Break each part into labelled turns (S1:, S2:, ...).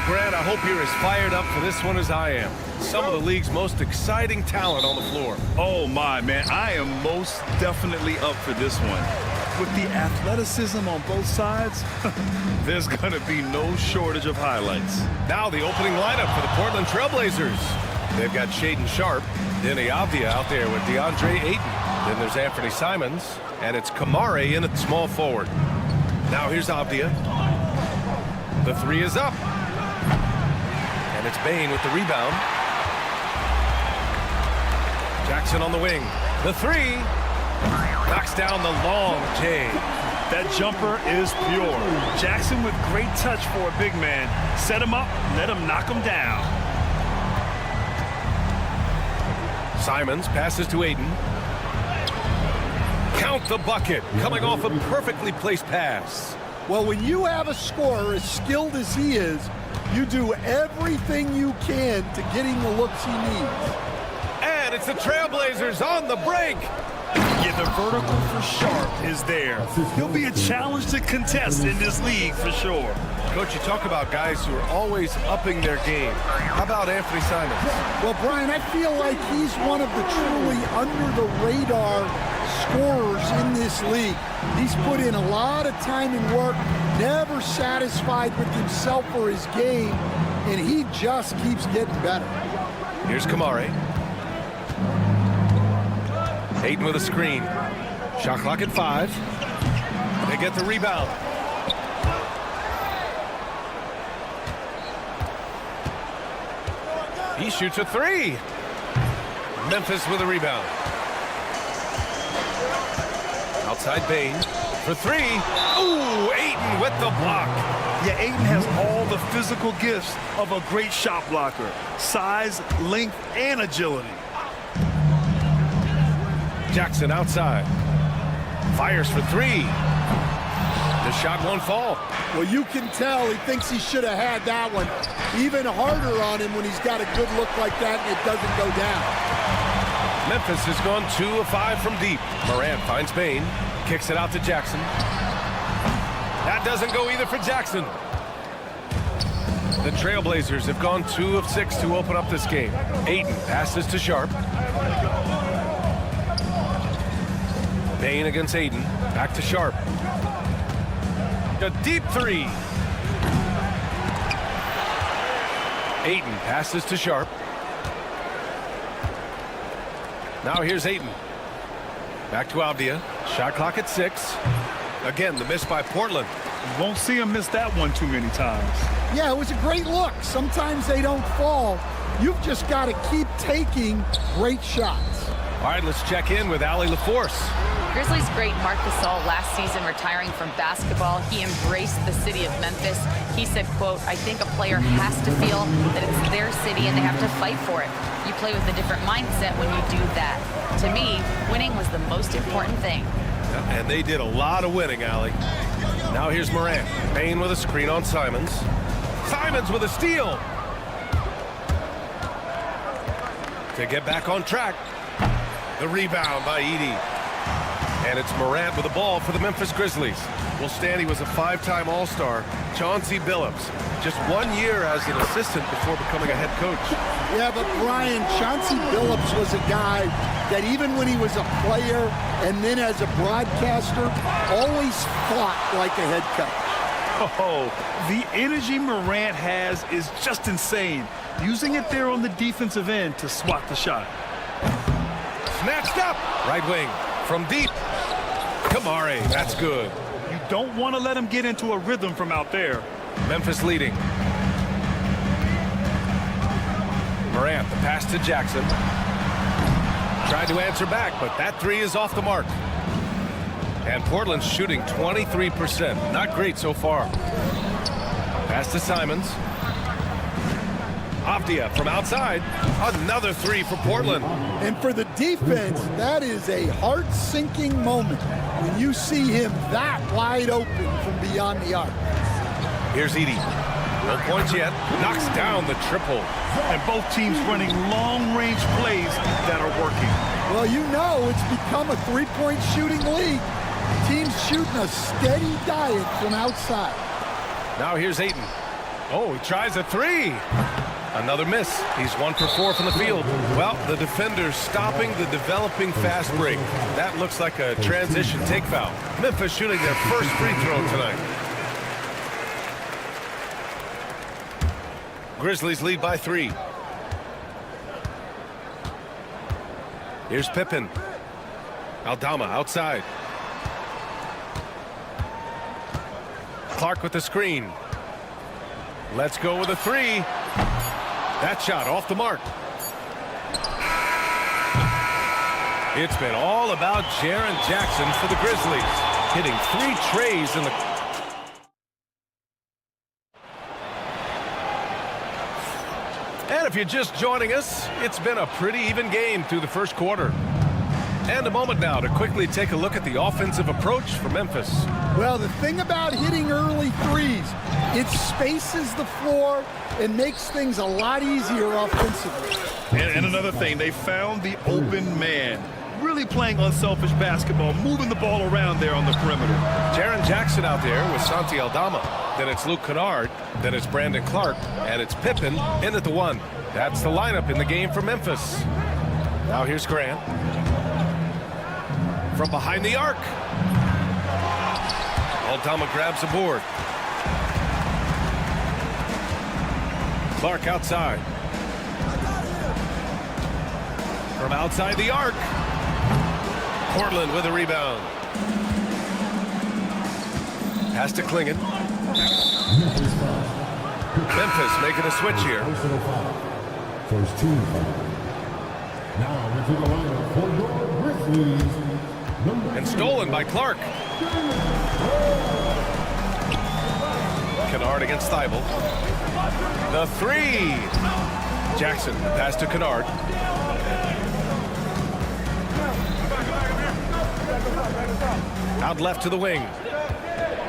S1: Grant, I hope you're as fired up for this one as I am. Some of the league's most exciting talent on the floor.
S2: Oh, my, man. I am most definitely up for this one. With the athleticism on both sides, there's going to be no shortage of highlights.
S1: Now the opening lineup for the Portland Trailblazers. They've got Shaedon Sharpe, Denny Avdia out there with DeAndre Ayton. Then there's Anthony Simons, and it's Kamare in at small forward. Now here's Avdia. The three is up. And it's Bane with the rebound. Jackson on the wing. The three. Knocks down the long J.
S2: That jumper is pure. Jackson with great touch for a big man. Set him up, let him knock him down.
S1: Simons passes to Ayton. Count the bucket. Coming off a perfectly placed pass.
S3: Well, when you have a scorer as skilled as he is, you do everything you can to get him the looks he needs.
S1: And it's the Trailblazers on the break.
S2: Yeah, the vertical for Sharpe is there. He'll be a challenge to contest in this league for sure.
S1: Coach, you talk about guys who are always upping their game. How about Anthony Simons?
S3: Well, Brian, I feel like he's one of the truly under-the-radar scorers in this league. He's put in a lot of time and work, never satisfied with himself or his game, and he just keeps getting better.
S1: Here's Kamare. Ayton with a screen. Shot clock at 5. They get the rebound. He shoots a 3. Memphis with a rebound. Outside Bane for 3. Ooh, Ayton with the block.
S2: Yeah, Ayton has all the physical gifts of a great shot blocker. Size, length, and agility.
S1: Jackson outside. Fires for 3. The shot won't fall.
S3: Well, you can tell he thinks he should have had that one. Even harder on him when he's got a good look like that and it doesn't go down.
S1: Memphis has gone 2 of 5 from deep. Morant finds Bane. Kicks it out to Jackson. That doesn't go either for Jackson. The Trailblazers have gone 2 of 6 to open up this game. Ayton passes to Sharpe. Bane against Ayton. Back to Sharpe. A deep 3. Ayton passes to Sharpe. Now here's Ayton. Back to Avdia. Shot clock at 6. Again, the miss by Portland.
S2: You won't see him miss that one too many times.
S3: Yeah, it was a great look. Sometimes they don't fall. You've just got to keep taking great shots.
S1: All right, let's check in with Allie LaForce.
S4: Grizzlies great Marc Gasol last season retiring from basketball. He embraced the city of Memphis. He said, quote, "I think a player has to feel that it's their city and they have to fight for it. You play with a different mindset when you do that. To me, winning was the most important thing."
S1: And they did a lot of winning, Allie. Now here's Morant. Bane with a screen on Simons. Simons with a steal. To get back on track. The rebound by Edey. And it's Morant with the ball for the Memphis Grizzlies. Well, Stanley was a 5-time All-Star. Chauncey Billups, just 1 year as an assistant before becoming a head coach.
S3: Yeah, but Brian, Chauncey Billups was a guy that even when he was a player and then as a broadcaster, always fought like a head coach.
S2: Oh, the energy Morant has is just insane. Using it there on the defensive end to swat the shot.
S1: Snatched up. Right wing from deep. Kamare, that's good.
S2: You don't want to let him get into a rhythm from out there.
S1: Memphis leading. Morant, the pass to Jackson. Tried to answer back, but that 3 is off the mark. And Portland's shooting 23%. Not great so far. Pass to Simons. Avdia from outside. Another 3 for Portland.
S3: And for the defense, that is a heart-sinking moment when you see him that wide open from beyond the arc.
S1: Here's Edey. No points yet. Knocks down the triple.
S2: And both teams running long-range plays that are working.
S3: Well, you know it's become a three-point shooting league. Teams shooting a steady diet from outside.
S1: Now here's Ayton. Oh, he tries a three. Another miss. He's 1 for 4 from the field. Well, the defender's stopping the developing fast break. That looks like a transition take foul. Memphis shooting their first free throw tonight. Grizzlies lead by 3. Here's Pippen. Aldama outside. Clark with the screen. Let's go with a 3. That shot off the mark. It's been all about Jaren Jackson for the Grizzlies, hitting 3 trays in the... And if you're just joining us, it's been a pretty even game through the first quarter. And a moment now to quickly take a look at the offensive approach for Memphis.
S3: Well, the thing about hitting early threes, it spaces the floor and makes things a lot easier offensively.
S2: And another thing, they found the open man. Really playing unselfish basketball, moving the ball around there on the perimeter.
S1: Jaren Jackson out there with Santi Aldama. Then it's Luke Kennard. Then it's Brandon Clark. And it's Pippen in at the 1. That's the lineup in the game for Memphis. Now here's Grant. From behind the arc. Aldama grabs a board. Clark outside. From outside the arc. Portland with a rebound. Pass to Klingon. Memphis making a switch here.
S5: First team foul. Now into the lineup for your Grizzlies.
S1: And stolen by Clark. Kennard against Thibault. The 3. Jackson, pass to Kennard. Out left to the wing.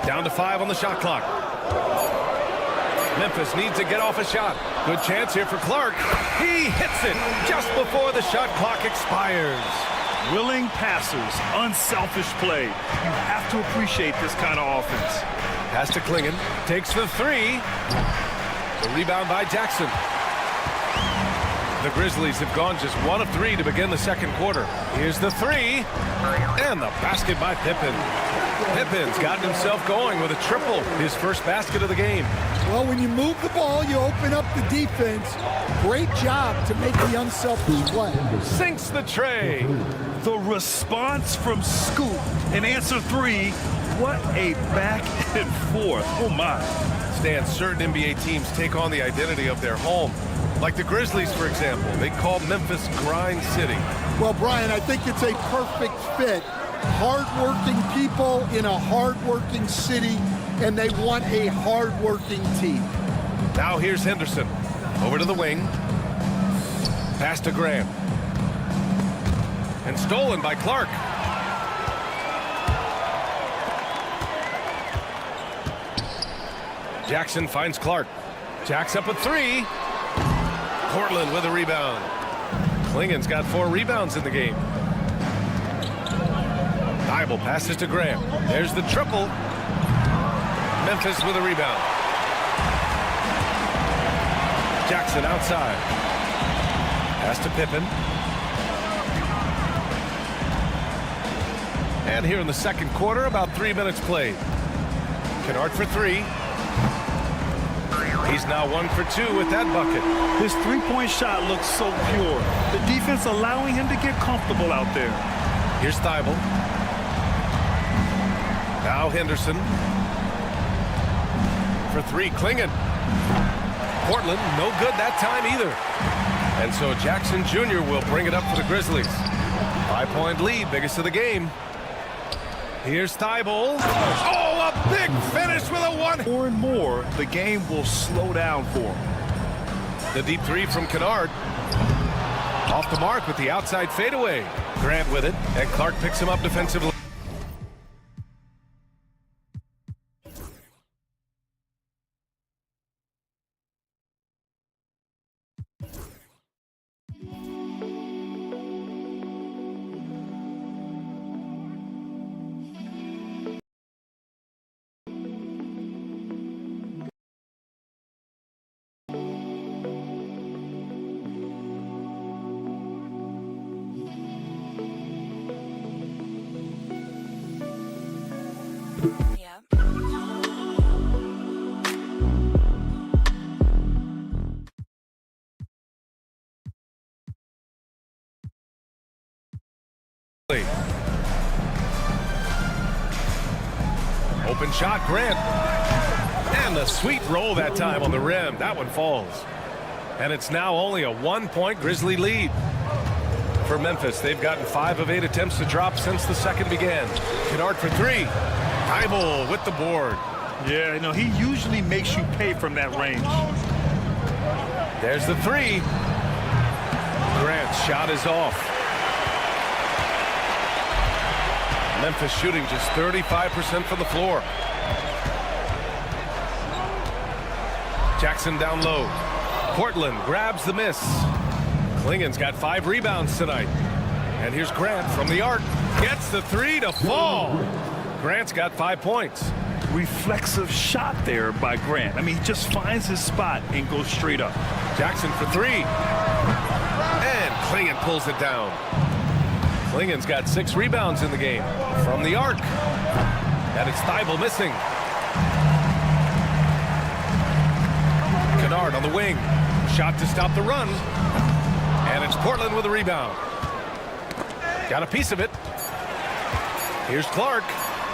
S1: Down to 5 on the shot clock. Memphis needs to get off a shot. Good chance here for Clark. He hits it just before the shot clock expires.
S2: Willing passers, unselfish play. You have to appreciate this kind of offense.
S1: Pass to Klingon. Takes the 3. The rebound by Jackson. The Grizzlies have gone just 1 of 3 to begin the second quarter. Here's the 3. And the basket by Pippen. Pippen's gotten himself going with a triple. His first basket of the game.
S3: Well, when you move the ball, you open up the defense. Great job to make the unselfish play.
S1: Sinks the tray.
S2: The response from Scoop in answer 3. What a back and forth. Oh, my.
S1: Stan, certain NBA teams take on the identity of their home. Like the Grizzlies, for example. They call Memphis Grind City.
S3: Well, Brian, I think it's a perfect fit. Hard-working people in a hard-working city, and they want a hard-working team.
S1: Now here's Henderson. Over to the wing. Pass to Graham. And stolen by Clark. Jackson finds Clark. Jacks up a 3. Portland with a rebound. Klingon's got 4 rebounds in the game. Thibault passes to Graham. There's the triple. Memphis with a rebound. Jackson outside. Pass to Pippen. And here in the second quarter, about 3 minutes played. Kennard for 3. He's now 1 for 2 with that bucket.
S2: His three-point shot looks so pure. The defense allowing him to get comfortable out there.
S1: Here's Thibault. Now Henderson. For 3, Klingon. Portland, no good that time either. And so Jackson Jr. will bring it up for the Grizzlies. 5-point lead, biggest of the game. Here's Thibault. Oh, a big finish with a 1.
S2: More and more, the game will slow down for him.
S1: The deep 3 from Kennard. Off the mark with the outside fadeaway. Grant with it, and Clark picks him up defensively. open shot, Grant. And the sweet roll that time on the rim. That one falls. And it's now only a 1-point Grizzly lead. For Memphis, they've gotten 5 of 8 attempts to drop since the second began. Kennard for 3. Thibault with the board.
S2: Yeah, you know, he usually makes you pay from that range.
S1: There's the 3. Grant's shot is off. Memphis shooting just 35% from the floor. Jackson down low. Portland grabs the miss. Klingen's got 5 rebounds tonight. And here's Grant from the arc. Gets the 3 to fall. Grant's got 5 points.
S2: Reflexive shot there by Grant. I mean, he just finds his spot and goes straight up.
S1: Jackson for 3. And Klingen pulls it down. Klingen's got 6 rebounds in the game from the arc. And it's Thibault missing. Kennard on the wing. Shot to stop the run. And it's Portland with a rebound. Got a piece of it. Here's Clark.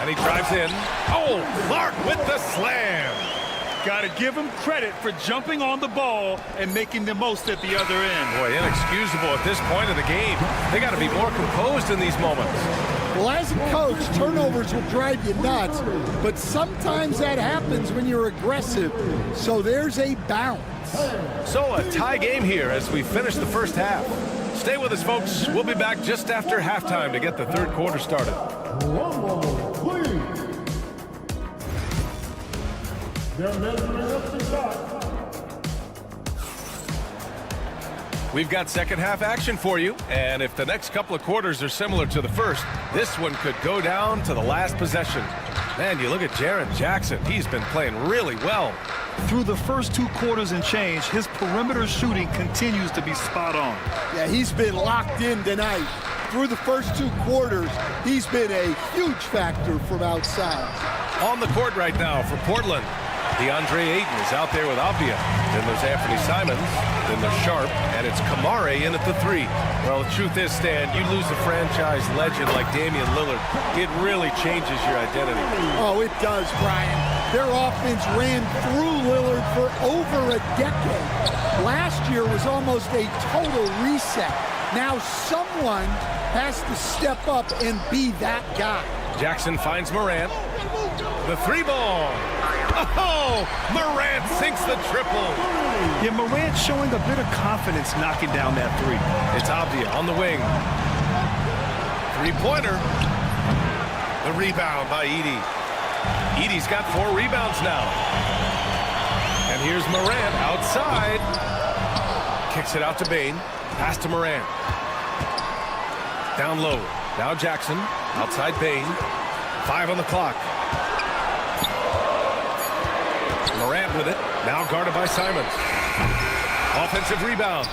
S1: And he drives in. Oh, Clark with the slam.
S2: Got to give him credit for jumping on the ball and making the most at the other end.
S1: Boy, inexcusable at this point of the game. They got to be more composed in these moments.
S3: Well, as a coach, turnovers will drive you nuts, but sometimes that happens when you're aggressive. So there's a bounce.
S1: So a tie game here as we finish the first half. Stay with us, folks. We'll be back just after halftime to get the third quarter started.
S5: Rumble, please. They're measuring up the shot.
S1: We've got second half action for you, and if the next couple of quarters are similar to the first, this one could go down to the last possession. Man, you look at Jaren Jackson. He's been playing really well.
S2: Through the first 2 quarters and change, his perimeter shooting continues to be spot on.
S3: Yeah, he's been locked in tonight. Through the first 2 quarters, he's been a huge factor from outside.
S1: On the court right now for Portland, DeAndre Ayton is out there with Avdia. Then there's Anthony Simons. Then there's Sharp. And it's Kamare in at the 3. Well, the truth is, Stan, you lose a franchise legend like Damian Lillard, it really changes your identity.
S3: Oh, it does, Brian. Their offense ran through Lillard for over a decade. Last year was almost a total reset. Now someone has to step up and be that guy.
S1: Jackson finds Morant. The 3 ball. Oh, Morant sinks the triple.
S2: Yeah, Morant showing a bit of confidence knocking down that 3.
S1: It's Avdia on the wing. 3-pointer. The rebound by Edey. Edey's got 4 rebounds now. And here's Morant outside. Kicks it out to Bane. Pass to Morant. Down low. Now Jackson. Outside Bane. 5 on the clock. Morant with it. Now guarded by Simons. Offensive rebound.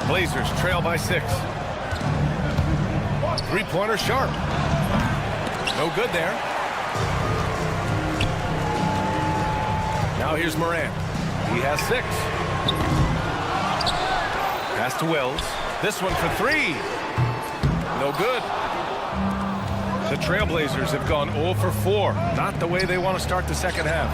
S1: Blazers trail by 6. 3-pointer Sharp. No good there. Now here's Morant. He has 6. Pass to Wells. This one for 3. No good. The Trailblazers have gone 0 for 4. Not the way they want to start the second half.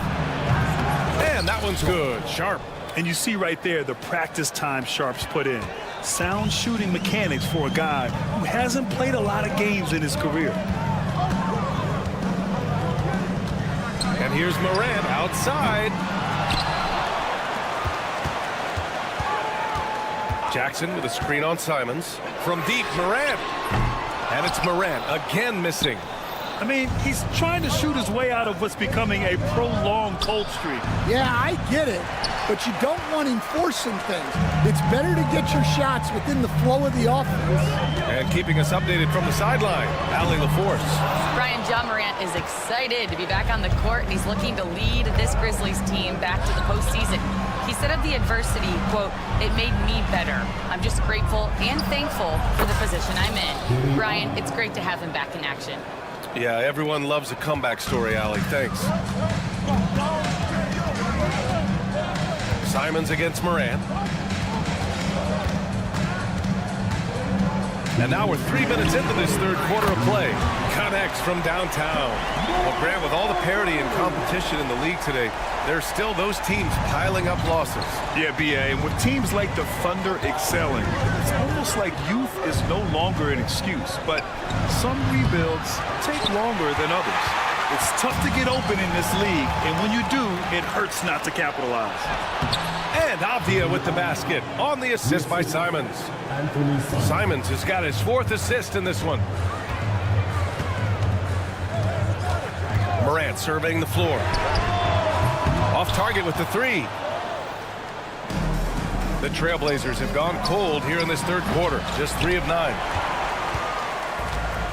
S1: And that one's good. Sharp.
S2: And you see right there the practice time Sharp's put in. Sound shooting mechanics for a guy who hasn't played a lot of games in his career.
S1: And here's Morant outside. Jackson with a screen on Simons. From deep, Morant. And it's Morant again missing.
S2: I mean, he's trying to shoot his way out of what's becoming a prolonged cold streak.
S3: Yeah, I get it, but you don't want him forcing things. It's better to get your shots within the flow of the offense.
S1: And keeping us updated from the sideline, Allie LaForce.
S4: Brian, John Morant is excited to be back on the court, and he's looking to lead this Grizzlies team back to the postseason. He said of the adversity, quote, "It made me better. I'm just grateful and thankful for the position I'm in." Brian, it's great to have him back in action.
S1: Yeah, everyone loves a comeback story, Allie. Thanks. Simons against Morant. And now we're 3 minutes into this third quarter of play. Connects from downtown. Well, Grant, with all the parity and competition in the league today, there's still those teams piling up losses.
S2: Yeah, B.A., and with teams like the Thunder excelling, it's almost like youth is no longer an excuse. But some rebuilds take longer than others. It's tough to get open in this league, and when you do, it hurts not to capitalize.
S1: And Avdia with the basket on the assist by Simons. Simons has got his 4th assist in this one. Morant surveying the floor. Off target with the 3. The Trailblazers have gone cold here in this third quarter. Just 3 of 9.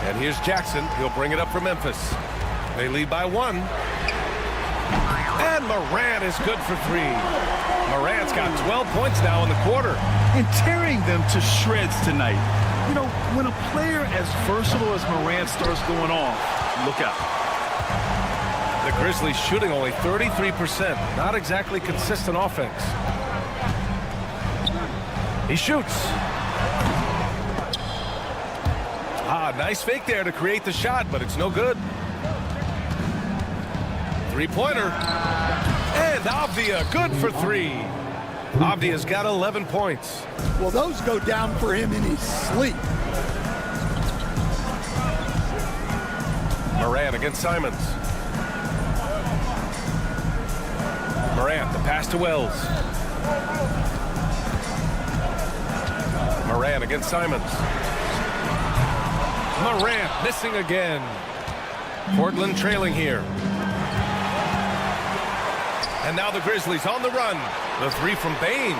S1: And here's Jackson. He'll bring it up for Memphis. They lead by 1. And Morant is good for 3. Morant's got 12 points now in the quarter.
S2: And tearing them to shreds tonight. You know, when a player as versatile as Morant starts going off, look out.
S1: The Grizzlies shooting only 33%. Not exactly consistent offense. He shoots. Nice fake there to create the shot, but it's no good. 3-pointer. And Avdia, good for 3. Avdia's got 11 points.
S3: Well, those go down for him in his sleep.
S1: Morant against Simons. Morant, the pass to Wells. Morant against Simons. Morant missing again. Portland trailing here. And now the Grizzlies on the run. The 3 from Bane.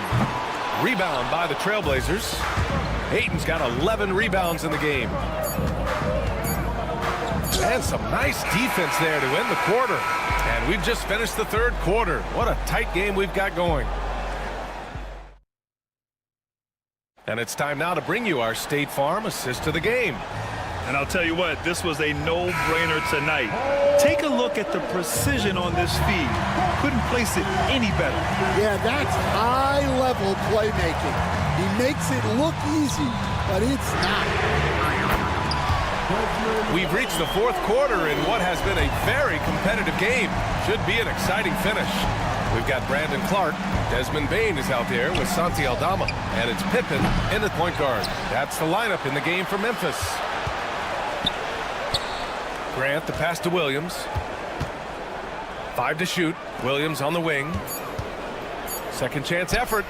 S1: Rebound by the Trailblazers. Ayton's got 11 rebounds in the game. And some nice defense there to end the quarter. And we've just finished the third quarter. What a tight game we've got going. And it's time now to bring you our State Farm assist of the game.
S2: And I'll tell you what, this was a no-brainer tonight. Take a look at the precision on this feed. Couldn't place it any better.
S3: Yeah, that's high-level playmaking. He makes it look easy, but it's not.
S1: We've reached the fourth quarter in what has been a very competitive game. Should be an exciting finish. We've got Brandon Clark. Desmond Bane is out there with Santi Aldama. And it's Pippen in the point guard. That's the lineup in the game for Memphis. Grant, the pass to Williams. 5 to shoot. Williams on the wing. Second chance effort.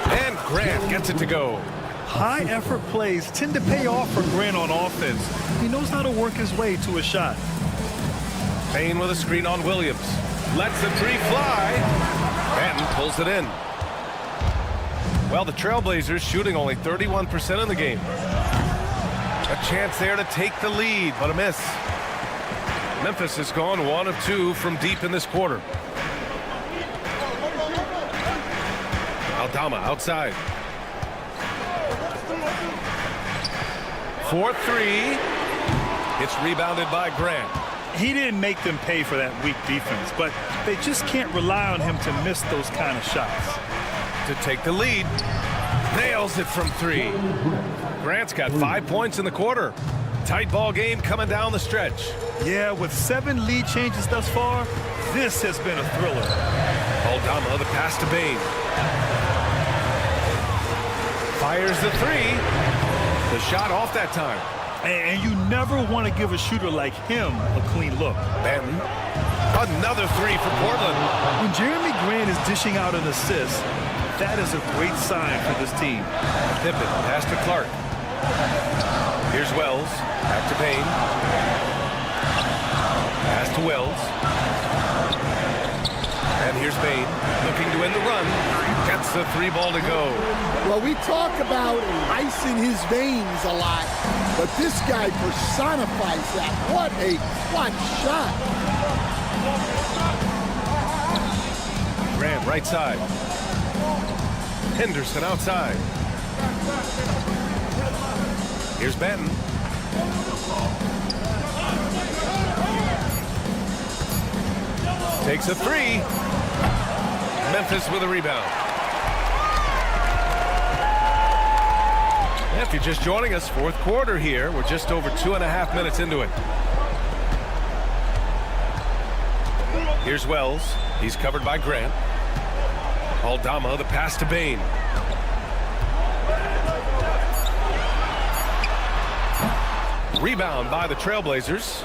S1: And Grant gets it to go.
S2: High-effort plays tend to pay off for Grant on offense. He knows how to work his way to a shot.
S1: Payne with a screen on Williams. Lets the 3 fly. Banton pulls it in. Well, the Trailblazers shooting only 31% in the game. A chance there to take the lead, but a miss. Memphis has gone 1 of 2 from deep in this quarter. Aldama outside. 4-3. It's rebounded by Grant.
S2: He didn't make them pay for that weak defense, but they just can't rely on him to miss those kind of shots.
S1: To take the lead. Nails it from 3. Grant's got 5 points in the quarter. Tight ball game coming down the stretch.
S2: Yeah, with 7 lead changes thus far, this has been a thriller.
S1: Aldama, the pass to Bane. Fires the 3. The shot off that time.
S2: And you never want to give a shooter like him a clean look.
S1: Banton. Another 3 for Portland.
S2: When Jeremy Grant is dishing out an assist, that is a great sign for this team.
S1: Pippen, pass to Clark. Here's Wells. Back to Payne. Pass to Wells. And here's Bane. Looking to end the run. Gets the 3 ball to go.
S3: Well, we talk about ice in his veins a lot, but this guy personifies that. What a clutch shot.
S1: Grant right side. Henderson outside. Here's Banton. Takes a 3. Memphis with a rebound. If you're just joining us, fourth quarter here. We're just over 2.5 minutes into it. Here's Wells. He's covered by Grant. Aldama, the pass to Bain. Rebound by the Trailblazers.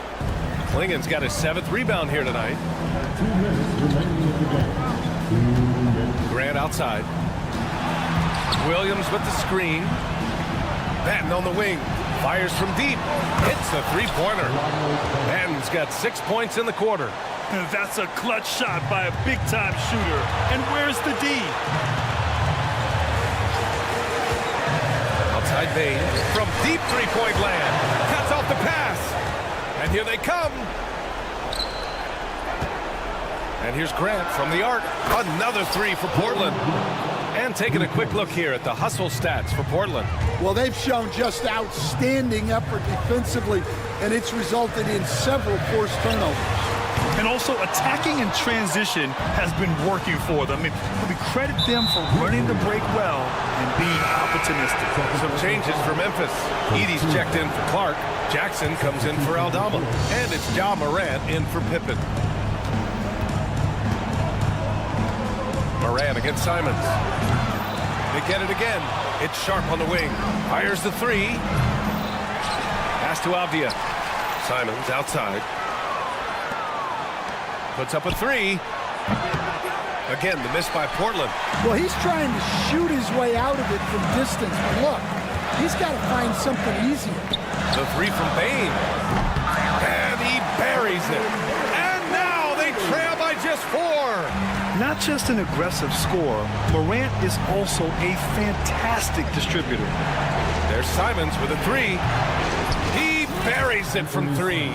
S1: Klingen's got his 7th rebound here tonight.
S5: 2 minutes remaining in the game.
S1: Grant outside. Williams with the screen. Batten on the wing. Fires from deep. Hits a three-pointer. Batten's got 6 points in the quarter.
S2: That's a clutch shot by a big-time shooter. And where's the D?
S1: Outside Bain from deep three-point land. Cuts off the pass. And here they come. And here's Grant from the arc. Another three for Portland. And taking a quick look here at the hustle stats for Portland.
S3: Well, they've shown just outstanding effort defensively, and it's resulted in several forced turnovers.
S2: And also attacking in transition has been working for them. I mean, we credit them for running the break well and being opportunistic.
S1: Some changes for Memphis. Edey's checked in for Clark. Jackson comes in for Aldama. And it's Ja Morant in for Pippen. Morant against Simons. They get it again. It's Sharp on the wing. Fires the three. Pass to Avdia. Simons outside. Puts up a three. Again, the miss by Portland.
S3: Well, he's trying to shoot his way out of it from distance, but look, he's got to find something easier.
S1: The three from Bain. And he buries it. And now they trail by just 4.
S2: Not just an aggressive scorer, Morant is also a fantastic distributor.
S1: There's Simons with a three. He buries it from 3.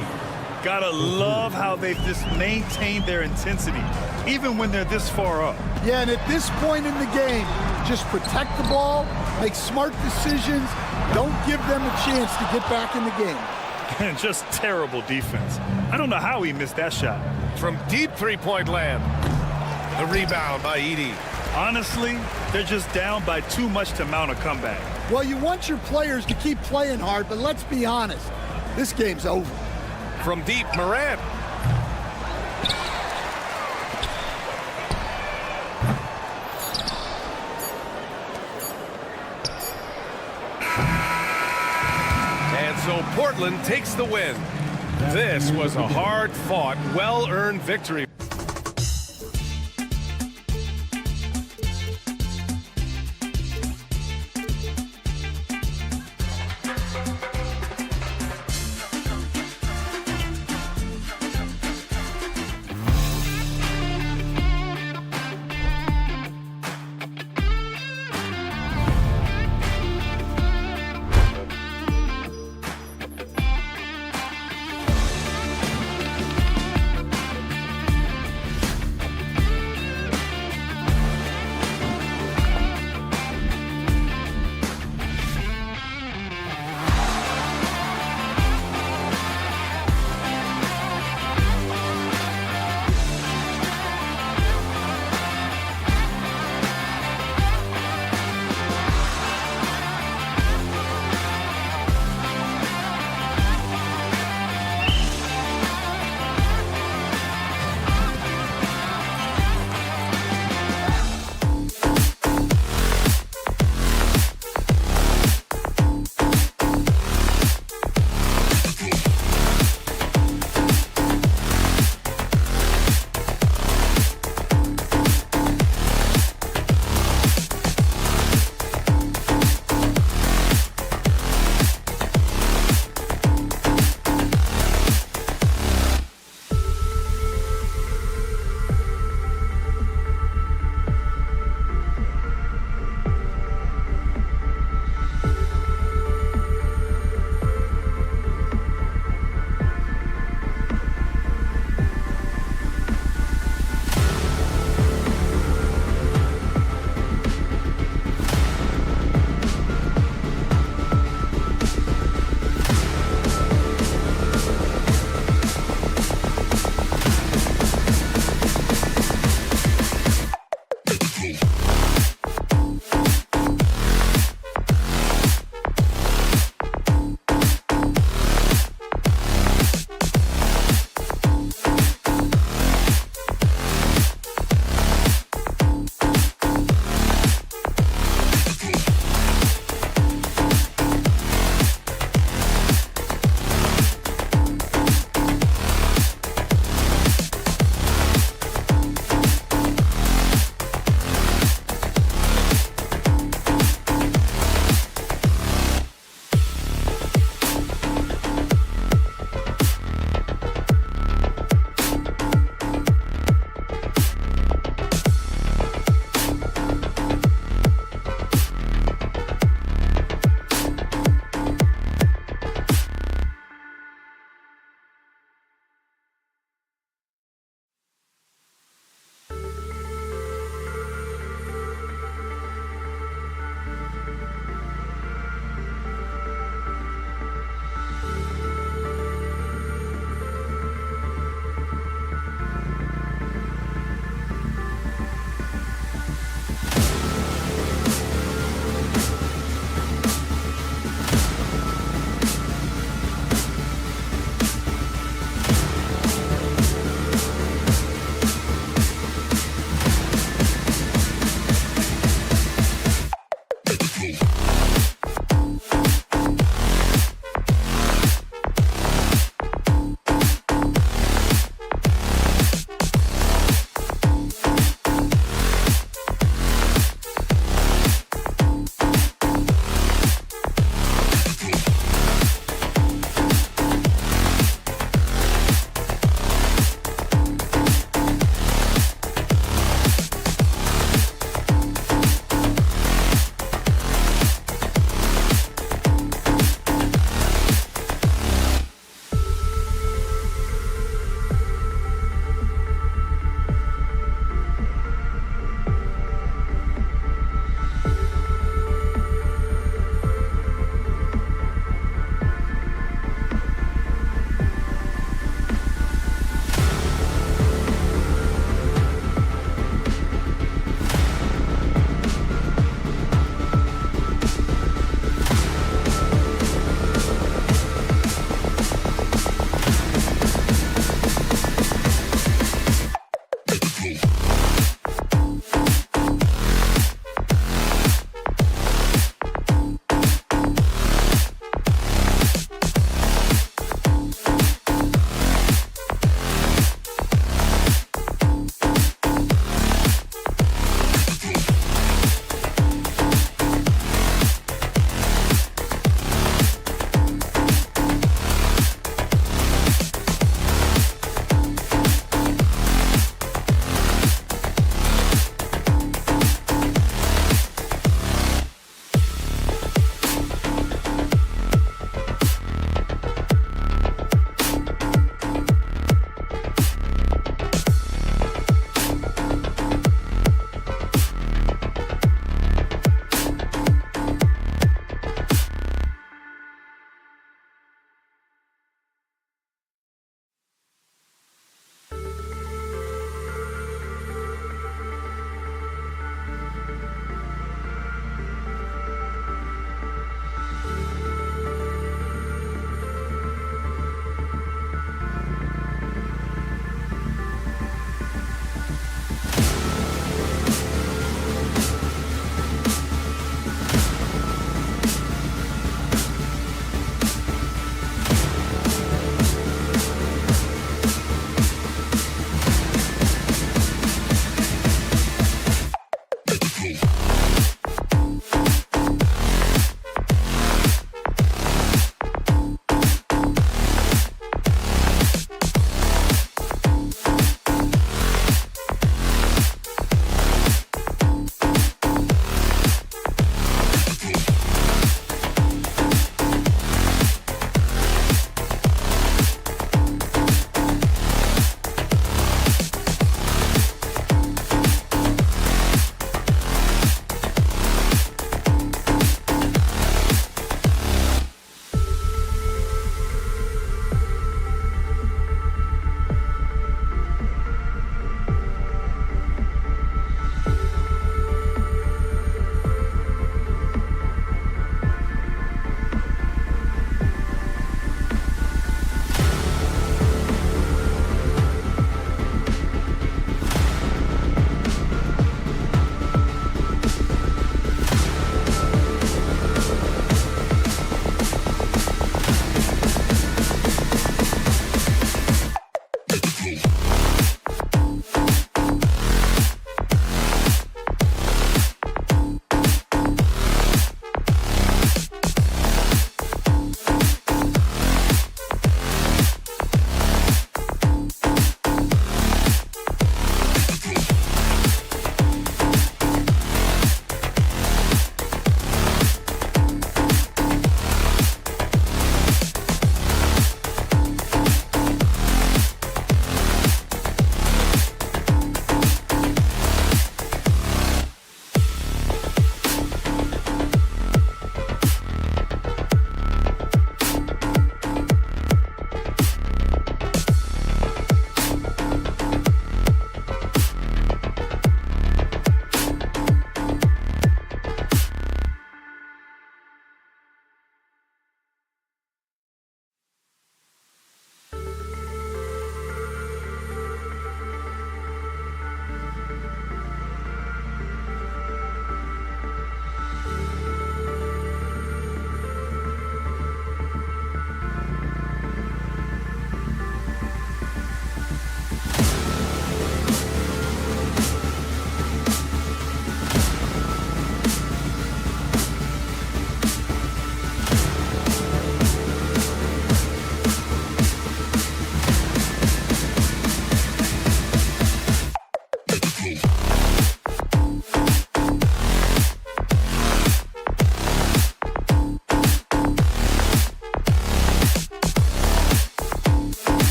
S2: Gotta love how they've just maintained their intensity, even when they're this far up.
S3: Yeah, and at this point in the game, just protect the ball, make smart decisions, don't give them a chance to get back in the game.
S2: And just terrible defense. I don't know how he missed that shot.
S1: From deep three-point land. The rebound by Edey.
S2: Honestly, they're just down by too much to mount a comeback.
S3: Well, you want your players to keep playing hard, but let's be honest, this game's over.
S1: From deep, Morant. And so Portland takes the win. This was a hard-fought, well-earned victory.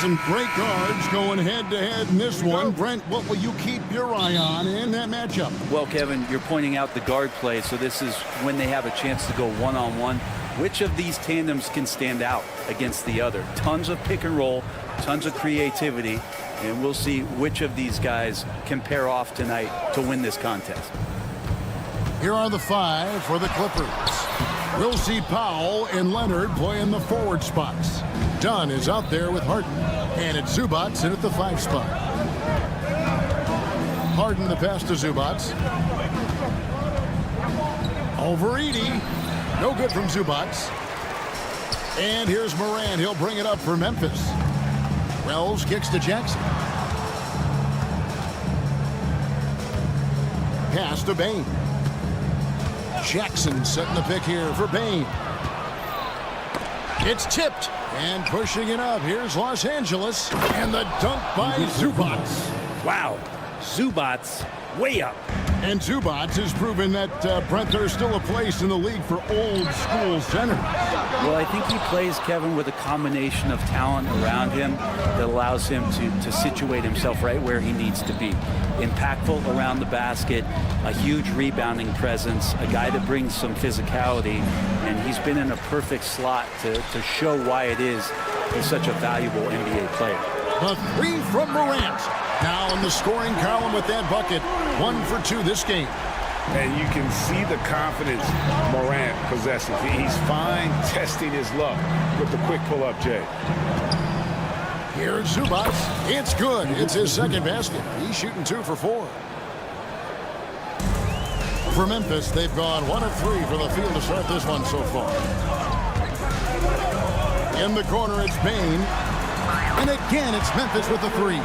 S5: some great guards going head-to-head in this one. Brent, what will you keep your eye on in that matchup?
S6: Well, Kevin, you're pointing out the guard play, so this is when they have a chance to go one-on-one. Which of these tandems can stand out against the other? Tons of pick and roll, tons of creativity, and we'll see which of these guys can pair off tonight to win this contest.
S5: Here are the 5 for the Clippers. We'll see Powell and Leonard play in the forward spots. Dunn is out there with Harden, and it's Zubac in at the 5 spot. Harden the pass to Zubac. Over Edey. No good from Zubac. And here's Moran. He'll bring it up for Memphis. Wells kicks to Jackson. Pass to Bain. Jackson setting the pick here for Bain. It's tipped. And pushing it up. Here's Los Angeles. And the dunk by Zubac.
S6: Wow. Zubac way up.
S5: And Zubac has proven that, Brent, there's still a place in the league for old-school centers.
S6: Well, I think he plays, Kevin, with a combination of talent around him that allows him to situate himself right where he needs to be. Impactful around the basket, a huge rebounding presence, a guy that brings some physicality, and he's been in a perfect slot to show why it is he's such a valuable NBA player.
S5: A 3 from Morant. Now in the scoring column with that bucket. 1 for 2 this game.
S2: And you can see the confidence Morant possesses. He's fine testing his luck with the quick pull-up, Jay.
S5: Here's Zubac. It's good. It's his second basket. He's shooting 2 for 4. For Memphis, they've gone 1 of 3 from the field to start this one so far. In the corner, it's Bain. And again, it's Memphis with the 3.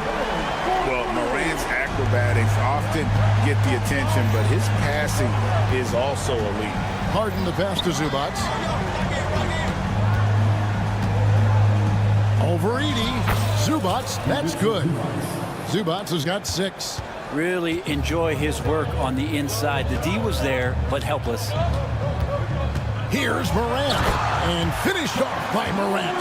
S2: Well, Morant's acrobatics often get the attention, but his passing is also elite.
S5: Harden the pass to Zubac. Over Edey. Zubac, that's good. Zubac has got 6.
S6: Really enjoy his work on the inside. The D was there, but helpless.
S5: Here's Morant. And finished off by Morant.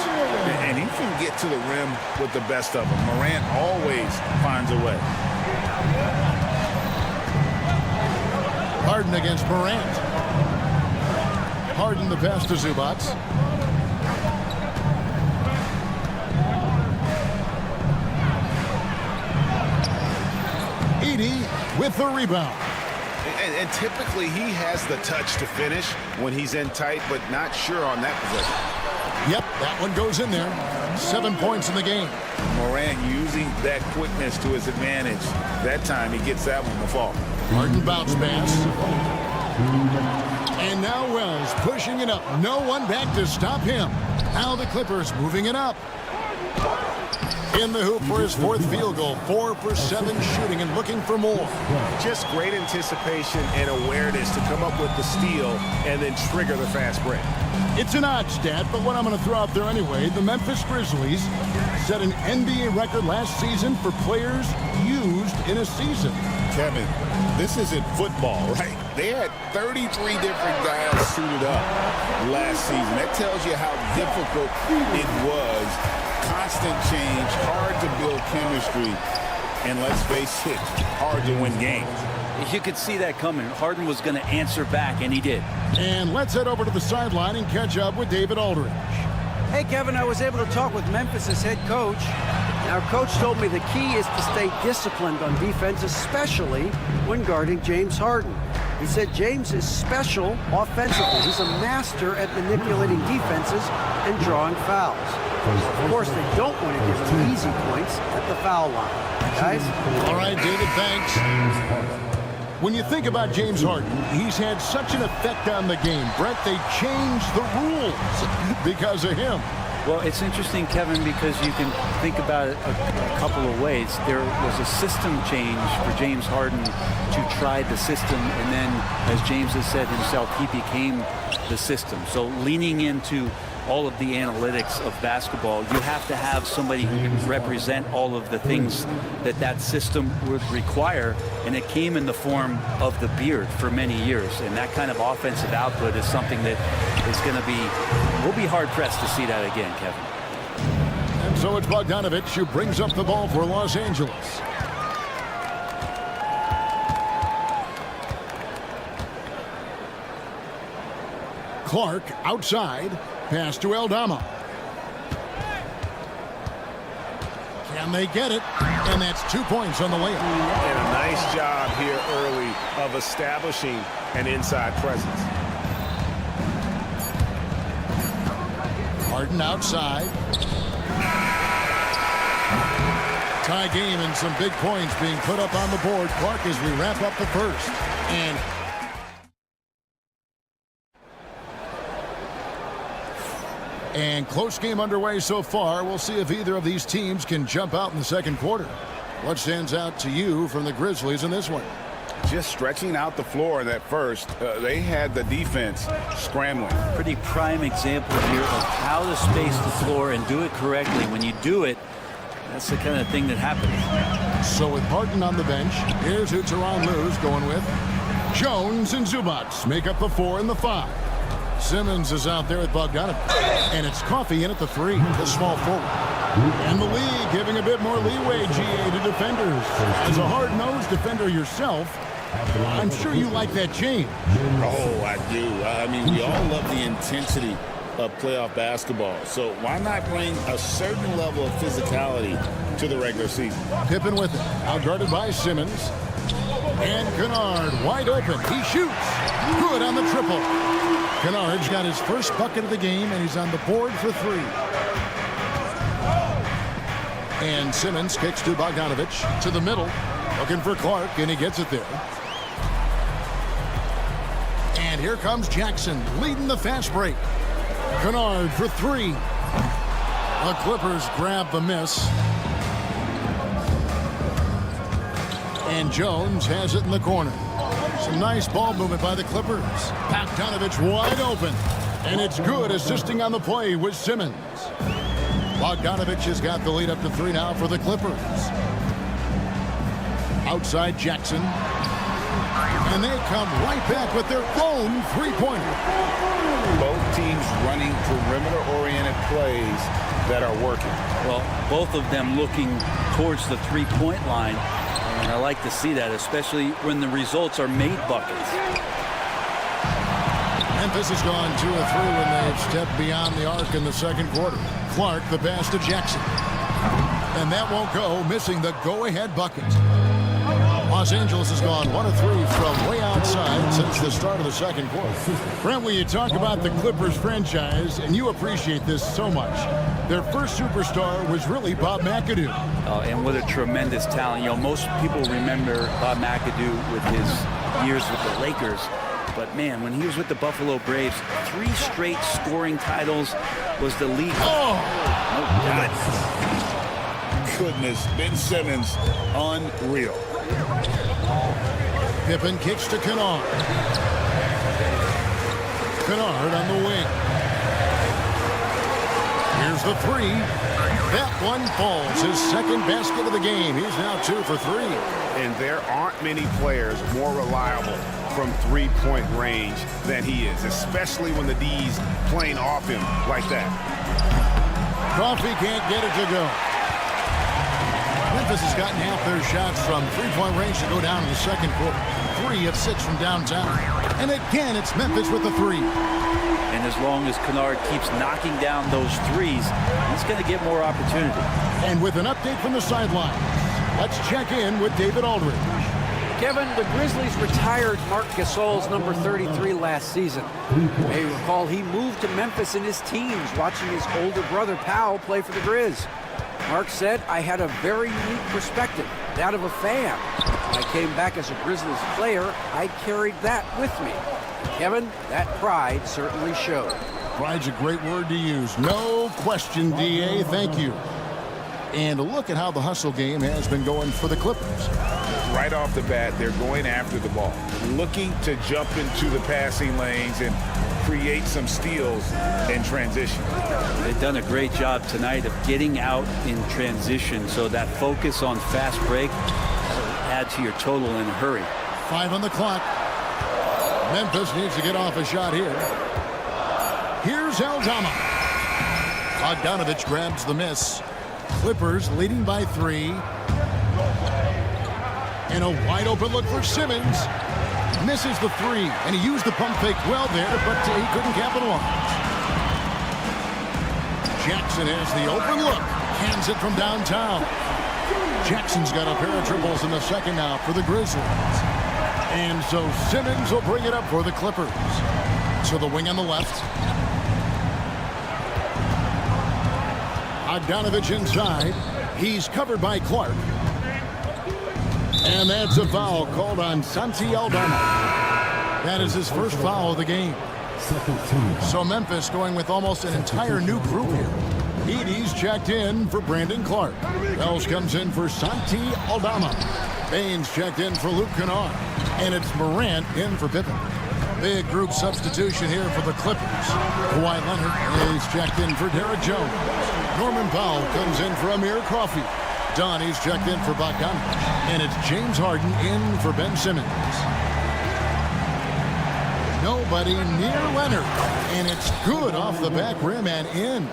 S2: And he can get to the rim with the best of them. Morant always finds a way.
S5: Harden against Morant. Harden the pass to Zubac. Edey with the rebound.
S1: And typically he has the touch to finish when he's in tight, but not sure on that possession.
S5: Yep, that one goes in there. 7 points in the game.
S2: Morant using that quickness to his advantage. That time he gets that one to fall.
S5: Harden bounce pass. And now Wells pushing it up. No one back to stop him. Now the Clippers moving it up. In the hoop for his 4th field goal. 4 for 7 shooting and looking for more.
S1: Just great anticipation and awareness to come up with the steal and then trigger the fast break.
S5: It's an odd stat, but what I'm going to throw out there anyway. The Memphis Grizzlies set an NBA record last season for players used in a season.
S2: Kevin, this isn't football, right? They had 33 different guys suited up last season. That tells you how difficult it was. Constant change, hard to build chemistry, and let's face it, hard to win games.
S6: You could see that coming. Harden was going to answer back, and he did.
S5: And let's head over to the sideline and catch up with David Aldridge.
S7: Hey, Kevin, I was able to talk with Memphis' head coach. And our coach told me the key is to stay disciplined on defense, especially when guarding James Harden. He said James is special offensively. He's a master at manipulating defenses and drawing fouls. Of course, they don't want to give him easy points at the foul line. Guys?
S5: All right, David, thanks. When you think about James Harden, he's had such an effect on the game. Brett, they changed the rules because of him.
S6: Well, it's interesting, Kevin, because you can think about it a couple of ways. There was a system change for James Harden to try the system, and then, as James has said himself, he became the system. So leaning into all of the analytics of basketball, you have to have somebody who can represent all of the things that system would require, and it came in the form of the beard for many years. And that kind of offensive output is something that is going to be, we'll be hard-pressed to see that again, Kevin.
S5: And So it's Bogdanovich who brings up the ball for Los Angeles. Clark outside. Pass to Aldama. Can they get it? And that's 2 points on the layup.
S8: And a nice job here early of establishing an inside presence.
S5: Harden outside. Tie game and some big points being put up on the board. Clark as we wrap up the first. And close game underway so far. We'll see if either of these teams can jump out in the second quarter. What stands out to you from the Grizzlies in this one?
S2: Just stretching out the floor in that first. They had the defense scrambling.
S6: Pretty prime example here of how to space the floor and do it correctly. When you do it, that's the kind of thing that happens.
S5: So with Harden on the bench, here's who Tyronn Lue's going with. Jones and Zubac make up the 4 and the 5. Simmons is out there with Bogdanovich. And it's Coffey in at the 3, the small forward. And the league giving a bit more leeway, GA, to defenders. As a hard-nosed defender yourself, I'm sure you like that change.
S9: Oh, I do. I mean, we all love the intensity of playoff basketball. So why not bring a certain level of physicality to the regular season?
S5: Pippen with it. Outguarded by Simmons. And Kennard wide open. He shoots. Good on the triple. Kennard's got his first bucket of the game, and he's on the board for 3. And Simmons kicks to Bogdanovich to the middle. Looking for Clark, and he gets it there. And here comes Jackson leading the fast break. Kennard for 3. The Clippers grab the miss. And Jones has it in the corner. Some nice ball movement by the Clippers. Bogdanovich wide open. And it's good, assisting on the play with Simmons. Bogdanovich has got the lead up to 3 now for the Clippers. Outside Jackson. And they come right back with their own three-pointer.
S2: Both teams running perimeter-oriented plays that are working.
S6: Well, both of them looking towards the three-point line. And I like to see that, especially when the results are made buckets.
S5: Memphis has gone 2 of 3 when they've stepped beyond the arc in the second quarter. Clark, the pass to Jackson. And that won't go, missing the go-ahead bucket. Los Angeles has gone 1 of 3 from way outside since the start of the second quarter. Brent, when you talk about the Clippers franchise, and you appreciate this so much, their first superstar was really Bob McAdoo.
S6: And what a tremendous talent. You know, most people remember Bob McAdoo with his years with the Lakers. But, man, when he was with the Buffalo Braves, 3 straight scoring titles, was the lead.
S9: Oh! Goodness, Ben Simmons, unreal.
S5: Pippen kicks to Kennard. Kennard on the wing. Here's the 3. That one falls. His second basket of the game. He's now 2 for 3.
S8: And there aren't many players more reliable from three-point range than he is, especially when the D's playing off him like that.
S5: Coffey can't get it to go. Memphis has gotten half their shots from three-point range to go down in the second quarter. 3 of 6 from downtown. And again, it's Memphis with the 3.
S6: And as long as Kennard keeps knocking down those threes, he's going to get more opportunity.
S5: And with an update from the sideline, let's check in with David Aldridge.
S7: Kevin, the Grizzlies retired Marc Gasol's number 33 last season. You may recall he moved to Memphis in his teens, watching his older brother Powell play for the Grizz. Mark said, "I had a very unique perspective, that of a fan. When I came back as a Grizzlies player, I carried that with me." Kevin, that pride certainly showed.
S5: Pride's a great word to use. No question, DA. Thank you. And look at how the hustle game has been going for the Clippers.
S2: Right off the bat, they're going after the ball, looking to jump into the passing lanes and create some steals in transition.
S6: They've done a great job tonight of getting out in transition, so that focus on fast break add to your total in a hurry.
S5: 5 on the clock. Memphis needs to get off a shot here. Here's Aldama. Bogdanovich grabs the miss. Clippers leading by 3. And a wide open look for Simmons. Misses the 3, and he used the pump fake well there, but he couldn't capitalize. Jackson has the open look. Hands it from downtown. Jackson's got a pair of triples in the second now for the Grizzlies. And so Simmons will bring it up for the Clippers. To the wing on the left. Bogdanovich inside. He's covered by Clark. And that's a foul called on Santi Aldama. That is his first foul of the game. So Memphis going with almost an entire new group here. Edey's checked in for Brandon Clark. Wells comes in for Santi Aldama. Baines checked in for Luke Kennard. And it's Morant in for Pippen. Big group substitution here for the Clippers. Kawhi Leonard is checked in for Derek Jones. Norman Powell comes in for Amir Coffey. Donnie's checked in for Bogdanovich. And it's James Harden in for Ben Simmons. Nobody near Leonard. And it's good off the back rim and in.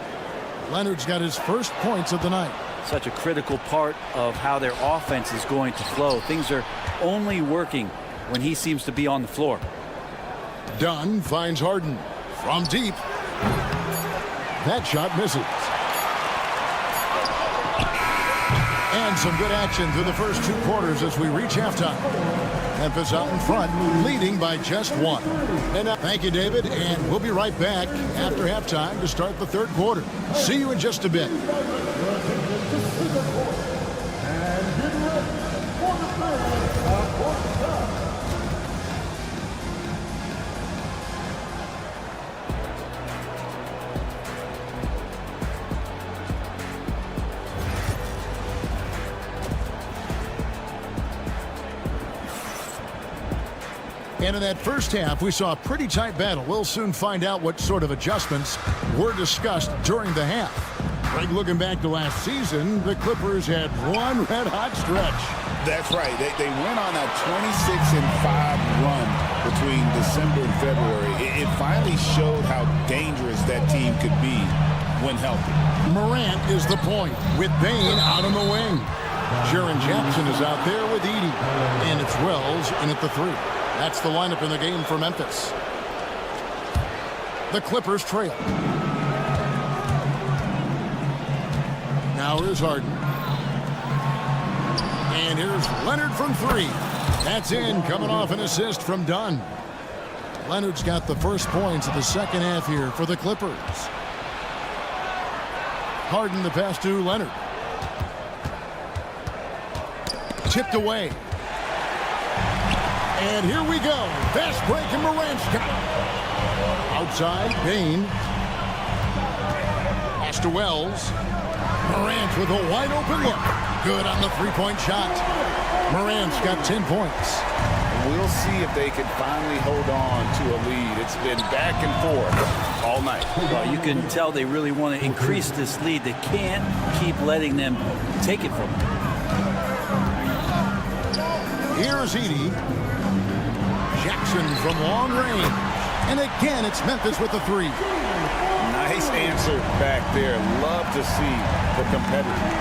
S5: Leonard's got his first points of the night.
S6: Such a critical part of how their offense is going to flow. Things are only working when he seems to be on the floor.
S5: Dunn finds Harden from deep. That shot misses. And some good action through the first 2 quarters as we reach halftime. Memphis out in front, leading by just 1. And thank you, David, and we'll be right back after halftime to start the third quarter. See you in just a bit. And in that first half, we saw a pretty tight battle. We'll soon find out what sort of adjustments were discussed during the half. Greg, looking back to last season, the Clippers had one red-hot stretch.
S9: That's right. They went on a 26-5 run between December and February. It finally showed how dangerous that team could be when healthy.
S5: Morant is the point with Bane out on the wing. Jaren Jackson is out there with Edey. And it's Wells in at the 3. That's the lineup in the game for Memphis. The Clippers trail. Now here's Harden. And here's Leonard from 3. That's in, coming off an assist from Dunn. Leonard's got the first points of the second half here for the Clippers. Harden the pass to Leonard. Tipped away. And here we go. Fast break and Morant's got it. Outside, Bane. Pass to Wells. Morant with a wide open look. Good on the three-point shot. Morant's got 10 points.
S9: We'll see if they can finally hold on to a lead. It's been back and forth all night.
S6: Well, you can tell they really want to increase this lead. They can't keep letting them take it from them.
S5: Here's Edey. Jackson from long range. And again, it's Memphis with the 3.
S9: Nice answer back there. Love to see the competitors.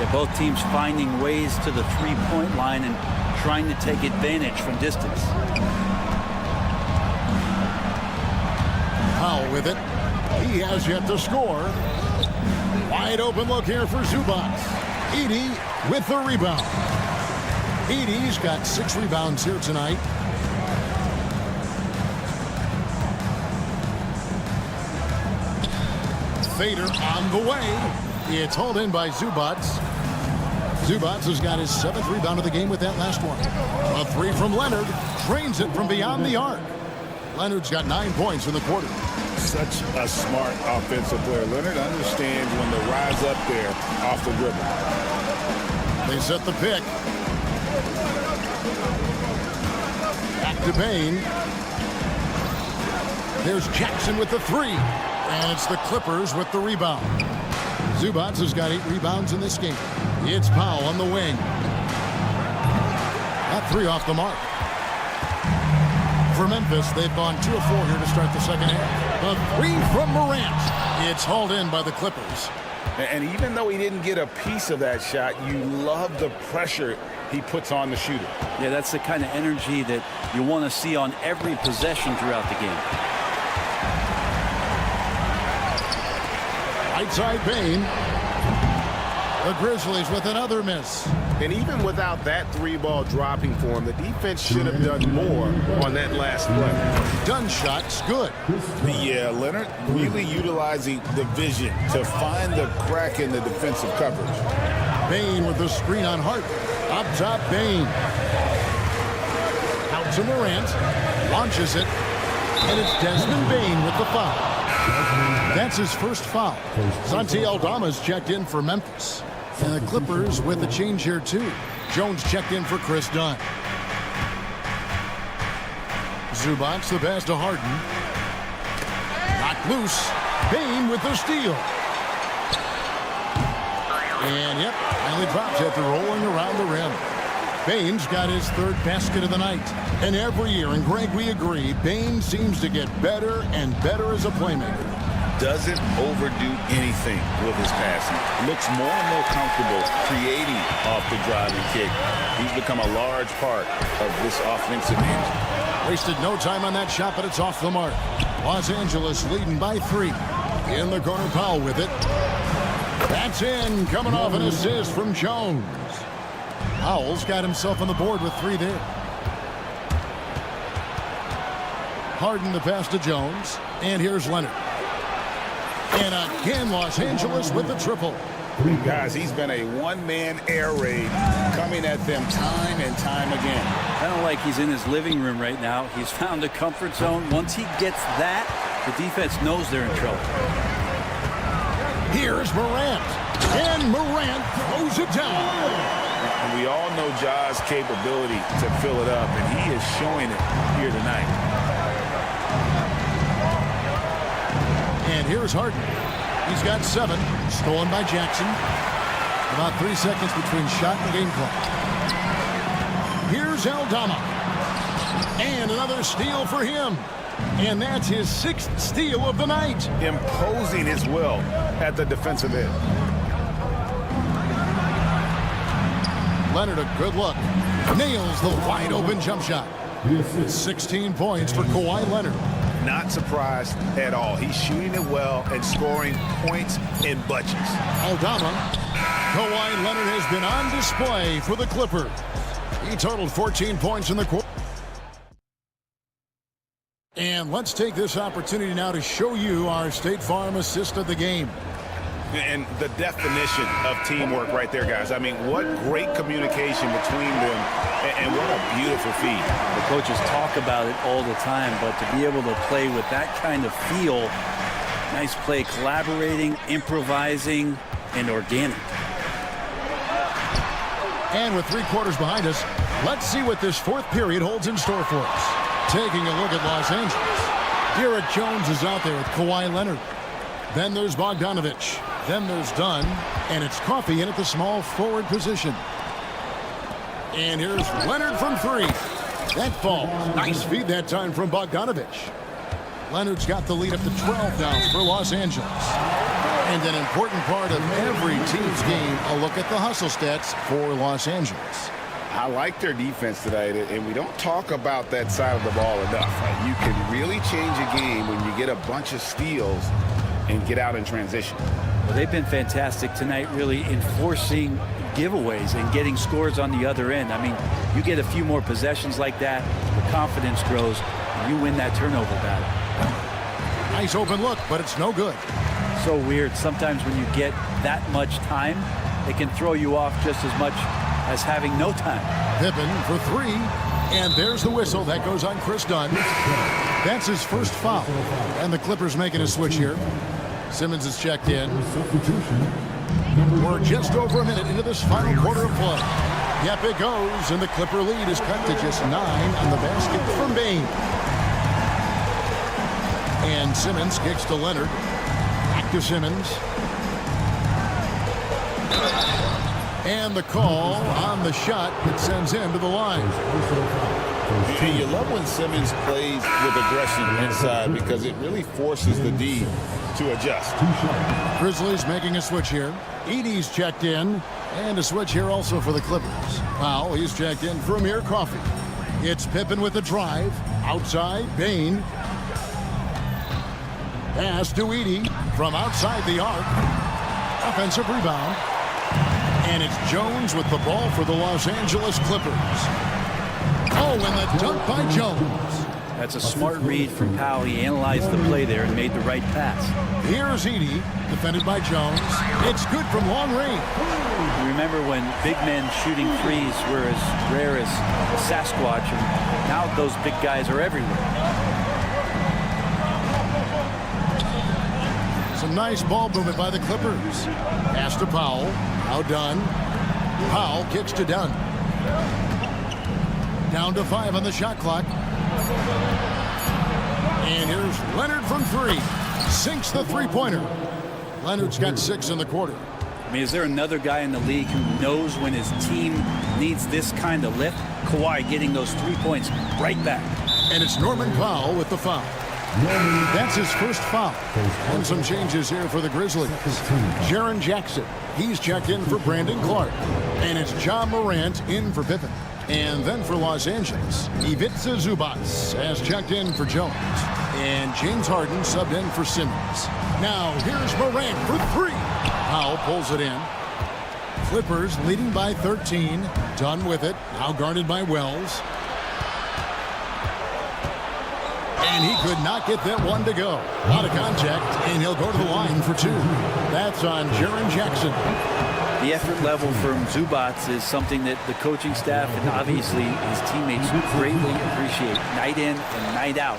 S6: Yeah, both teams finding ways to the three-point line and trying to take advantage from distance.
S5: Powell with it. He has yet to score. Wide open look here for Zubac. Edey with the rebound. Edey's got 6 rebounds here tonight. Fader on the way. It's hauled in by Zubac. Zubac has got his 7th rebound of the game with that last one. A 3 from Leonard. Drains it from beyond the arc. Leonard's got 9 points in the quarter.
S9: Such a smart offensive player. Leonard understands when to rise up there off the dribble.
S5: They set the pick. Back to Bane. There's Jackson with the 3. And it's the Clippers with the rebound. Zubac has got 8 rebounds in this game. It's Powell on the wing. That 3 off the mark. For Memphis, they've gone 2 of 4 here to start the second half. The 3 from Morant. It's hauled in by the Clippers.
S9: And even though he didn't get a piece of that shot, you love the pressure he puts on the shooter.
S6: Yeah, that's the kind of energy that you want to see on every possession throughout the game.
S5: Right side Bane. The Grizzlies with another miss.
S8: And even without that three-ball dropping for him, the defense should have done more on that last play.
S5: Dunn shot's good.
S9: Yeah, Leonard really utilizing the vision to find the crack in the defensive coverage.
S5: Bane with the screen on Hart. Up top, Bane. Out to Morant. Launches it. And it's Desmond Bane with the foul. That's his first foul. Santi Aldama's checked in for Memphis. And the Clippers with a change here, too. Jones checked in for Chris Dunn. Zubac's the pass to Harden. Knocked loose. Bane with the steal. And, yep, finally drops after rolling around the rim. Bane's got his third basket of the night. And every year, and Greg, we agree, Bane seems to get better and better as a playmaker.
S9: Doesn't overdo anything with his passing. Looks more and more comfortable creating off the driving kick. He's become a large part of this offensive engine.
S5: Wasted no time on that shot, but it's off the mark. Los Angeles leading by 3. In the corner, Powell with it. That's in, coming off an assist from Jones. Powell's got himself on the board with 3 there. Harden the pass to Jones. And here's Leonard. And again, Los Angeles with the triple.
S9: Guys, he's been a one-man air raid coming at them time and time again.
S6: Kind of like he's in his living room right now. He's found a comfort zone. Once he gets that, the defense knows they're in trouble.
S5: Here's Morant. And Morant throws it down.
S9: And we all know Ja's capability to fill it up, and he is showing it here tonight.
S5: And here's Harden. He's got 7. Stolen by Jackson. About 3 seconds between shot and game clock. Here's Aldama. And another steal for him. And that's his 6th steal of the night.
S9: Imposing his will at the defensive end.
S5: Leonard, a good look. Nails the wide open jump shot. 16 points for Kawhi Leonard.
S8: Not surprised at all. He's shooting it well and scoring points in bunches.
S5: Aldama. Kawhi Leonard has been on display for the Clippers. He totaled 14 points in the quarter. And let's take this opportunity now to show you our State Farm assist of the game.
S8: And the definition of teamwork right there, guys. I mean, what great communication between them, and what a beautiful feed.
S6: The coaches talk about it all the time, but to be able to play with that kind of feel, nice play, collaborating, improvising, and organic.
S5: And with 3 quarters behind us, let's see what this 4th period holds in store for us. Taking a look at Los Angeles. Derek Jones is out there with Kawhi Leonard. Then there's Bogdanovich. Then there's Dunn. And it's Coffey in at the small forward position. And here's Leonard from 3. That falls. Nice feed that time from Bogdanovich. Leonard's got the lead up to 12 now for Los Angeles. And an important part of every team's game, a look at the hustle stats for Los Angeles.
S8: I like their defense tonight, and we don't talk about that side of the ball enough. You can really change a game when you get a bunch of steals and get out in transition.
S6: Well, they've been fantastic tonight, really enforcing giveaways and getting scores on the other end. I mean, you get a few more possessions like that, the confidence grows, and you win that turnover battle.
S5: Nice open look, but it's no good.
S6: So weird. Sometimes when you get that much time, it can throw you off just as much as having no time.
S5: Pippen for 3. And there's the whistle. That goes on Chris Dunn. That's his first foul. And the Clippers making a switch here. Simmons is checked in. We're just over a minute into this final quarter of play. Yep, it goes. And the Clipper lead is cut to just 9 on the basket from Bane. And Simmons kicks to Leonard. Back to Simmons. And the call on the shot that sends him to the line.
S9: You love when Simmons plays with aggression inside because it really forces the D to adjust.
S5: Grizzlies making a switch here. Edey's checked in. And a switch here also for the Clippers. Powell, he's checked in for Amir Coffey. It's Pippen with the drive. Outside, Bane. Pass to Edey from outside the arc. Offensive rebound. And it's Jones with the ball for the Los Angeles Clippers. Oh, and the dunk by Jones.
S6: That's a smart read from Powell. He analyzed the play there and made the right pass.
S5: Here's Edey, defended by Jones. It's good from long range.
S6: Remember when big men shooting threes were as rare as Sasquatch, and now those big guys are everywhere.
S5: Some nice ball movement by the Clippers. Pass to Powell. Now Dunn. Powell kicks to Dunn. Down to 5 on the shot clock. And here's Leonard from 3. Sinks the three-pointer. Leonard's got 6 in the quarter.
S6: I mean, is there another guy in the league who knows when his team needs this kind of lift? Kawhi getting those 3 points right back.
S5: And it's Norman Powell with the foul. That's his first foul. And some changes here for the Grizzlies. Jaren Jackson, he's checked in for Brandon Clark. And it's John Morant in for Pippen. And then for Los Angeles, Ivica Zubac has checked in for Jones. And James Harden subbed in for Simmons. Now here's Morant for 3. Powell pulls it in. Clippers leading by 13. Done with it. Now guarded by Wells. And he could not get that one to go. Out of contact, and he'll go to the line for 2. That's on Jaren Jackson.
S6: The effort level from Zubac is something that the coaching staff and obviously his teammates greatly appreciate. Night in and night out,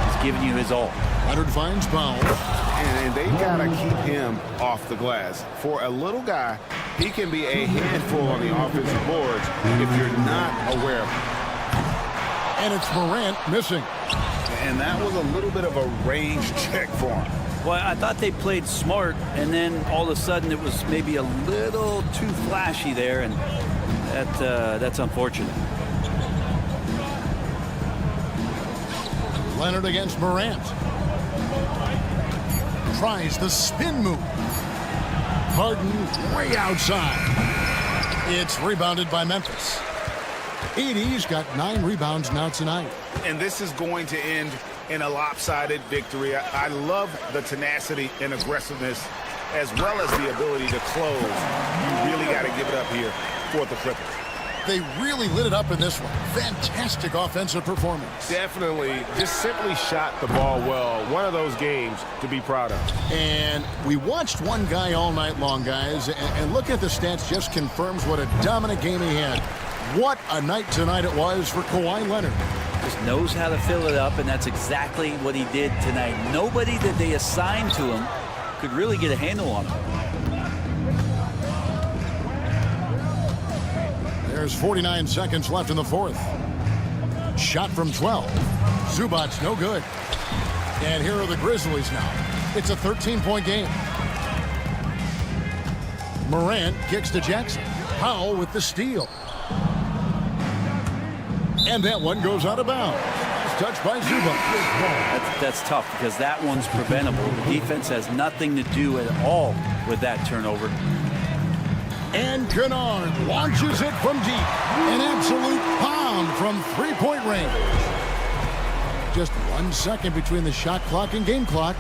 S6: he's giving you his all.
S5: Leonard finds Powell.
S8: And they got to keep him off the glass. For a little guy, he can be a handful on the offensive boards if you're not aware of him.
S5: And it's Morant missing.
S8: And that was a little bit of a range check for him.
S6: Well, I thought they played smart, and then all of a sudden it was maybe a little too flashy there, and that's unfortunate.
S5: Leonard against Morant. Tries the spin move. Harden way outside. It's rebounded by Memphis. Edey's got 9 rebounds now tonight.
S8: And this is going to end in a lopsided victory. I love the tenacity and aggressiveness as well as the ability to close. You really got to give it up here for the Clippers.
S5: They really lit it up in this one. Fantastic offensive performance.
S1: Definitely just simply shot the ball well. One of those games to be proud of.
S5: And we watched one guy all night long, guys, and look at the stats, just confirms what a dominant game he had. What a night tonight it was for Kawhi Leonard.
S6: Just knows how to fill it up, and that's exactly what he did tonight. Nobody that they assigned to him could really get a handle on him.
S5: There's 49 seconds left in the fourth. Shot from 12. Zubac no good. And here are the Grizzlies now. It's a 13-point game. Morant kicks to Jackson. Powell with the steal. And that one goes out of bounds. Touched by Zubac.
S6: That's tough because that one's preventable. The defense has nothing to do at all with that turnover.
S5: And Kennard launches it from deep. An absolute pound from three-point range. Just 1 second between the shot clock and game clock.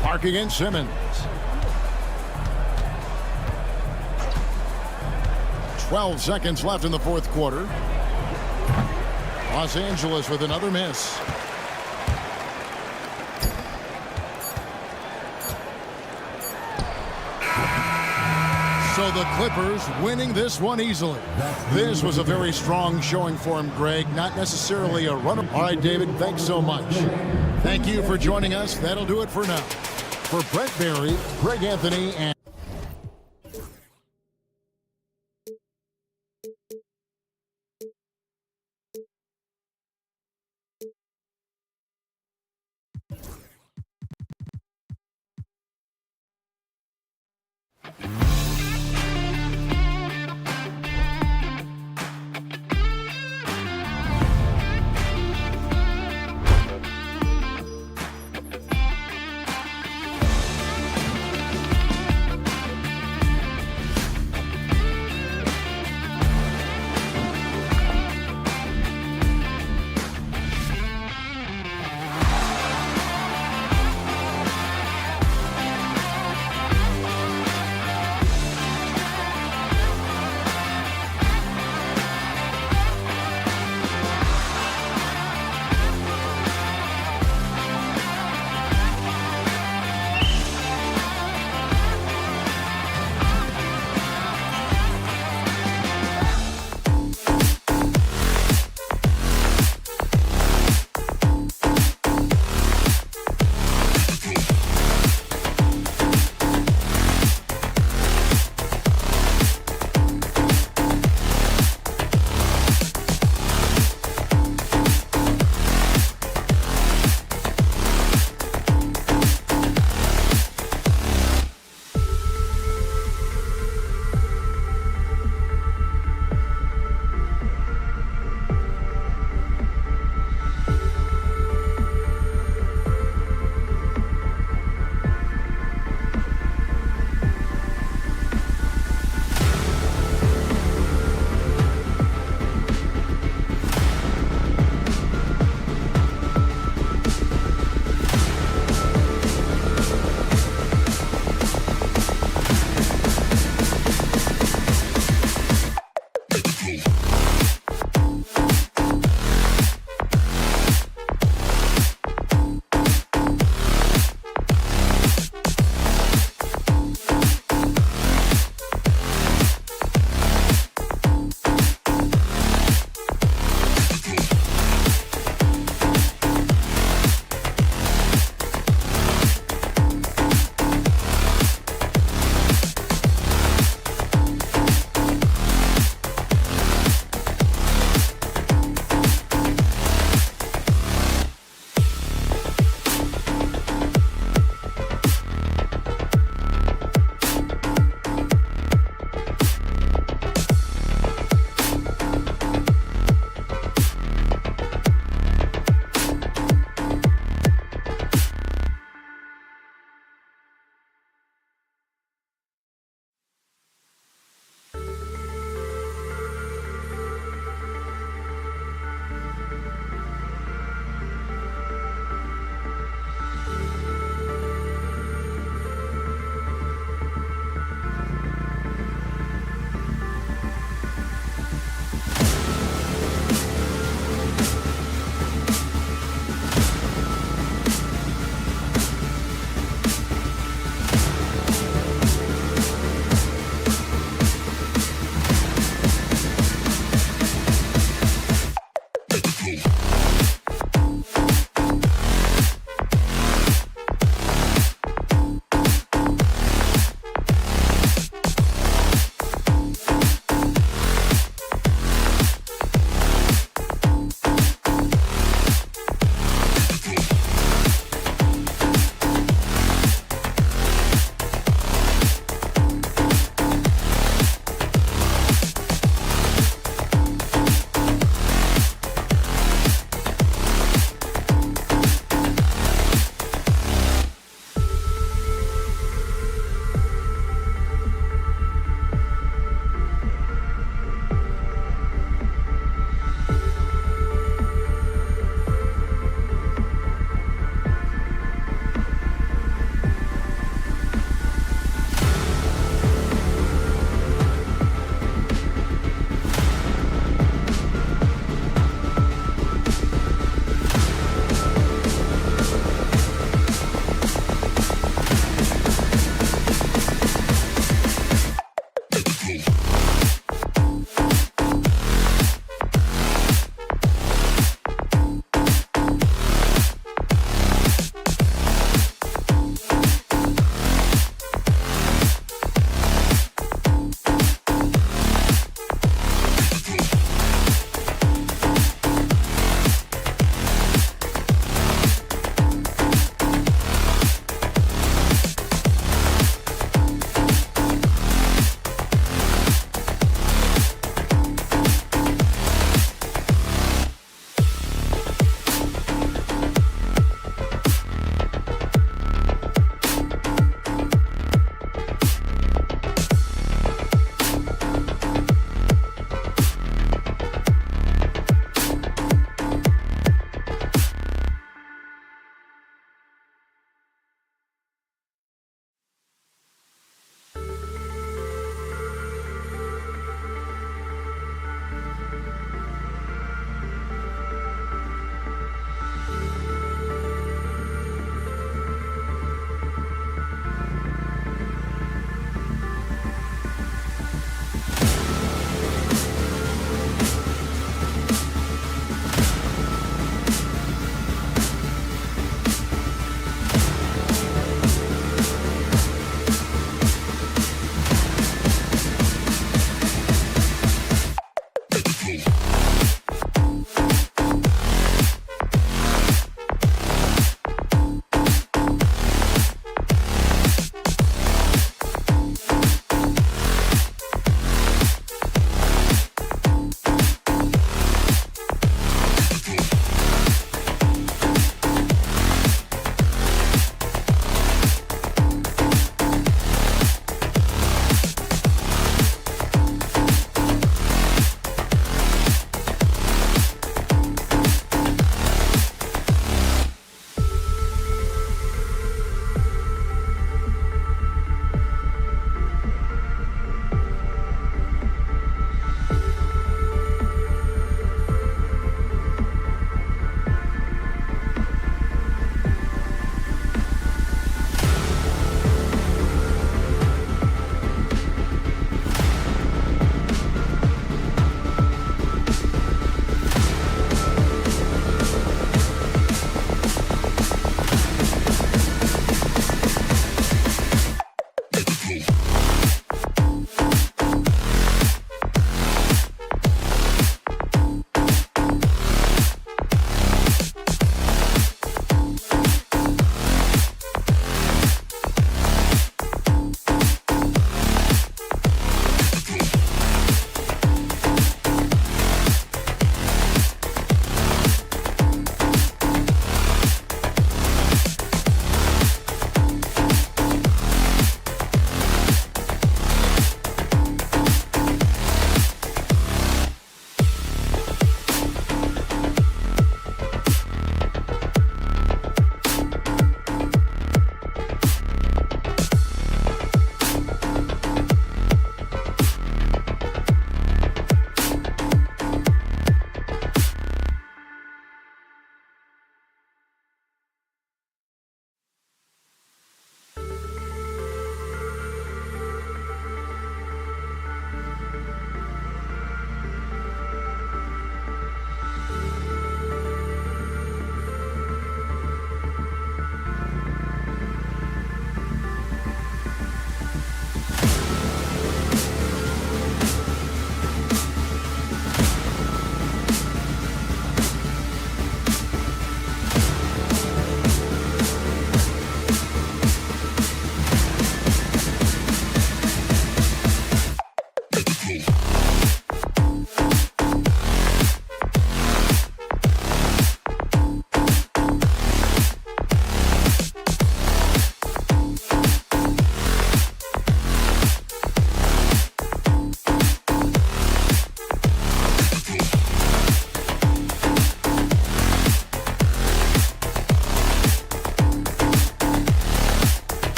S5: Clark against Simmons. 12 seconds left in the fourth quarter. Los Angeles with another miss. So the Clippers winning this one easily. This was a very strong showing for him, Greg. Not necessarily a runner. All right, David, thanks so much. Thank you for joining us. That'll do it for now. For Brett Barry, Greg Anthony, and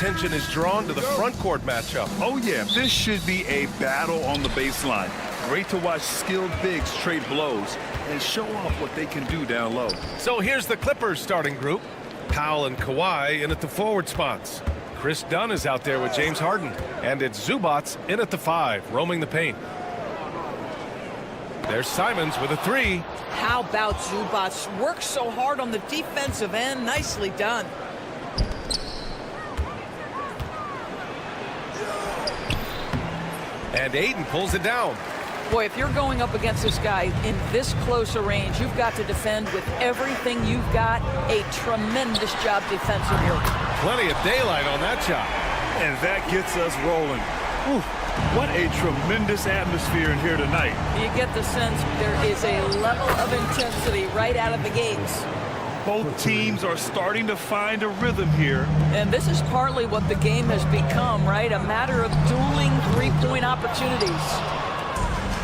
S1: attention is drawn to the front court matchup.
S2: Oh, yeah, this should be a battle on the baseline. Great to watch skilled bigs trade blows and show off what they can do down low.
S1: So here's the Clippers starting group. Powell and Kawhi in at the forward spots. Chris Dunn is out there with James Harden. And it's Zubats in at the 5, roaming the paint. There's Simons with a 3.
S10: How about Zubats? Works so hard on the defensive end. Nicely done.
S1: And Ayton pulls it down.
S10: Boy, if you're going up against this guy in this close a range, you've got to defend with everything you've got. A tremendous job defensively.
S1: Plenty of daylight on that shot.
S2: And that gets us rolling. Ooh, what a tremendous atmosphere in here tonight.
S10: You get the sense there is a level of intensity right out of the gates.
S2: Both teams are starting to find a rhythm here.
S10: And this is partly what the game has become, right? A matter of dueling three-point opportunities.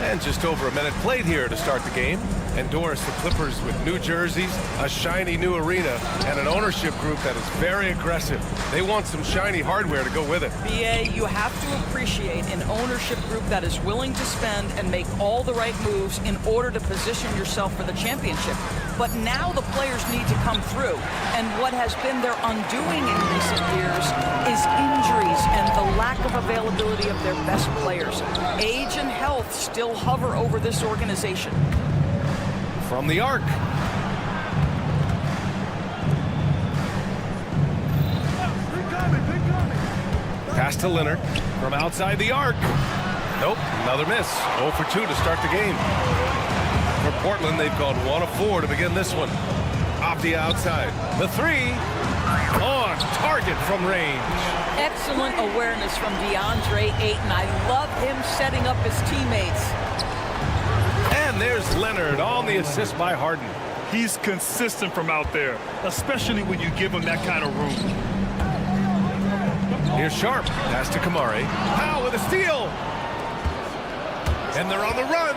S1: And just over a minute played here to start the game. And Doris, the Clippers with new jerseys, a shiny new arena, and an ownership group that is very aggressive. They want some shiny hardware to go with it.
S10: BA, you have to appreciate an ownership group that is willing to spend and make all the right moves in order to position yourself for the championship. But now the players need to come through. And what has been their undoing in recent years is injuries and the lack of availability of their best players. Age and health still hover over this organization.
S1: From the arc. Pass to Leonard from outside the arc. Nope, another miss. 0 for 2 to start the game. For Portland, they've gone 1 of 4 to begin this one. Off the outside. The 3 on target from range.
S10: Excellent awareness from DeAndre Ayton. I love him setting up his teammates.
S1: And there's Leonard on the assist by Harden.
S2: He's consistent from out there, especially when you give him that kind of room.
S1: Here's Sharp. Pass to Kamari. Powell with a steal. And they're on the run.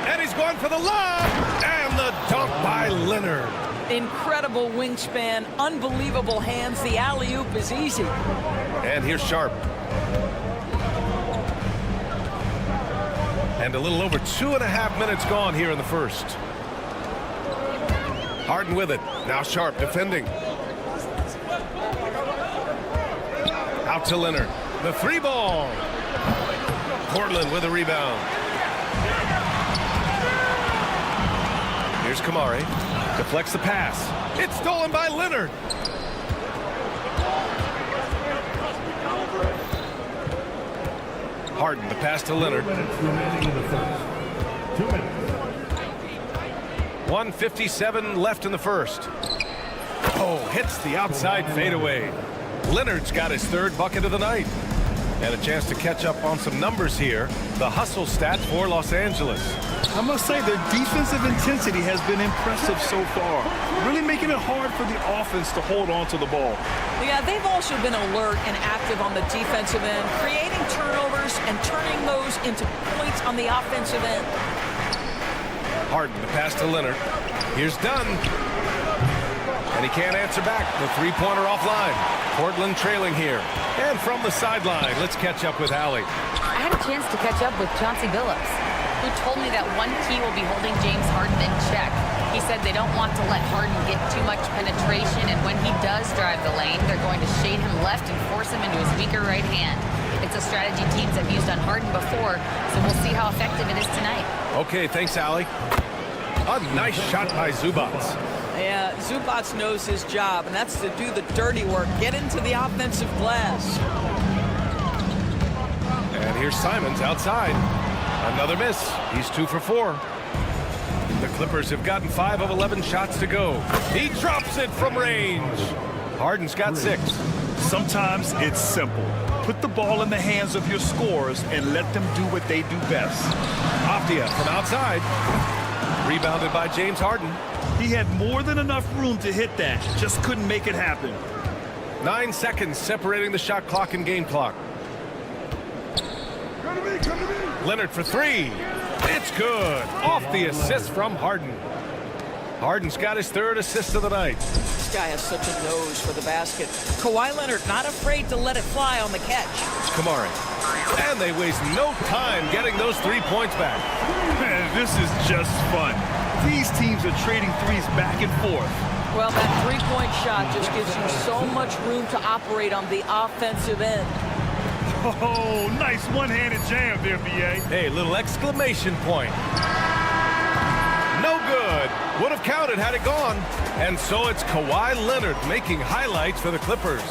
S1: And he's going for the lob. And the dunk by Leonard.
S10: Incredible wingspan, unbelievable hands. The alley-oop is easy.
S1: And here's Sharp. And a little over 2.5 minutes gone here in the first. Harden with it. Now Sharp defending. Out to Leonard. The 3 ball. Portland with a rebound. Here's Kamari. Deflects the pass. It's stolen by Leonard. Harden, the pass to Leonard. 1:57 left in the first. Oh, hits the outside fadeaway. Leonard's got his 3rd bucket of the night. And a chance to catch up on some numbers here. The hustle stats for Los Angeles.
S2: I must say their defensive intensity has been impressive so far, really making it hard for the offense to hold on to the ball.
S10: Yeah, they've also been alert and active on the defensive end, creating turnovers and turning those into points on the offensive end.
S1: Harden, the pass to Leonard. Here's Dunn. And he can't answer back. The 3-pointer offline. Portland trailing here. And from the sideline, let's catch up with Allie.
S4: I had a chance to catch up with Chauncey Billups, who told me that one key will be holding James Harden in check. He said they don't want to let Harden get too much penetration, and when he does drive the lane, they're going to shade him left and force him into his weaker right hand. It's a strategy teams have used on Harden before, so we'll see how effective it is tonight.
S1: Okay, thanks, Allie. A nice shot by Zubats.
S10: Yeah, Zubats knows his job, and that's to do the dirty work, get into the offensive glass.
S1: And here's Simons outside. Another miss. He's 2 for 4. The Clippers have gotten 5 of 11 shots to go. He drops it from range. Harden's got 6.
S2: Sometimes it's simple. Put the ball in the hands of your scorers and let them do what they do best.
S1: Afdia from outside. Rebounded by James Harden.
S2: He had more than enough room to hit that. Just couldn't make it happen.
S1: 9 seconds separating the shot clock and game clock. Leonard for 3. It's good. Off the assist from Harden. Harden's got his 3rd assist of the night.
S10: This guy has such a nose for the basket. Kawhi Leonard not afraid to let it fly on the catch.
S1: Kamari. And they waste no time getting those 3 points back.
S2: Man, this is just fun. These teams are trading threes back and forth.
S10: Well, that three-point shot just gives you so much room to operate on the offensive end.
S2: Oh, nice one-handed jam there, B.A.
S1: Hey, little exclamation point. No good. Would have counted had it gone. And so it's Kawhi Leonard making highlights for the Clippers.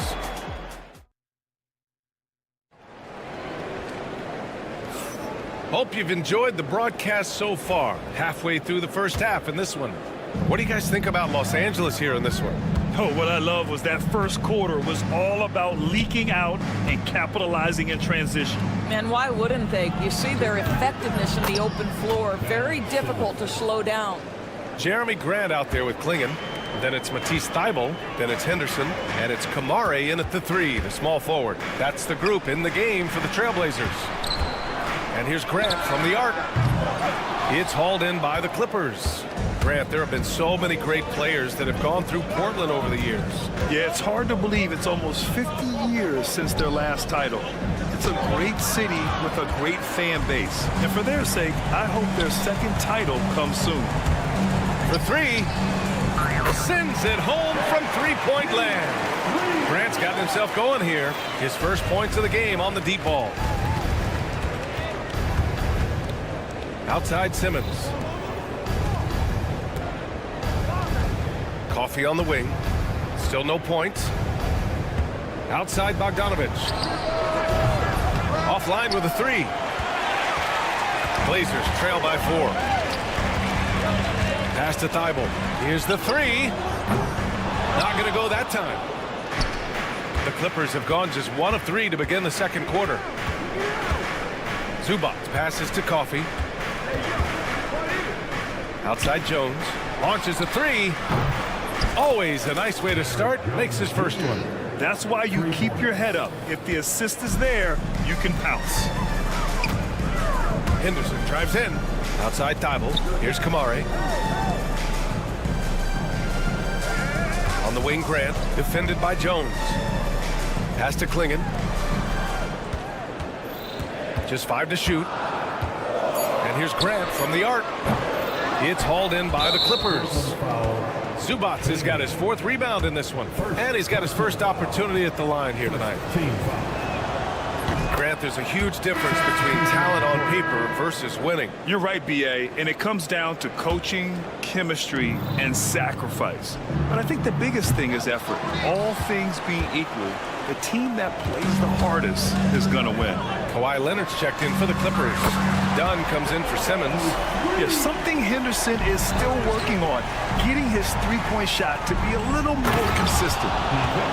S1: Hope you've enjoyed the broadcast so far. Halfway through the first half in this one. What do you guys think about Los Angeles here in this one?
S2: Oh, what I love was that first quarter was all about leaking out and capitalizing in transition.
S10: And why wouldn't they? You see their effectiveness in the open floor. Very difficult to slow down.
S1: Jeremy Grant out there with Klingon. Then it's Matisse Thybulle. Then it's Henderson. And it's Kamari in at the 3, the small forward. That's the group in the game for the Trailblazers. And here's Grant from the arc. It's hauled in by the Clippers. Grant, there have been so many great players that have gone through Portland over the years.
S2: Yeah, it's hard to believe it's almost 50 years since their last title. It's a great city with a great fan base. And for their sake, I hope their second title comes soon.
S1: For 3, sends it home from 3-point land. Grant's gotten himself going here. His first points of the game on the deep ball. Outside Simmons. Coffee on the wing. Still no points. Outside Bogdanovich. Offline with a 3. Blazers trail by 4. Pass to Thybulle. Here's the 3. Not going to go that time. The Clippers have gone just 1 of 3 to begin the second quarter. Zubac passes to Coffee. Outside Jones. Launches a 3. Always a nice way to start. Makes his first one.
S2: That's why you keep your head up. If the assist is there, you can pounce.
S1: Henderson drives in. Outside Thybulle. Here's Kamari. On the wing, Grant. Defended by Jones. Pass to Klingon. Just 5 to shoot. And here's Grant from the arc. It's hauled in by the Clippers. Zubac has got his 4th rebound in this one. And he's got his first opportunity at the line here tonight. Grant, there's a huge difference between talent on paper versus winning.
S2: You're right, B.A., and it comes down to coaching, chemistry, and sacrifice. But I think the biggest thing is effort. All things being equal, the team that plays the hardest is going to win.
S1: Kawhi Leonard's checked in for the Clippers. Dunn comes in for Simmons.
S2: Yeah, something Henderson is still working on, getting his three-point shot to be a little more consistent.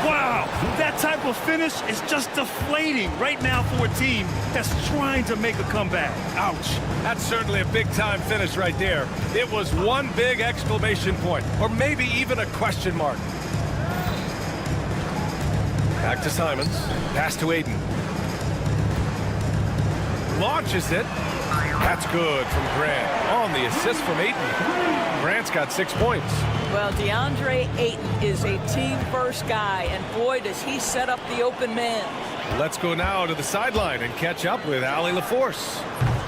S2: Wow, that type of finish is just deflating right now for a team that's trying to make a comeback.
S1: Ouch. That's certainly a big-time finish right there. It was one big exclamation point, or maybe even a question mark. Back to Simons. Pass to Aiden. Launches it. That's good from Grant. On the assist from Ayton. Grant's got 6 points.
S10: Well, DeAndre Ayton is a team-first guy, and boy, does he set up the open man.
S1: Let's go now to the sideline and catch up with Allie LaForce.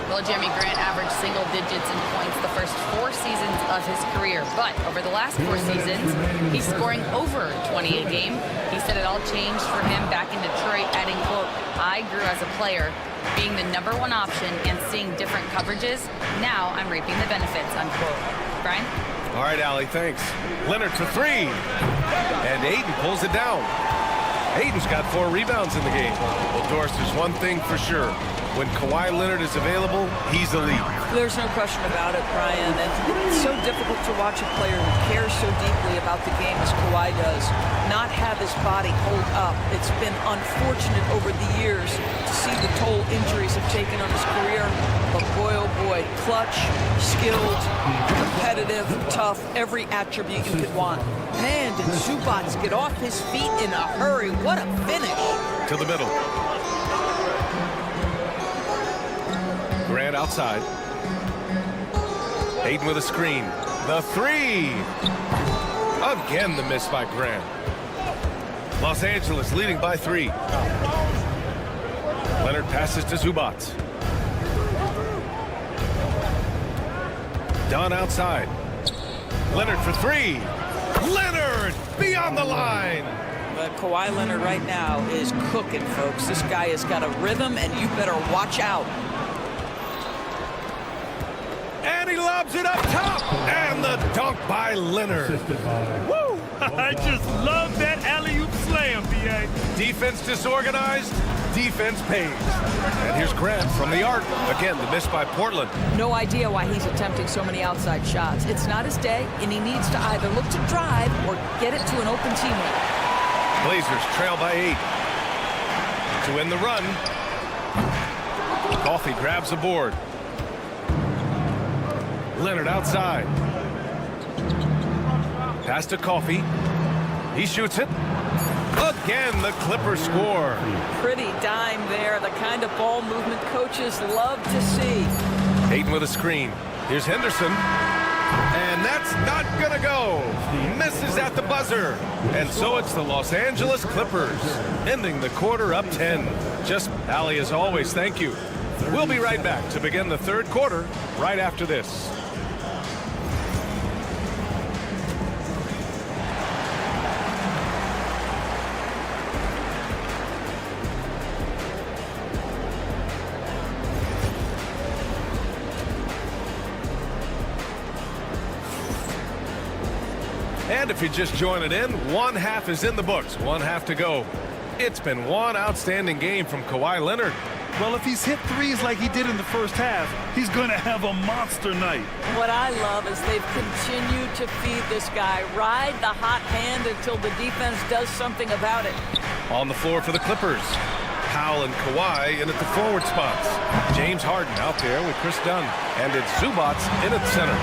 S4: Well, Jeremy Grant averaged single digits in points the first 4 seasons of his career. But over the last 4 seasons, he's scoring over 20 a game. He said it all changed for him back in Detroit, adding, quote, "I grew as a player, being the #1 option and seeing different coverages. Now I'm reaping the benefits," unquote. Brian?
S1: All right, Allie, thanks. Leonard for 3. And Ayton pulls it down. Ayton's got 4 rebounds in the game. Well, Doris, there's one thing for sure. When Kawhi Leonard is available, he's elite.
S10: There's no question about it, Brian. And it's so difficult to watch a player who cares so deeply about the game as Kawhi does not have his body hold up. It's been unfortunate over the years to see the toll injuries have taken on his career. But boy, oh boy, clutch, skilled, competitive, tough, every attribute you could want. And Zubac get off his feet in a hurry. What a finish.
S1: To the middle. Grant outside. Ayton with a screen. The three. Again, the miss by Grant. Los Angeles leading by 3. Leonard passes to Zubac. Dunn outside. Leonard for 3. Leonard beyond the line.
S10: But Kawhi Leonard right now is cooking, folks. This guy has got a rhythm, and you better watch out.
S1: And he lobs it up top. And the dunk by Leonard.
S2: Woo! I just love that alley-oop slam, B.A.
S1: Defense disorganized. Defense pays. And here's Grant from the arc. Again, the miss by Portland.
S10: No idea why he's attempting so many outside shots. It's not his day, and he needs to either look to drive or get it to an open teammate.
S1: Blazers trail by 8. To end the run. Coffey grabs the board. Leonard outside. Pass to Coffey. He shoots it. Again, the Clippers score.
S10: Pretty dime there. The kind of ball movement coaches love to see.
S1: Ayton with a screen. Here's Henderson. And that's not going to go. Misses at the buzzer. And so it's the Los Angeles Clippers ending the quarter up 10. Just Allie, as always, thank you. We'll be right back to begin the third quarter right after this. And if you're just joining in, one half is in the books, one half to go. It's been one outstanding game from Kawhi Leonard.
S2: Well, if he's hit threes like he did in the first half, he's going to have a monster night.
S10: What I love is they've continued to feed this guy. Ride the hot hand until the defense does something about it.
S1: On the floor for the Clippers. Powell and Kawhi in at the forward spots. James Harden out there with Chris Dunn. And it's Zubac in at center.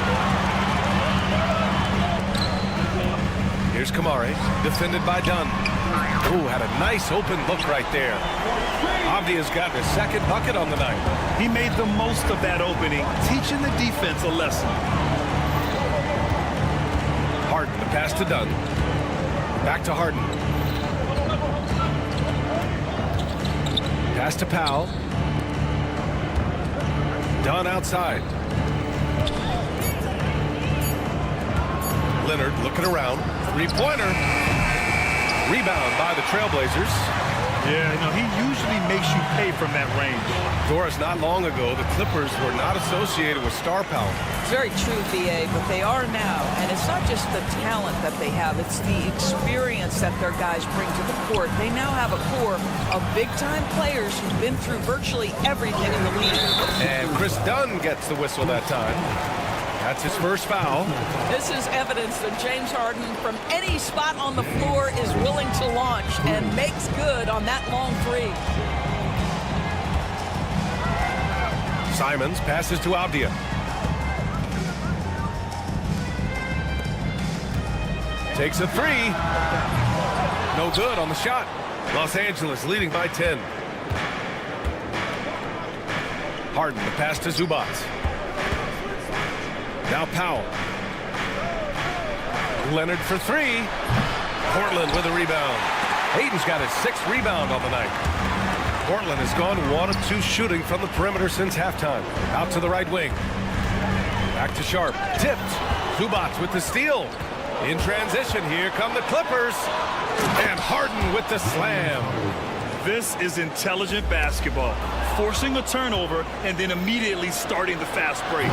S1: Here's Kamari, defended by Dunn. Ooh, had a nice open look right there. Avdia's gotten his second bucket on the night.
S2: He made the most of that opening, teaching the defense a lesson.
S1: Harden, the pass to Dunn. Back to Harden. Pass to Powell. Dunn outside. Leonard looking around. Three-pointer. Rebound by the Trailblazers.
S2: Yeah, he usually makes you pay from that range.
S1: Doris, not long ago, the Clippers were not associated with star power.
S10: It's very true, B.A., but they are now. And it's not just the talent that they have. It's the experience that their guys bring to the court. They now have a core of big-time players who've been through virtually everything in the league.
S1: And Chris Dunn gets the whistle that time. That's his first foul.
S10: This is evidence that James Harden, from any spot on the floor, is willing to launch and makes good on that long three.
S1: Simons passes to Avdia. Takes a three. No good on the shot. Los Angeles leading by 10. Harden, the pass to Zubac. Now Powell. Leonard for three. Portland with a rebound. Ayton's got his 6th rebound on the night. Portland has gone 1 of 2 shooting from the perimeter since halftime. Out to the right wing. Back to Sharp. Tipped. Zubac with the steal. In transition, here come the Clippers. And Harden with the slam.
S2: This is intelligent basketball. Forcing a turnover and then immediately starting the fast break.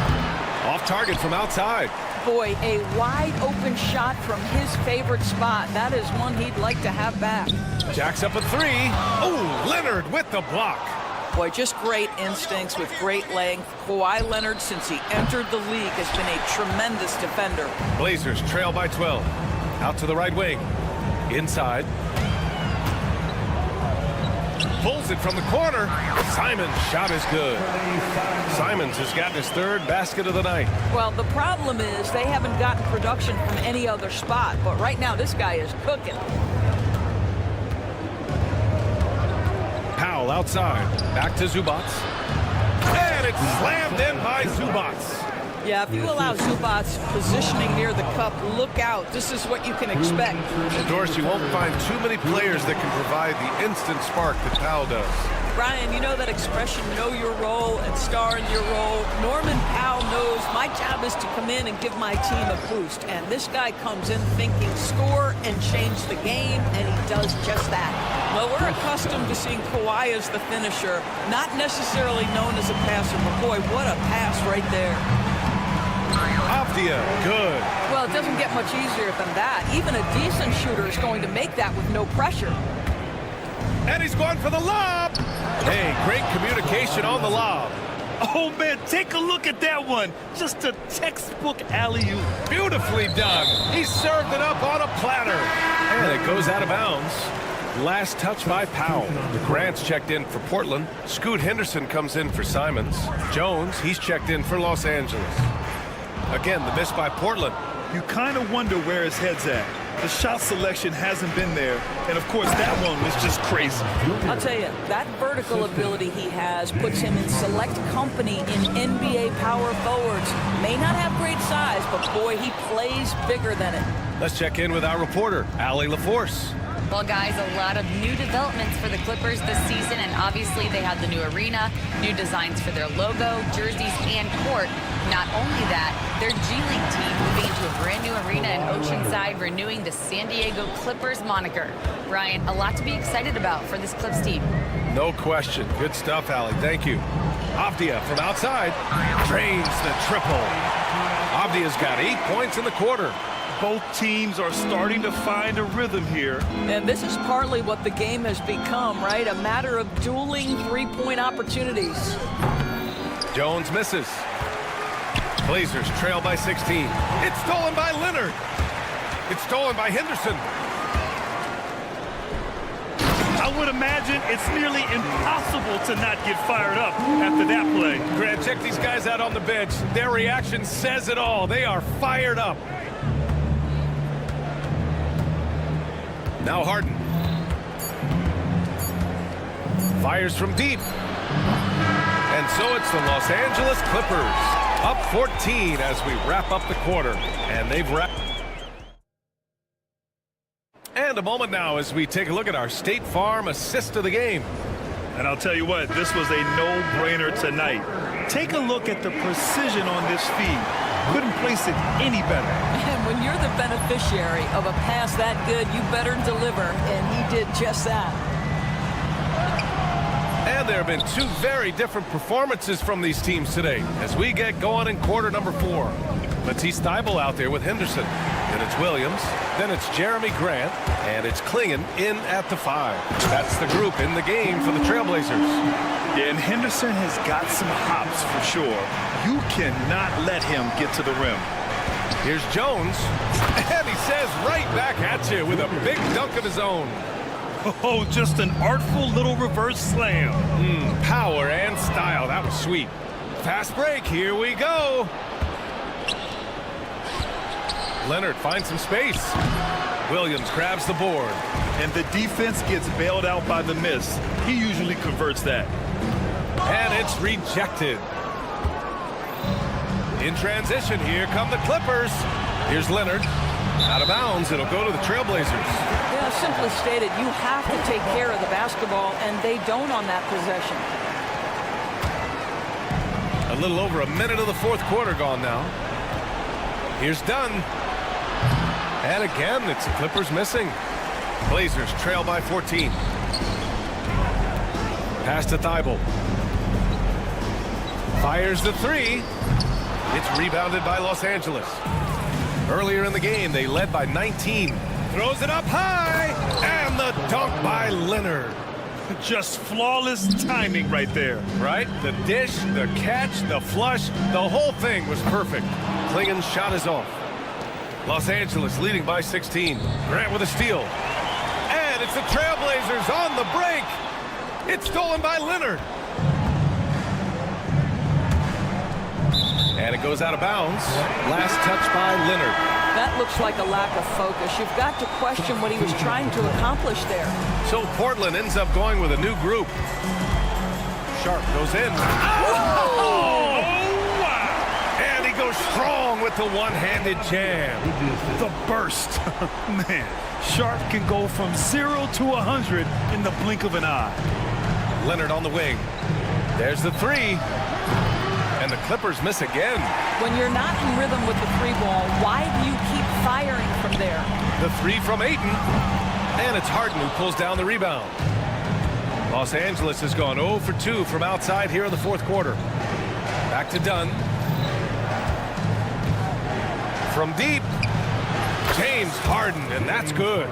S1: Off target from outside.
S10: Boy, a wide open shot from his favorite spot. That is one he'd like to have back.
S1: Jacks up a three. Oh, Leonard with the block.
S10: Boy, just great instincts with great length. Kawhi Leonard, since he entered the league, has been a tremendous defender.
S1: Blazers trail by 12. Out to the right wing. Inside. Pulls it from the corner. Simons' shot is good. Simons has gotten his 3rd basket of the night.
S10: Well, the problem is they haven't gotten production from any other spot. But right now, this guy is cooking.
S1: Powell outside. Back to Zubac. And it's slammed in by Zubac.
S10: Yeah, if you allow Zubac's positioning near the cup, look out. This is what you can expect.
S1: And Doris, you won't find too many players that can provide the instant spark that Powell does.
S10: Brian, you know that expression, know your role and star in your role. Norman Powell knows my job is to come in and give my team a boost. And this guy comes in thinking score and change the game, and he does just that. Well, we're accustomed to seeing Kawhi as the finisher, not necessarily known as a passer, but boy, what a pass right there.
S1: Avdia, good.
S10: Well, it doesn't get much easier than that. Even a decent shooter is going to make that with no pressure.
S1: And he's going for the lob. Hey, great communication on the lob.
S2: Oh, man, take a look at that one. Just a textbook alley-oop.
S1: Beautifully done. He served it up on a platter. And it goes out of bounds. Last touch by Powell. Grant's checked in for Portland. Scoot Henderson comes in for Simons. Jones, he's checked in for Los Angeles. Again, the miss by Portland.
S2: You kind of wonder where his head's at. The shot selection hasn't been there, and of course that one was just crazy.
S10: I'll tell you, that vertical ability he has puts him in select company in NBA power forwards. May not have great size, but boy, he plays bigger than it.
S1: Let's check in with our reporter, Allie LaForce.
S4: Well, guys, a lot of new developments for the Clippers this season, and obviously they had the new arena, new designs for their logo, jerseys, and court. Not only that, their G League team moving into a brand new arena in Oceanside, renewing the San Diego Clippers moniker. Brian, a lot to be excited about for this Clips team.
S1: No question. Good stuff, Allie. Thank you. Avdia from outside drains the triple. Avdia's got 8 points in the quarter.
S2: Both teams are starting to find a rhythm here.
S10: And this is partly what the game has become, right? A matter of dueling three-point opportunities.
S1: Jones misses. Blazers trail by 16. It's stolen by Leonard. It's stolen by Henderson.
S2: I would imagine it's nearly impossible to not get fired up after that play.
S1: Grant, check these guys out on the bench. Their reaction says it all. They are fired up. Now Harden. Fires from deep. And so it's the Los Angeles Clippers. Up 14 as we wrap up the quarter. And they've wrapped. And a moment now as we take a look at our State Farm assist of the game.
S2: And I'll tell you what, this was a no-brainer tonight. Take a look at the precision on this feed. Couldn't place it any better.
S10: And when you're the beneficiary of a pass that good, you better deliver, and he did just that.
S1: And there have been two very different performances from these teams today as we get going in quarter number 4. Matisse Thybulle out there with Henderson. Then it's Williams. Then it's Jeremy Grant. And it's Klingon in at the 5. That's the group in the game for the Trailblazers.
S2: Yeah, and Henderson has got some hops for sure. You cannot let him get to the rim.
S1: Here's Jones. And he says right back at you with a big dunk of his own.
S2: Oh, just an artful little reverse slam.
S1: Power and style. That was sweet. Fast break. Here we go. Leonard finds some space. Williams grabs the board.
S2: And the defense gets bailed out by the miss. He usually converts that.
S1: And it's rejected. In transition, here come the Clippers. Here's Leonard. Out of bounds. It'll go to the Trailblazers.
S10: Yeah, simply stated, you have to take care of the basketball, and they don't on that possession.
S1: A little over a minute of the fourth quarter gone now. Here's Dunn. And again, it's the Clippers missing. Blazers trail by 14. Pass to Thybulle. Fires the 3. It's rebounded by Los Angeles. Earlier in the game, they led by 19. Throws it up high. And the dunk by Leonard.
S2: Just flawless timing right there.
S1: Right? The dish, the catch, the flush, the whole thing was perfect. Klingon's shot is off. Los Angeles leading by 16. Grant with a steal. And it's the Trailblazers on the break. It's stolen by Leonard. And it goes out of bounds. Last touch by Leonard.
S10: That looks like a lack of focus. You've got to question what he was trying to accomplish there.
S1: So Portland ends up going with a new group. Sharp goes in. Oh! And he goes goes strong with the one-handed jam.
S2: The burst. Man, Sharp can go from 0 to 100 in the blink of an eye.
S1: Leonard on the wing. There's the three. And the Clippers miss again.
S10: When you're not in rhythm with the three ball, why do you keep firing from there?
S1: The three from Ayton. And it's Harden who pulls down the rebound. Los Angeles has gone 0 for 2 from outside here in the fourth quarter. Back to Dunn. From deep, James Harden, and that's good.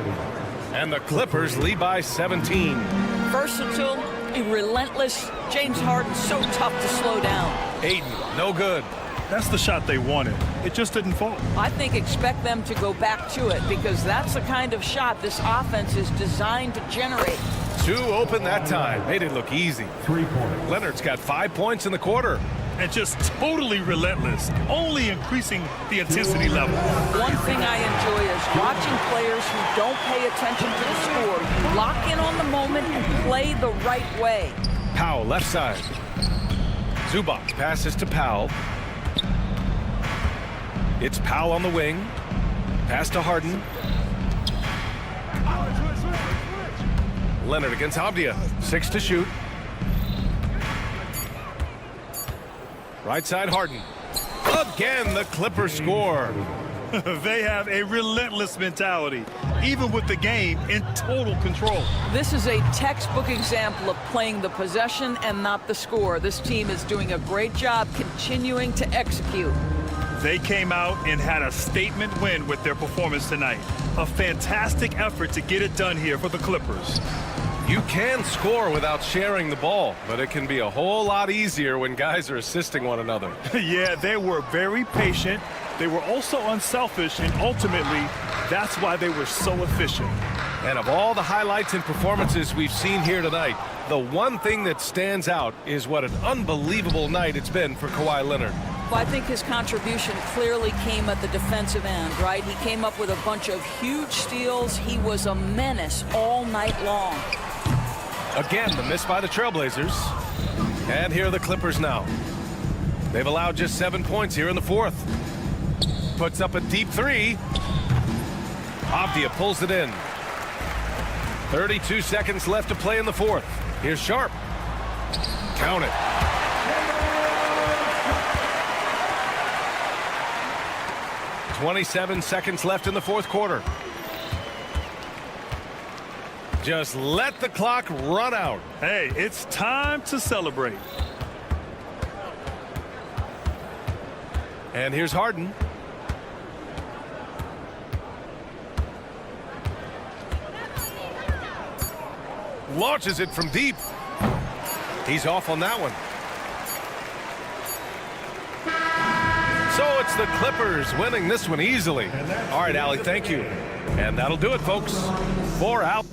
S1: And the Clippers lead by 17.
S10: Versatile, relentless. James Harden so tough to slow down.
S1: Ayton, no good.
S2: That's the shot they wanted. It just didn't fall.
S10: I think expect them to go back to it because that's the kind of shot this offense is designed to generate.
S1: 2 open that time. Made it look easy.
S2: 3 points.
S1: Leonard's got 5 points in the quarter.
S2: And just totally relentless, only increasing the intensity level.
S10: One thing I enjoy is watching players who don't pay attention to the score. You lock in on the moment and play the right way.
S1: Powell, left side. Zubac passes to Powell. It's Powell on the wing. Pass to Harden. Leonard against Avdia. 6 to shoot. Right side, Harden. Again, the Clippers score.
S2: They have a relentless mentality, even with the game in total control.
S10: This is a textbook example of playing the possession and not the score. This team is doing a great job continuing to execute.
S2: They came out and had a statement win with their performance tonight. A fantastic effort to get it done here for the Clippers.
S1: You can score without sharing the ball, but it can be a whole lot easier when guys are assisting one another.
S2: Yeah, they were very patient. They were also unselfish, and ultimately, that's why they were so efficient.
S1: And of all the highlights and performances we've seen here tonight, the one thing that stands out is what an unbelievable night it's been for Kawhi Leonard.
S10: Well, I think his contribution clearly came at the defensive end, right? He came up with a bunch of huge steals. He was a menace all night long.
S1: Again, the miss by the Trailblazers. And here are the Clippers now. They've allowed just 7 points here in the fourth. Puts up a deep three. Avdia pulls it in. 32 seconds left to play in the fourth. Here's Sharp. Count it. "27 seconds left in the fourth quarter. Just let the clock run out.
S2: Hey, it's time to celebrate.
S1: And here's Harden. Launches it from deep. He's off on that one. So it's the Clippers winning this one easily. All right, Allie, thank you. And that'll do it, folks. 4 out.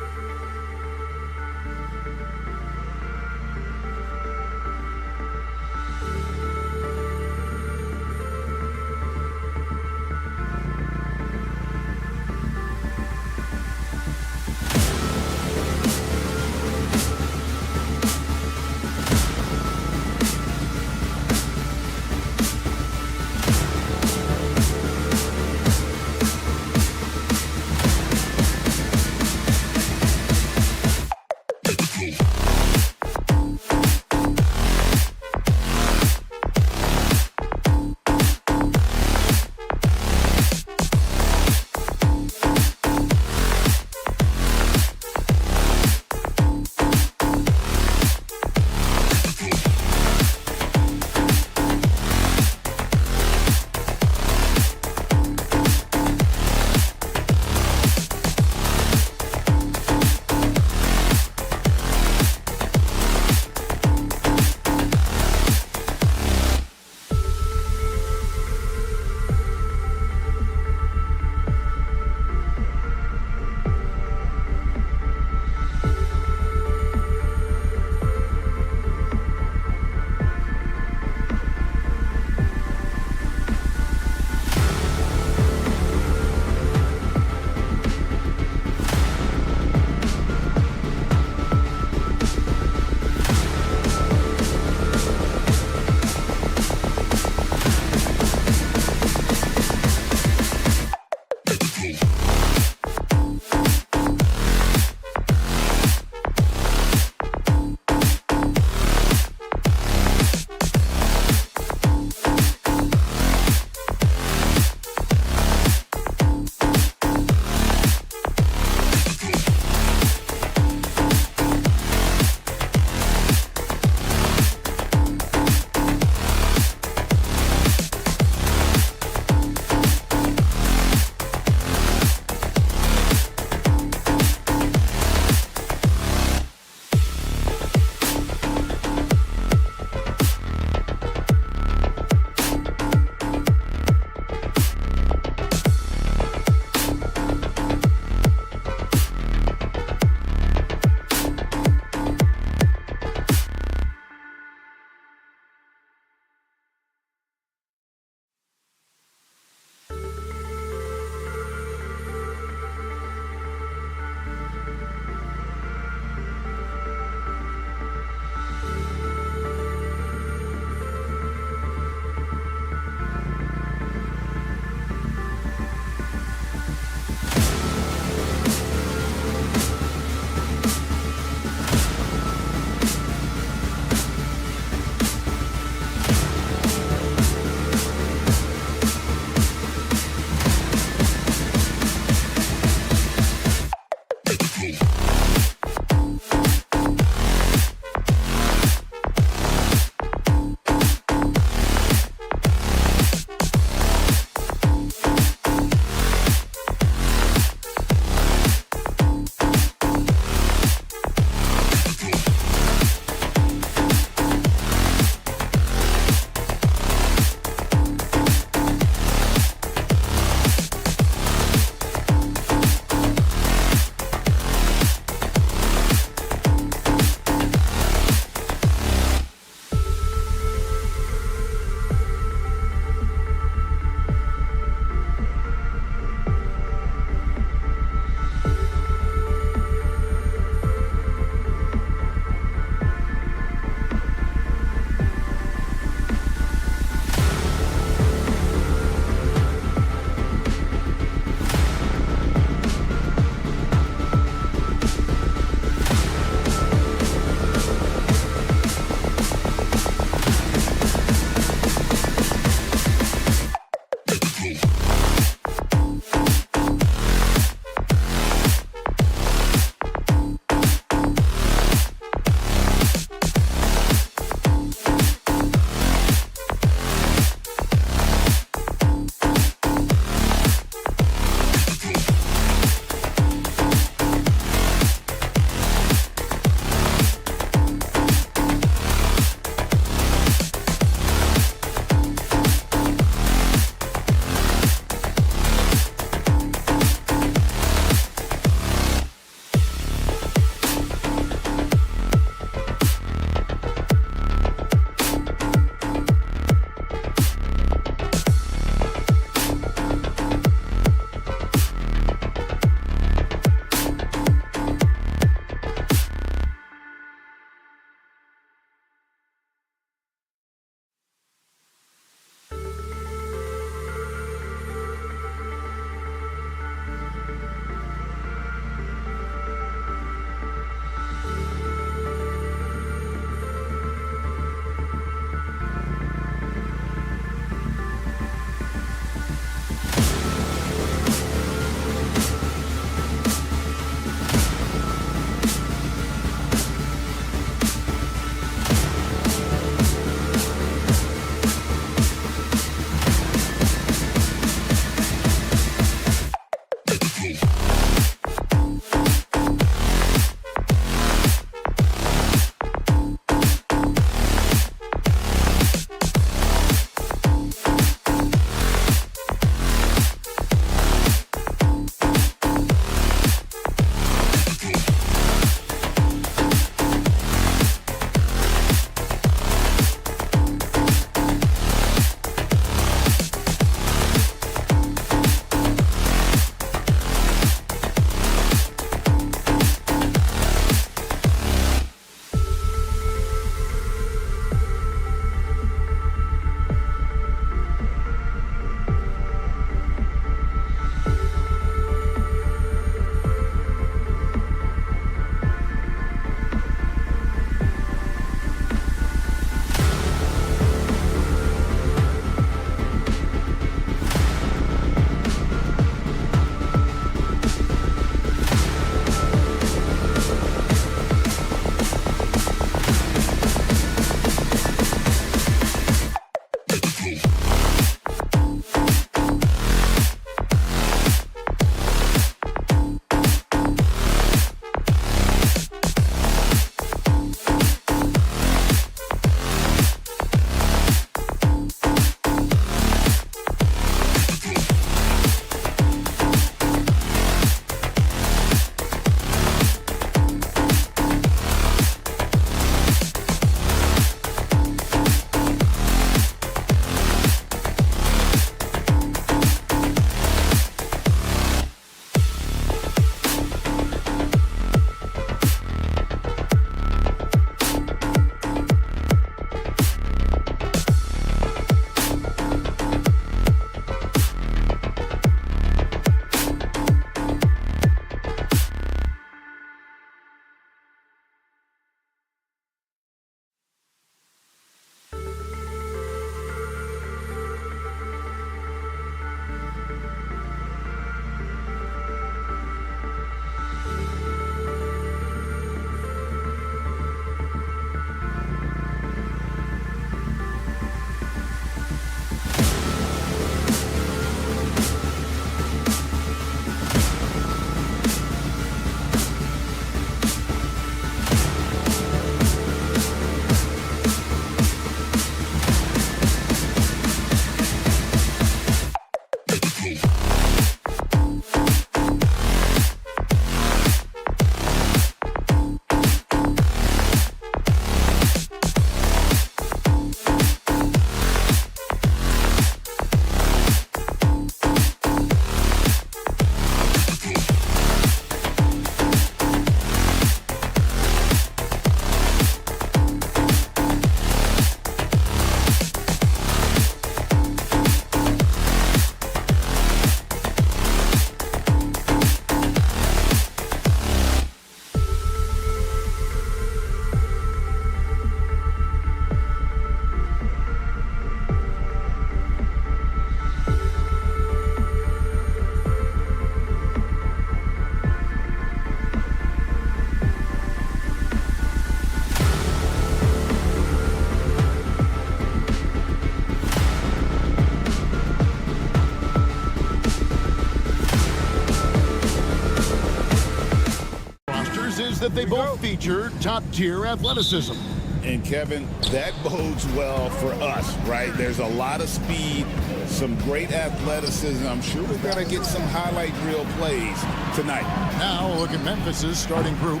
S5: but they both feature top-tier athleticism.
S9: And Kevin, that bodes well for us, right? There's a lot of speed, some great athleticism. I'm sure we're going to get some highlight reel plays tonight.
S5: Now look at Memphis's starting group.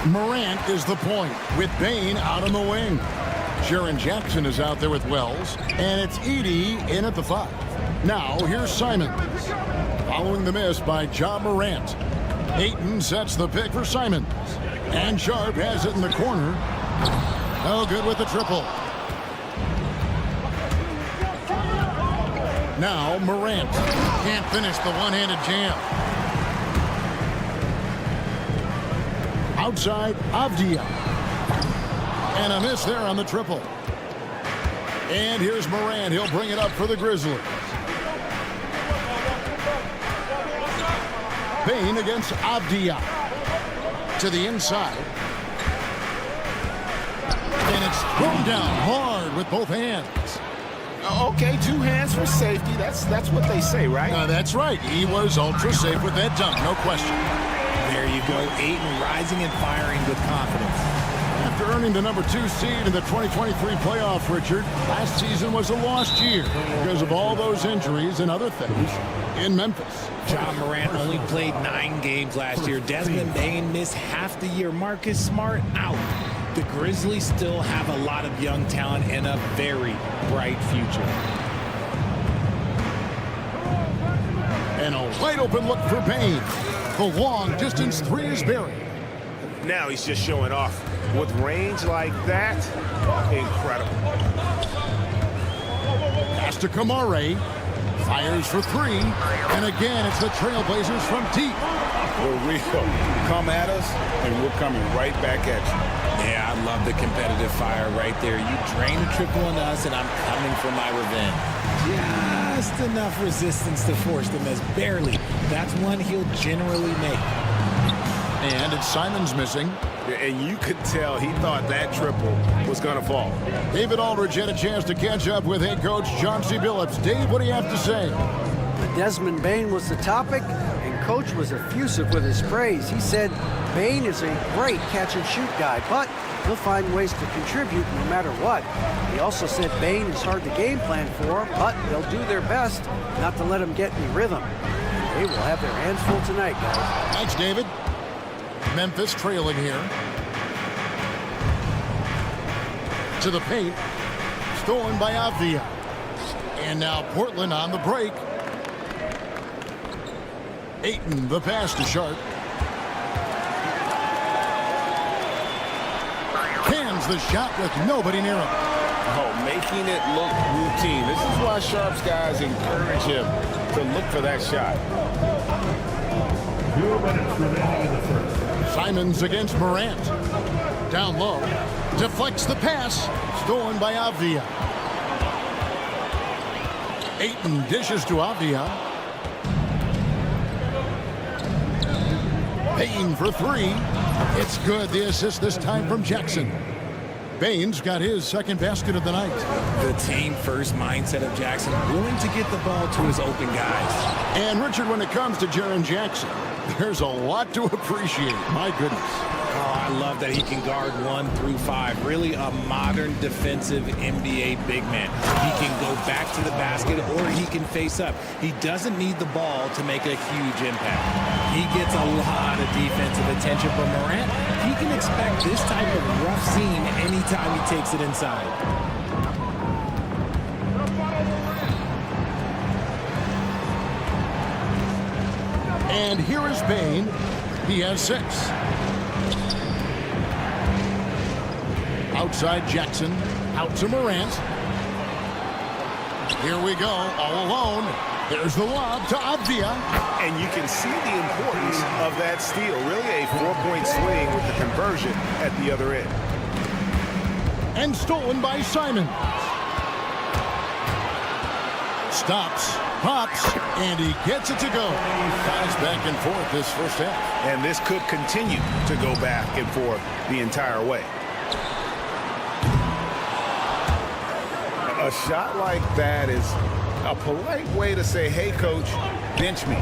S5: Morant is the point with Bane out on the wing. Jaren Jackson is out there with Wells, and it's Edey in at the 5. Now here's Simons. Following the miss by Ja Morant. Ayton sets the pick for Simons. And Sharp has it in the corner. No good with the triple. Now Morant can't finish the one-handed jam. Outside, Avdia. And a miss there on the triple. And here's Morant. He'll bring it up for the Grizzlies. Bane against Avdia. To the inside. And it's thrown down hard with both hands.
S8: Okay, 2 hands for safety. That's what they say, right?
S5: That's right. He was ultra safe with that dunk, no question.
S11: There you go. Ayton rising and firing with confidence.
S5: After earning the number 2 seed in the 2023 playoffs, Richard, last season was a lost year because of all those injuries and other things in Memphis.
S11: Ja Morant only played 9 games last year. Desmond Bane missed half the year. Marcus Smart out. The Grizzlies still have a lot of young talent and a very bright future.
S5: And a wide open look for Bane. The long distance 3 is buried.
S8: Now he's just showing off. With range like that, incredible.
S5: Pass to Kamare. Fires for 3. And again, it's the Trailblazers from deep.
S9: For real. Come at us, and we're coming right back at you.
S11: Yeah, I love the competitive fire right there. You drain a triple on us, and I'm coming for my revenge. Just enough resistance to force the miss. Barely. That's one he'll generally make.
S5: And it's Simons missing.
S8: And you could tell he thought that triple was going to fall.
S5: David Aldridge had a chance to catch up with head coach Chauncey Billups. Dave, what do you have to say?
S7: Desmond Bane was the topic, and Coach was effusive with his praise. He said Bane is a great catch-and-shoot guy, but he'll find ways to contribute no matter what. He also said Bane is hard to game plan for, but they'll do their best not to let him get in rhythm. They will have their hands full tonight, guys.
S5: Thanks, David. Memphis trailing here. To the paint. Stolen by Avdia. And now Portland on the break. Ayton, the pass to Sharp. Cans the shot with nobody near him.
S9: Oh, making it look routine. This is why Sharp's guys encourage him to look for that shot.
S12: 2 minutes remaining in the first.
S5: Simons against Morant. Down low. Deflects the pass. Stolen by Avdia. Ayton dishes to Avdia. Bane for 3. It's good. The assist this time from Jackson. Bane's got his second basket of the night.
S11: The team-first mindset of Jackson, willing to get the ball to his open guys.
S5: And, Richard, when it comes to Jaren Jackson, there's a lot to appreciate. My goodness.
S11: Oh, I love that he can guard 1 through 5. Really a modern defensive NBA big man. He can go back to the basket or he can face up. He doesn't need the ball to make a huge impact. He gets a lot of defensive attention from Morant. He can expect this type of rough scene anytime he takes it inside.
S5: And here is Bane. He has 6. Outside Jackson. Out to Morant. Here we go. All alone. There's the lob to Avdia.
S8: And you can see the importance of that steal. Really a 4-point swing with the conversion at the other end.
S5: And stolen by Simons. Stops, pops, and he gets it to go. Guys back and forth this first half.
S8: And this could continue to go back and forth the entire way. A shot like that is a polite way to say, hey, coach, bench me.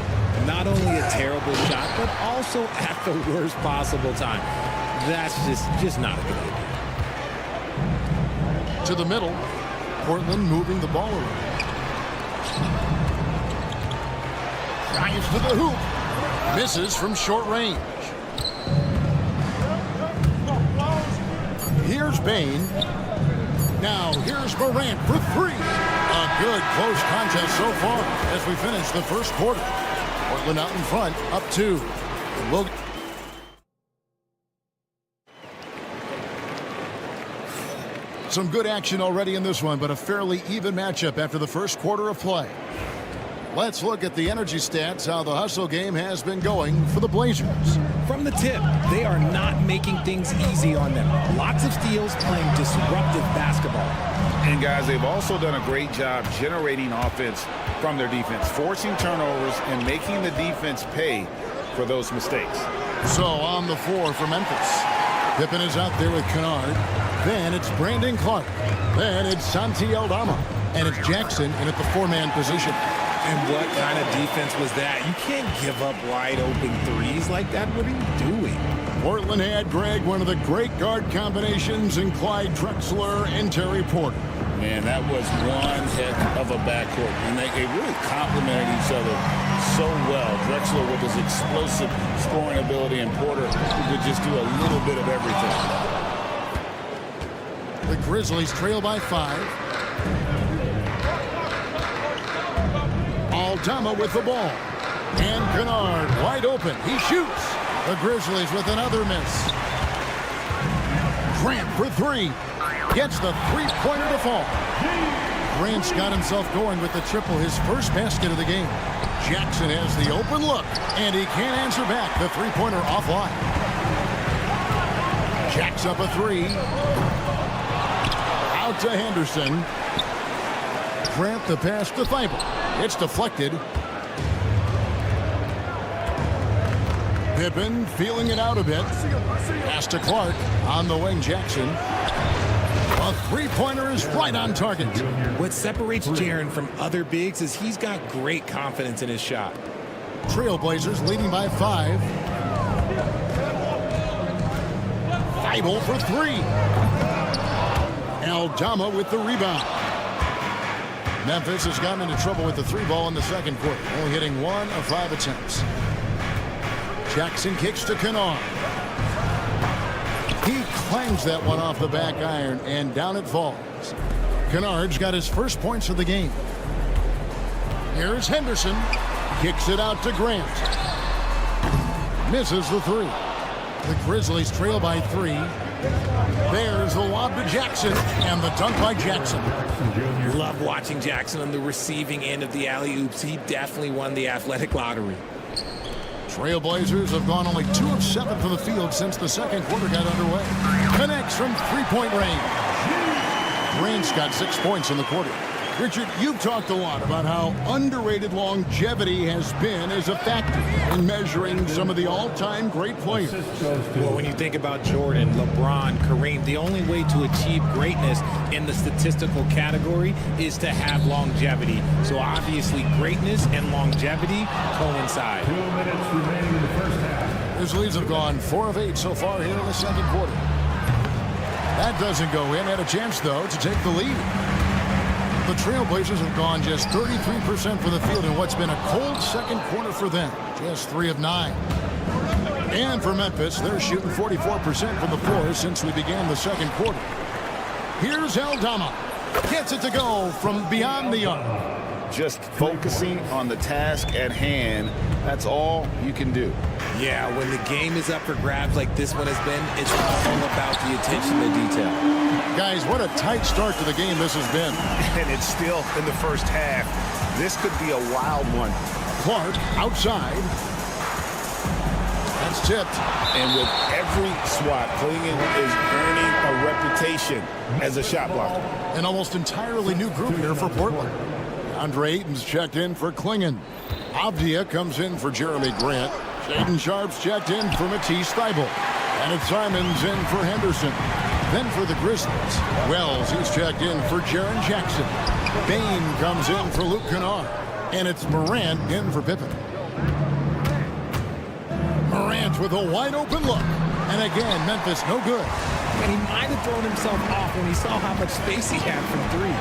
S11: Not only a terrible shot, but also at the worst possible time. That's just not a good idea.
S5: To the middle. Portland moving the ball around. Drives to the hoop. Misses from short range. Here's Bain. Now here's Morant for three. A good close contest so far as we finish the first quarter. Portland out in front, up 2. We'll Some good action already in this one, but a fairly even matchup after the first quarter of play. Let's look at the energy stats, how the hustle game has been going for the Blazers.
S11: From the tip, they are not making things easy on them. Lots of steals, playing disruptive basketball.
S8: And guys, they've also done a great job generating offense from their defense, forcing turnovers and making the defense pay for those mistakes.
S5: So on the floor for Memphis. Pippen is out there with Kennard. Then it's Brandon Clark. Then it's Santi Aldama. And it's Jackson in at the 4-man position.
S11: And what kind of defense was that? You can't give up wide open threes like that. What are you doing?
S5: Portland had, Greg, one of the great guard combinations in Clyde Drexler and Terry Porter.
S9: Man, that was one heck of a backcourt. And they really complemented each other so well. Drexler with his explosive scoring ability and Porter who could just do a little bit of everything.
S5: The Grizzlies trail by 5. Aldama with the ball. And Kennard wide open. He shoots. The Grizzlies with another miss. Grant for 3. Gets the three-pointer to fall. Grant's got himself going with the triple, his first basket of the game. Jackson has the open look, and he can't answer back. The three-pointer offline. Jacks up a 3. Out to Henderson. Grant the pass to Thibault. It's deflected. Pippen feeling it out a bit. Pass to Clark. On the wing, Jackson. A three-pointer is right on target.
S11: What separates Jaren from other bigs is he's got great confidence in his shot.
S5: Trailblazers leading by 5. Thibault for 3. Aldama with the rebound. Memphis has gotten into trouble with the 3-ball in the second quarter, only hitting 1 of 5 attempts. Jackson kicks to Kennard. He clangs that one off the back iron, and down it falls. Kennard's got his first points of the game. Here's Henderson. Kicks it out to Grant. Misses the 3. The Grizzlies trail by 3. There's the lob to Jackson, and the dunk by Jackson.
S11: Love watching Jackson on the receiving end of the alley-oops. He definitely won the athletic lottery.
S5: Trailblazers have gone only 2 of 7 from the field since the second quarter got underway. Connects from three-point range. Grant's got 6 points in the quarter. Richard, you've talked a lot about how underrated longevity has been as a factor in measuring some of the all-time great players.
S11: Well, when you think about Jordan, LeBron, Kareem, the only way to achieve greatness in the statistical category is to have longevity. So obviously greatness and longevity coincide.
S12: 2 minutes remaining in the first half.
S5: Grizzlies have gone 4 of 8 so far here in the second quarter. That doesn't go in. Had a chance, though, to take the lead. The Trailblazers have gone just 33% from the field in what's been a cold second quarter for them. Just 3 of 9. And for Memphis, they're shooting 44% from the floor since we began the second quarter. Here's Aldama. Gets it to go from beyond the arc.
S8: Just focusing on the task at hand, that's all you can do.
S11: Yeah, when the game is up for grabs like this one has been, it's all about the attention to detail.
S5: Guys, what a tight start to the game this has been.
S8: And it's still in the first half. This could be a wild one.
S5: Clark outside. That's tipped.
S8: And with every swat, Klingon is earning a reputation as a shot blocker.
S5: An almost entirely new group here for Portland. Andre Ayton's checked in for Klingon. Avdia comes in for Jeremy Grant. Shaden Sharp's checked in for Matisse Thibault. And it's Simons in for Henderson. Then for the Grizzlies, Wells, he's checked in for Jaren Jackson. Bain comes in for Luke Kennard. And it's Morant in for Pippen. Morant with a wide open look. And again, Memphis no good.
S11: And he might have thrown himself off when he saw how much space he had from three.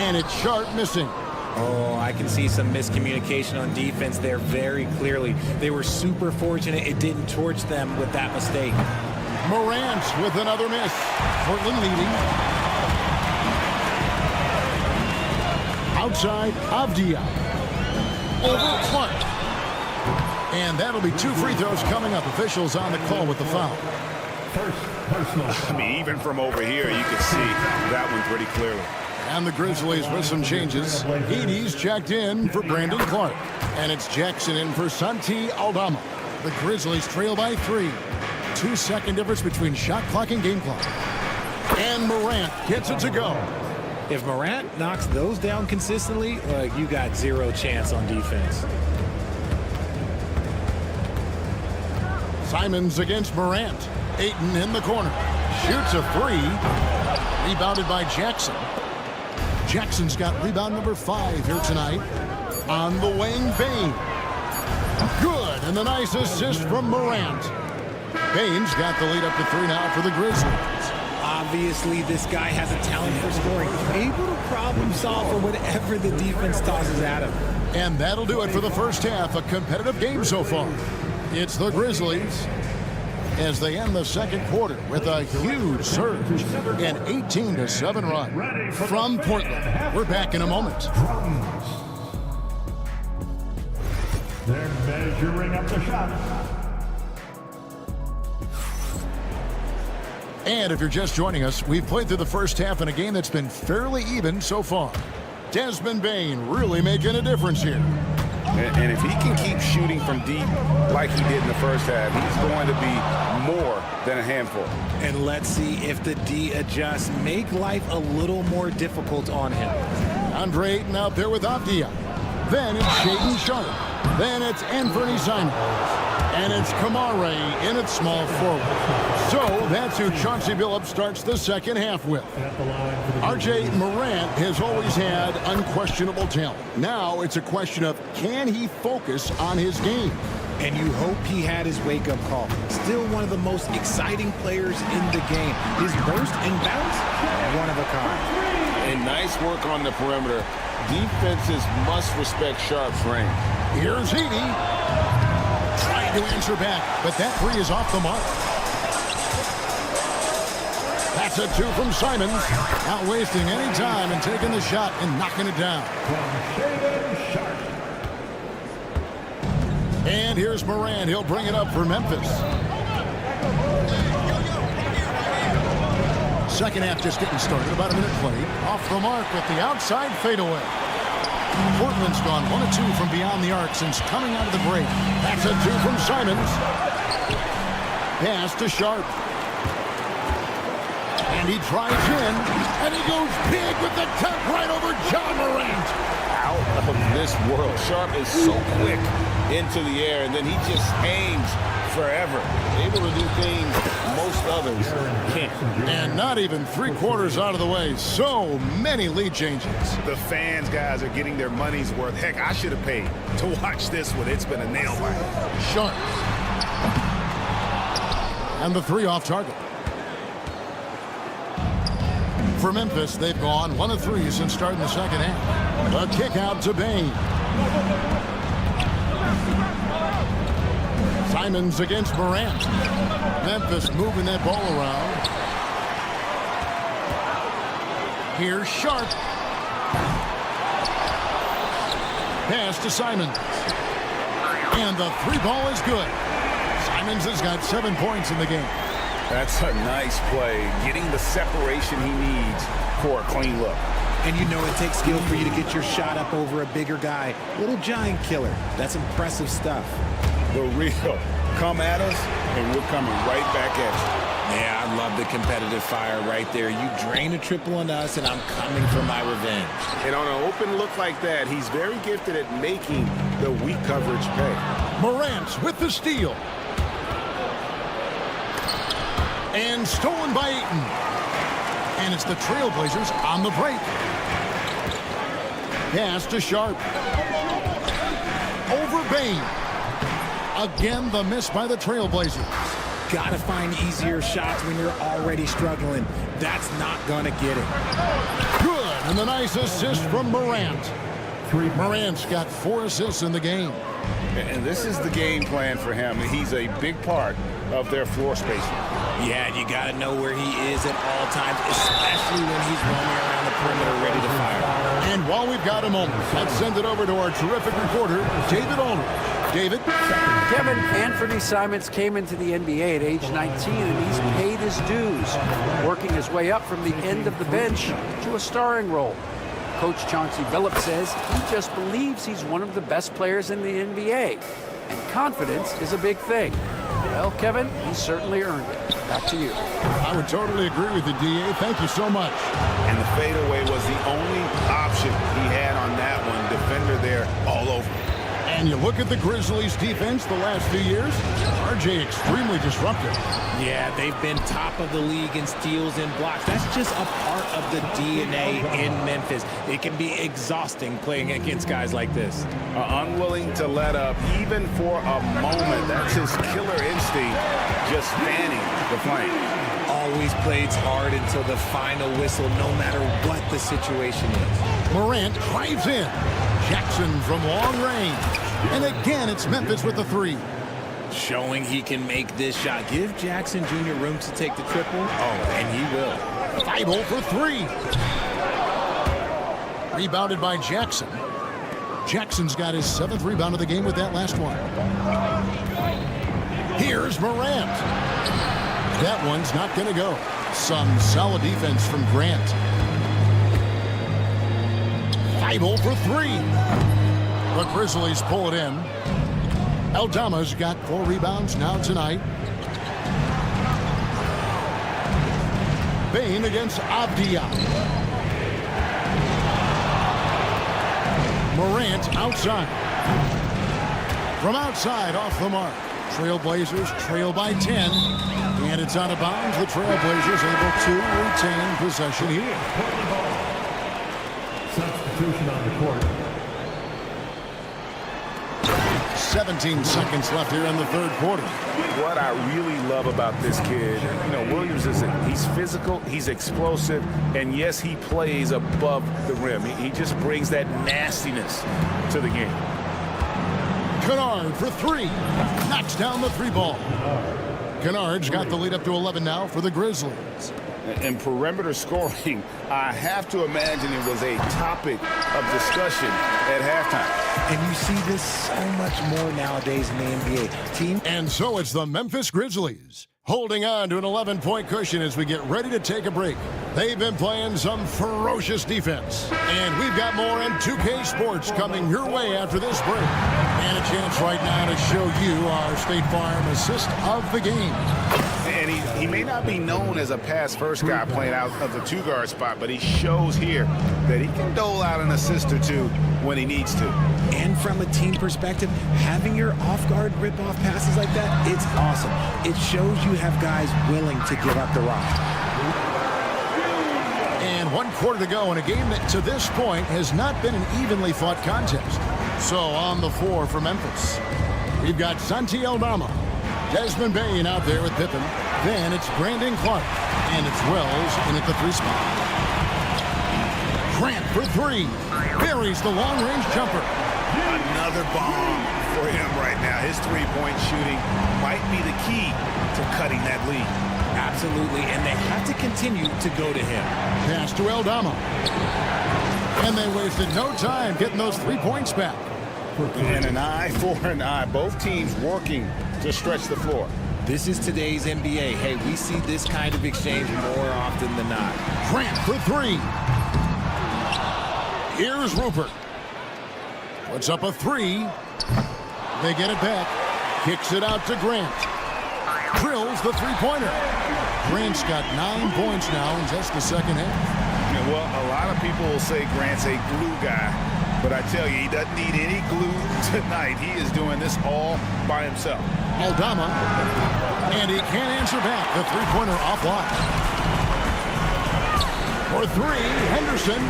S5: And it's Sharp missing.
S11: Oh, I can see some miscommunication on defense there very clearly. They were super fortunate it didn't torch them with that mistake.
S5: Morant with another miss. Portland leading. Outside, Avdia. Over Clark. And that'll be 2 free throws coming up. Officials on the call with the foul.
S12: First personal.
S8: I mean, even from over here, you can see that one pretty clearly.
S5: And the Grizzlies with some changes. Edey's checked in for Brandon Clark. And it's Jackson in for Santi Aldama. The Grizzlies trail by 3. 2-second difference between shot clock and game clock. And Morant gets it to go.
S11: If Morant knocks those down consistently, you got zero chance on defense.
S5: Simons against Morant. Ayton in the corner. Shoots a 3. Rebounded by Jackson. Jackson's got rebound number 5 here tonight. On the wing, Bane. Good, and a nice assist from Morant. Bane's got the lead up to 3 now for the Grizzlies.
S11: Obviously, this guy has a talent for scoring. Able to problem solve for whatever the defense tosses at him.
S5: And that'll do it for the first half. A competitive game so far. It's the Grizzlies as they end the second quarter with a huge surge, an 18-7 run from Portland. We're back in a moment.
S12: They're measuring up the shot.
S5: And if you're just joining us, we've played through the first half in a game that's been fairly even so far. Desmond Bane really making a difference here.
S8: And if he can keep shooting from deep like he did in the first half, he's going to be more than a handful.
S11: And let's see if the D adjusts, make life a little more difficult on him.
S5: Andre Ayton out there with Avdia. Then it's Shaedon Sharp. Then it's Anthony Simons. And it's Kamare in at small forward. So that's who Chauncey Billups starts the second half with. R.J. Morant has always had unquestionable talent. Now it's a question of, can he focus on his game?
S11: And you hope he had his wake-up call. Still one of the most exciting players in the game. His burst and bounce, one of a kind.
S9: And nice work on the perimeter. Defenses must respect Sharp's range.
S5: Here's Edey. Trying to answer back, but that 3 is off the mark. That's a 2 from Simons. Not wasting any time and taking the shot and knocking it down. And here's Morant. He'll bring it up for Memphis. Second half just getting started. About a minute played. Off the mark with the outside fadeaway. Portland's gone 1 of 2 from beyond the arc since coming out of the break. That's a 2 from Simons. Pass to Sharp. And he drives in, and he goes big with the cut right over John Morant.
S9: Out of this world. Sharp is so quick into the air, and then he just aims forever. Able to do things most others can't.
S5: And not even 3/4 out of the way. So many lead changes.
S8: The fans, guys, are getting their money's worth. Heck, I should have paid to watch this one. It's been a nail biter.
S5: Sharp. And the 3 off target. For Memphis, they've gone 1 of 3 since starting the second half. A kick out to Bane. Simons against Morant. Memphis moving that ball around. Here's Sharp. Pass to Simons. And the 3 ball is good. Simons has got 7 points in the game.
S8: That's a nice play. Getting the separation he needs for a clean look.
S11: And you know it takes skill for you to get your shot up over a bigger guy. Little giant killer. That's impressive stuff.
S8: The real. Come at us, and we're coming right back at you.
S11: Yeah, I love the competitive fire right there. You drain a triple on us, and I'm coming for my revenge.
S8: And on an open look like that, he's very gifted at making the weak coverage pay.
S5: Morant with the steal. And stolen by Ayton. And it's the Trailblazers on the break. Pass to Sharp. Over Bane. Again, the miss by the Trailblazers.
S11: got to find easier shots when you're already struggling. That's not going to get it.
S5: Good, and the nice assist from Morant. Morant's got 4 assists in the game.
S9: And this is the game plan for him. He's a big part of their floor spacing.
S11: Yeah, you got to know where he is at all times, especially when he's roaming around the perimeter ready to fire.
S5: And while we've got a moment, let's send it over to our terrific reporter, David Aldridge. David?
S7: Kevin, Anthony Simons came into the NBA at age 19, and he's paid his dues, working his way up from the end of the bench to a starring role. Coach Chauncey Billups says he just believes he's one of the best players in the NBA, and confidence is a big thing. Well, Kevin, he certainly earned it. Back to you.
S5: I would totally agree with the DA. Thank you so much.
S8: And the fadeaway was the only option he had on that one. Defender there all over.
S5: And you look at the Grizzlies' defense the last few years, RJ extremely disruptive.
S11: Yeah, they've been top of the league in steals and blocks. That's just a part of the DNA in Memphis. It can be exhausting playing against guys like this.
S8: Unwilling to let up even for a moment. That's his killer instinct, just fanning the flame.
S11: Always plays hard until the final whistle, no matter what the situation is.
S5: Morant drives in. Jackson from long range. And again, it's Memphis with the 3.
S11: Showing he can make this shot. Give Jackson Jr. room to take the triple. Oh, and he will.
S5: Feibel for 3. Rebounded by Jackson. Jackson's got his 7th rebound of the game with that last one. Here's Morant. That one's not going to go. Some solid defense from Grant. Feibel for 3. The Grizzlies pull it in. Aldama's got 4 rebounds now tonight. Bain against Avdia. Morant outside. From outside, off the mark. Trailblazers trail by 10. And it's out of bounds. The Trailblazers able to retain possession here.
S12: Substitution on the court.
S5: 17 seconds left here in the 3rd quarter.
S8: What I really love about this kid, Williams he's physical, he's explosive, and yes, he plays above the rim. He just brings that nastiness to the game.
S5: Kennard for 3. Knocks down the 3 ball. Kennard's got the lead up to 11 now for the Grizzlies.
S8: And perimeter scoring, I have to imagine it was a topic of discussion at halftime.
S11: And you see this so much more nowadays in the NBA.
S5: And so it's the Memphis Grizzlies holding on to an 11-point cushion as we get ready to take a break. They've been playing some ferocious defense. And we've got more in 2K Sports coming your way after this break. And a chance right now to show you our State Farm assist of the game.
S8: And he may not be known as a pass-first guy playing out of the 2-guard spot, but he shows here that he can dole out an assist or 2 when he needs to.
S11: And from a team perspective, having your off-guard rip-off passes like that, it's awesome. It shows you have guys willing to give up the rock.
S5: And 1 quarter to go in a game that to this point has not been an evenly fought contest. So on the floor for Memphis, we've got Santi Aldama, Desmond Bain out there with Pippen. Then it's Brandon Clark, and it's Wells in at the 3 spot. Grant for 3. Buries the long-range jumper.
S8: Another bomb for him right now. His 3-point shooting might be the key to cutting that lead.
S11: Absolutely, and they have to continue to go to him.
S5: Pass to Aldama. And they wasted no time getting those 3 points back.
S8: And an eye for an eye. Both teams working to stretch the floor.
S11: This is today's NBA. Hey, we see this kind of exchange more often than not.
S5: Grant for 3. Here's Rupert. Puts up a 3. They get it back. Kicks it out to Grant. Drills the 3-pointer. Grant's got 9 points now in just the second half.
S8: Yeah, well, a lot of people will say Grant's a glue guy, but I tell you, he doesn't need any glue tonight. He is doing this all by himself.
S5: Aldama, and he can't answer back. The 3-pointer offline. For 3, Henderson.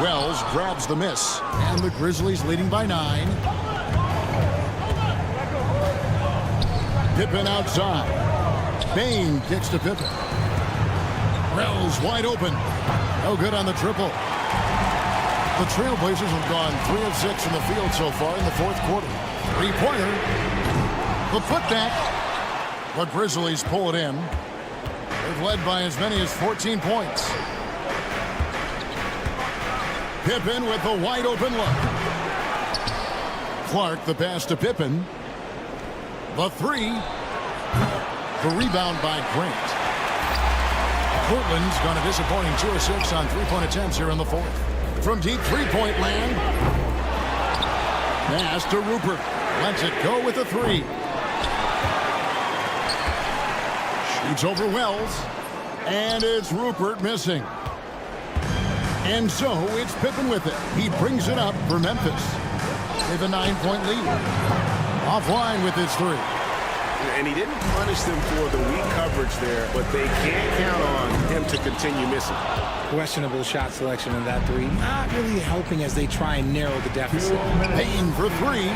S5: Wells grabs the miss, and the Grizzlies leading by 9. Pippen outside. Bain kicks to Pippen. Rells wide open. No good on the triple. The Trailblazers have gone 3 of 6 in the field so far in the fourth quarter. Three-pointer. The putback. The Grizzlies pull it in. They've led by as many as 14 points. Pippen with the wide open look. Clark the pass to Pippen. The three. The rebound by Grant. Portland's gone a disappointing 2 of 6 on three-point attempts here in the fourth. From deep three-point land. Pass to Rupert. Lets it go with a three. Shoots over Wells. And it's Rupert missing. And so it's Pippen with it. He brings it up for Memphis. They have a 9-point lead. Offline with his three.
S8: And he didn't punish them for the weak coverage there, but they can't count on him to continue missing.
S11: Questionable shot selection in that three. Not really helping as they try and narrow the deficit.
S5: Bain for three.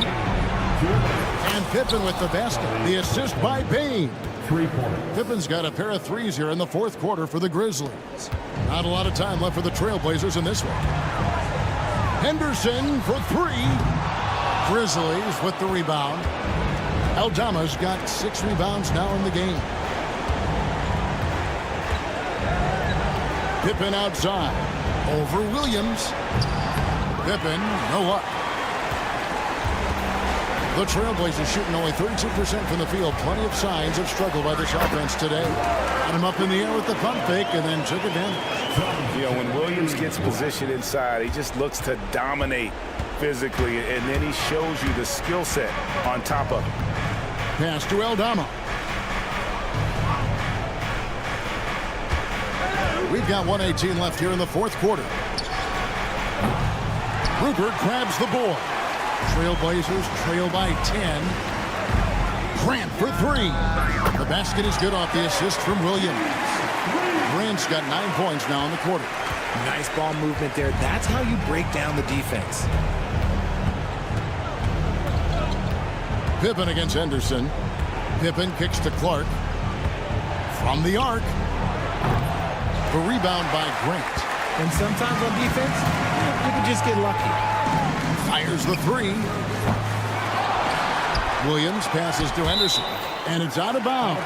S5: And Pippen with the basket. The assist by Bain.
S12: 3-point.
S5: Pippen's got a pair of threes here in the fourth quarter for the Grizzlies. Not a lot of time left for the Trailblazers in this one. Henderson for three. Grizzlies with the rebound. Aldama's got 6 rebounds now in the game. Pippen outside. Over Williams. Pippen, no luck. The Trailblazers shooting only 32% from the field. Plenty of signs of struggle by this offense today. Got him up in the air with the pump fake and then took advantage.
S8: You know, when Williams gets positioned inside, he just looks to dominate physically, and then he shows you the skill set on top of it.
S5: Pass to Aldama. We've got 1:18 left here in the fourth quarter. Rupert grabs the board. Trailblazers trail by 10. Grant for three. The basket is good off the assist from Williams. Grant's got 9 points now in the quarter.
S11: Nice ball movement there. That's how you break down the defense.
S5: Pippen against Henderson. Pippen kicks to Clark. From the arc. The rebound by Grant.
S11: And sometimes on defense, you can just get lucky.
S5: Fires the three. Williams passes to Henderson. And it's out of bounds.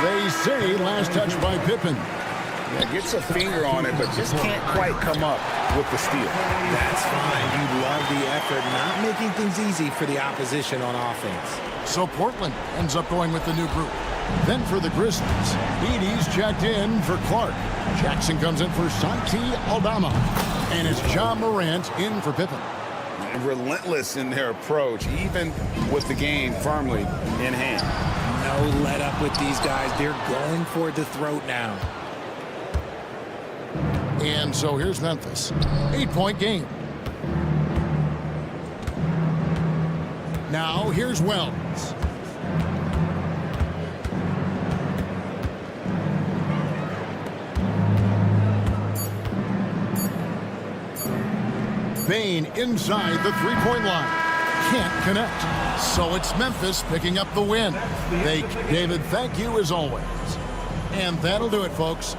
S5: They say last touch by Pippen.
S8: Yeah, gets a finger on it, but just can't quite come up with the steal.
S11: That's fine. You love the effort, not making things easy for the opposition on offense.
S5: So Portland ends up going with the new group. Then for the Grizzlies, Edey's checked in for Clark. Jackson comes in for Santi Aldama. And it's John Morant in for Pippen.
S8: Relentless in their approach, even with the game firmly in hand.
S11: No let up with these guys. They're going for the throat now.
S5: And so here's Memphis. 8-point game. Now here's Wells. Bain inside the three-point line. Can't connect. So it's Memphis picking up the win. David, thank you as always. And that'll do it, folks.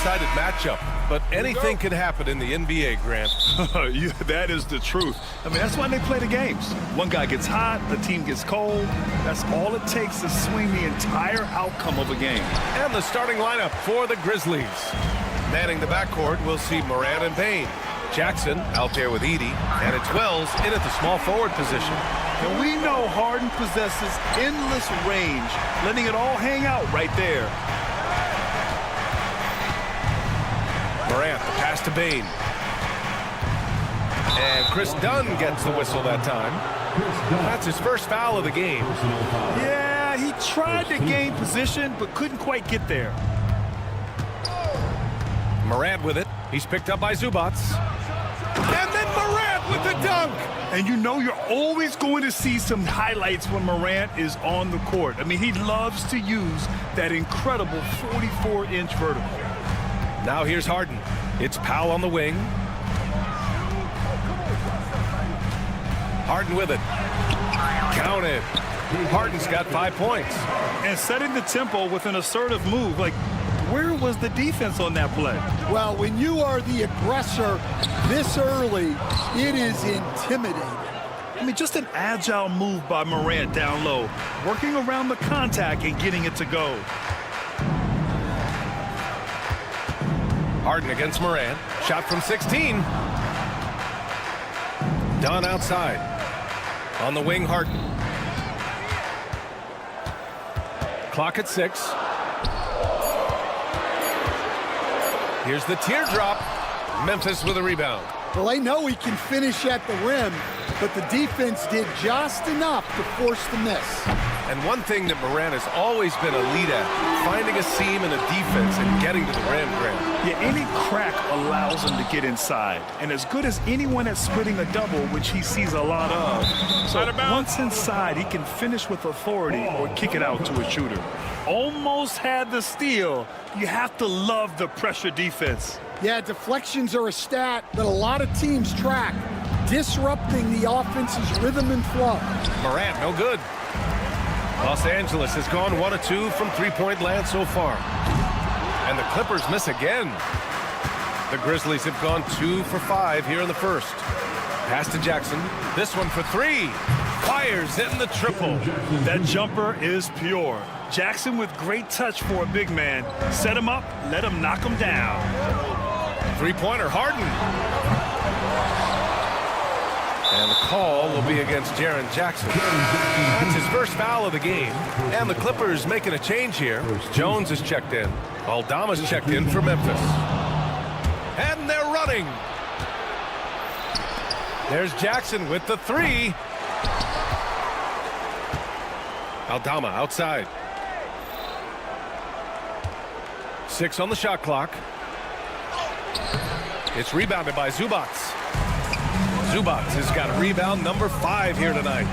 S1: lopsided matchup, but anything can happen in the NBA, Grant.
S2: Yeah, that is the truth. I mean, that's why they play the games. One guy gets hot, the team gets cold. That's all it takes to swing the entire outcome of a game.
S1: And the starting lineup for the Grizzlies. Manning the backcourt, we'll see Morant and Payne. Jackson out there with Edey, and it's Wells in at the small forward position.
S2: And we know Harden possesses endless range, letting it all hang out right there.
S1: Morant, the pass to Bane. And Chris Dunn gets the whistle that time. That's his first foul of the game.
S2: Yeah, he tried to gain position, but couldn't quite get there.
S1: Morant with it. He's picked up by Zubac. And then Morant with the dunk.
S2: And you know you're always going to see some highlights when Morant is on the court. I mean, he loves to use that incredible 44-inch vertical.
S1: Now here's Harden. It's Powell on the wing. Harden with it. Counted. Harden's got 5 points.
S2: And setting the tempo with an assertive move. Like, where was the defense on that play?
S3: Well, when you are the aggressor this early, it is intimidating.
S2: I mean, just an agile move by Morant down low, working around the contact and getting it to go.
S1: Harden against Morant. Shot from 16. Dunn outside. On the wing, Harden. Clock at 6. Here's the teardrop. Memphis with a rebound.
S3: Well, they know he can finish at the rim, but the defense did just enough to force the miss.
S1: And one thing that Morant has always been elite at, finding a seam in a defense and getting to the rim, Grant.
S2: Yeah, any crack allows him to get inside. And as good as anyone at splitting a double, which he sees a lot of. So once inside, he can finish with authority or kick it out to a shooter. Almost had the steal. You have to love the pressure defense.
S3: Yeah, deflections are a stat that a lot of teams track, disrupting the offense's rhythm and flow.
S1: Morant, no good. Los Angeles has gone 1 of 2 from three-point land so far. And the Clippers miss again. The Grizzlies have gone 2 for 5 here in the first. Pass to Jackson. This one for 3. Fires in the triple.
S2: That jumper is pure. Jackson with great touch for a big man. Set him up, let him knock him down.
S1: Three-pointer, Harden. And the call will be against Jaren Jackson. That's his first foul of the game. And the Clippers making a change here. Jones is checked in. Aldama's checked in for Memphis. And they're running. There's Jackson with the 3. Aldama outside. 6 on the shot clock. It's rebounded by Zubac. Zubac has got rebound number 5 here tonight.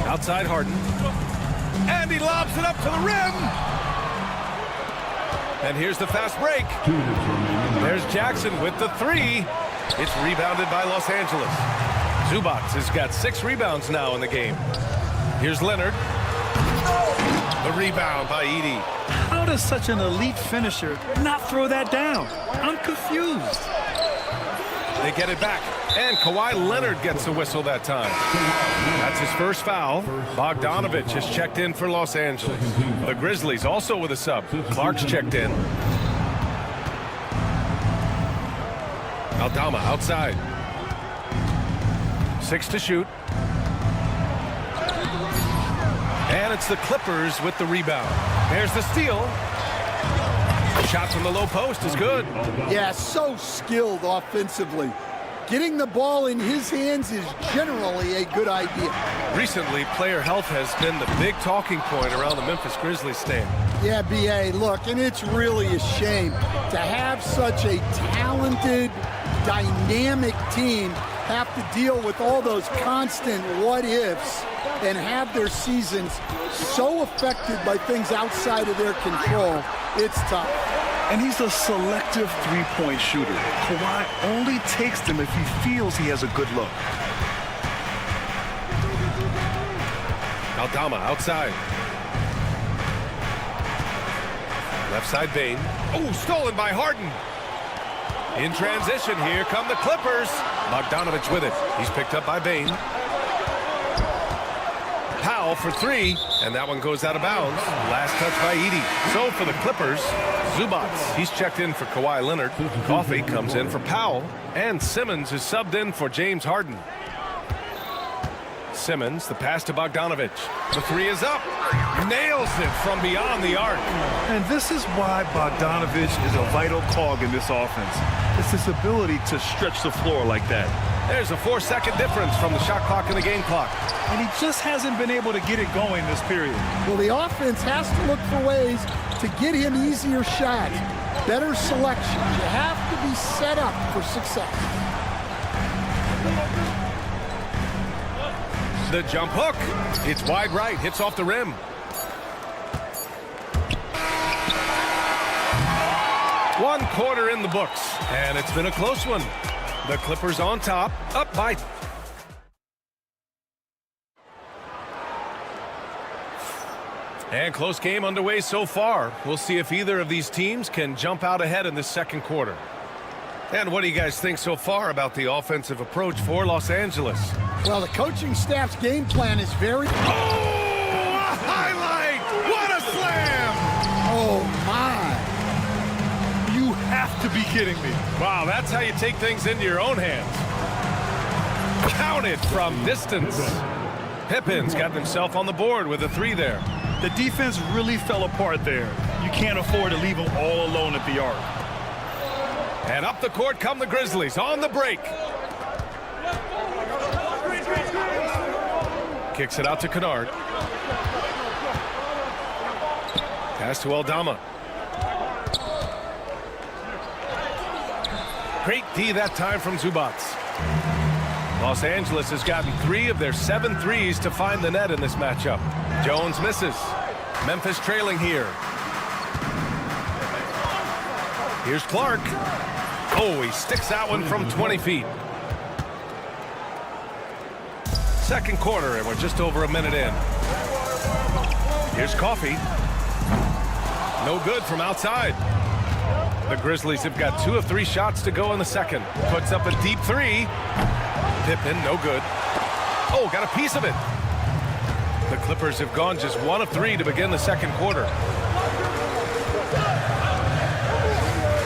S1: Outside Harden. And he lobs it up to the rim. And here's the fast break. There's Jackson with the 3. It's rebounded by Los Angeles. Zubac has got 6 rebounds now in the game. Here's Leonard. The rebound by Edey.
S2: How does such an elite finisher not throw that down? I'm confused.
S1: They get it back. And Kawhi Leonard gets the whistle that time. That's his first foul. Bogdanovich has checked in for Los Angeles. The Grizzlies also with a sub. Clark's checked in. Aldama outside. 6 to shoot. And it's the Clippers with the rebound. There's the steal. Shot from the low post is good.
S3: Yeah, so skilled offensively. Getting the ball in his hands is generally a good idea.
S1: Recently, player health has been the big talking point around the Memphis Grizzlies stand.
S3: Yeah, B.A., look, and it's really a shame to have such a talented, dynamic team have to deal with all those constant what-ifs and have their seasons so affected by things outside of their control. It's tough.
S2: And he's a selective three-point shooter. Kawhi only takes them if he feels he has a good look.
S1: Aldama outside. Left side Vane. Oh, stolen by Harden. In transition, here come the Clippers. Bogdanovich with it. He's picked up by Vane. Powell for three, and that one goes out of bounds. Last touch by Edey. So for the Clippers, Zubats, he's checked in for Kawhi Leonard. Coffey comes in for Powell, and Simmons is subbed in for James Harden. Simmons, the pass to Bogdanovich. The three is up. Nails it from beyond the arc.
S2: And this is why Bogdanovich is a vital cog in this offense. It's his ability to stretch the floor like that.
S1: There's a 4-second difference from the shot clock and the game clock.
S2: And he just hasn't been able to get it going this period.
S3: Well, the offense has to look for ways to get him easier shots, better selections. You have to be set up for success.
S1: The jump hook. It's wide right. Hits off the rim. One quarter in the books, and it's been a close one. The Clippers on top, up by... And close game underway so far. We'll see if either of these teams can jump out ahead in this second quarter. And what do you guys think so far about the offensive approach for Los Angeles?
S3: Well, the coaching staff's game plan is very...
S1: Oh, a highlight! What a slam!
S3: Oh, my.
S2: You have to be kidding me.
S1: Wow, that's how you take things into your own hands. Counted from distance. Pippin's got himself on the board with a three there.
S2: The defense really fell apart there. You can't afford to leave them all alone at the arc.
S1: And up the court come the Grizzlies on the break. Kicks it out to Kennard. Pass to Aldama. Great D that time from Zubats. Los Angeles has gotten 3 of their 7 threes to find the net in this matchup. Jones misses. Memphis trailing here. Here's Clark. Oh, he sticks that one from 20 feet. Second quarter, and we're just over a minute in. Here's Coffey. No good from outside. The Grizzlies have got 2 of 3 shots to go in the second. Puts up a deep three. Pippen, no good. Oh, got a piece of it. The Clippers have gone just 1 of 3 to begin the second quarter.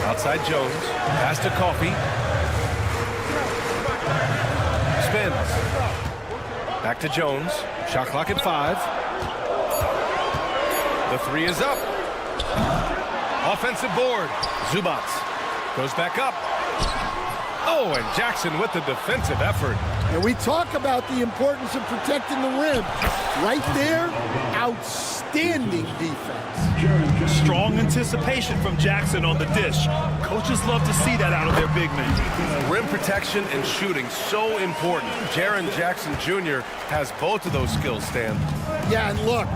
S1: Outside Jones. Pass to Coffey. Spins. Back to Jones. Shot clock at 5. The three is up. Offensive board. Zubats goes back up. Oh, and Jackson with the defensive effort.
S3: And we talk about the importance of protecting the rim. Right there, outstanding defense.
S2: Strong anticipation from Jackson on the dish. Coaches love to see that out of their big men.
S1: Rim protection and shooting, so important. Jaren Jackson Jr. has both of those skills, Stan.
S3: Yeah, and look,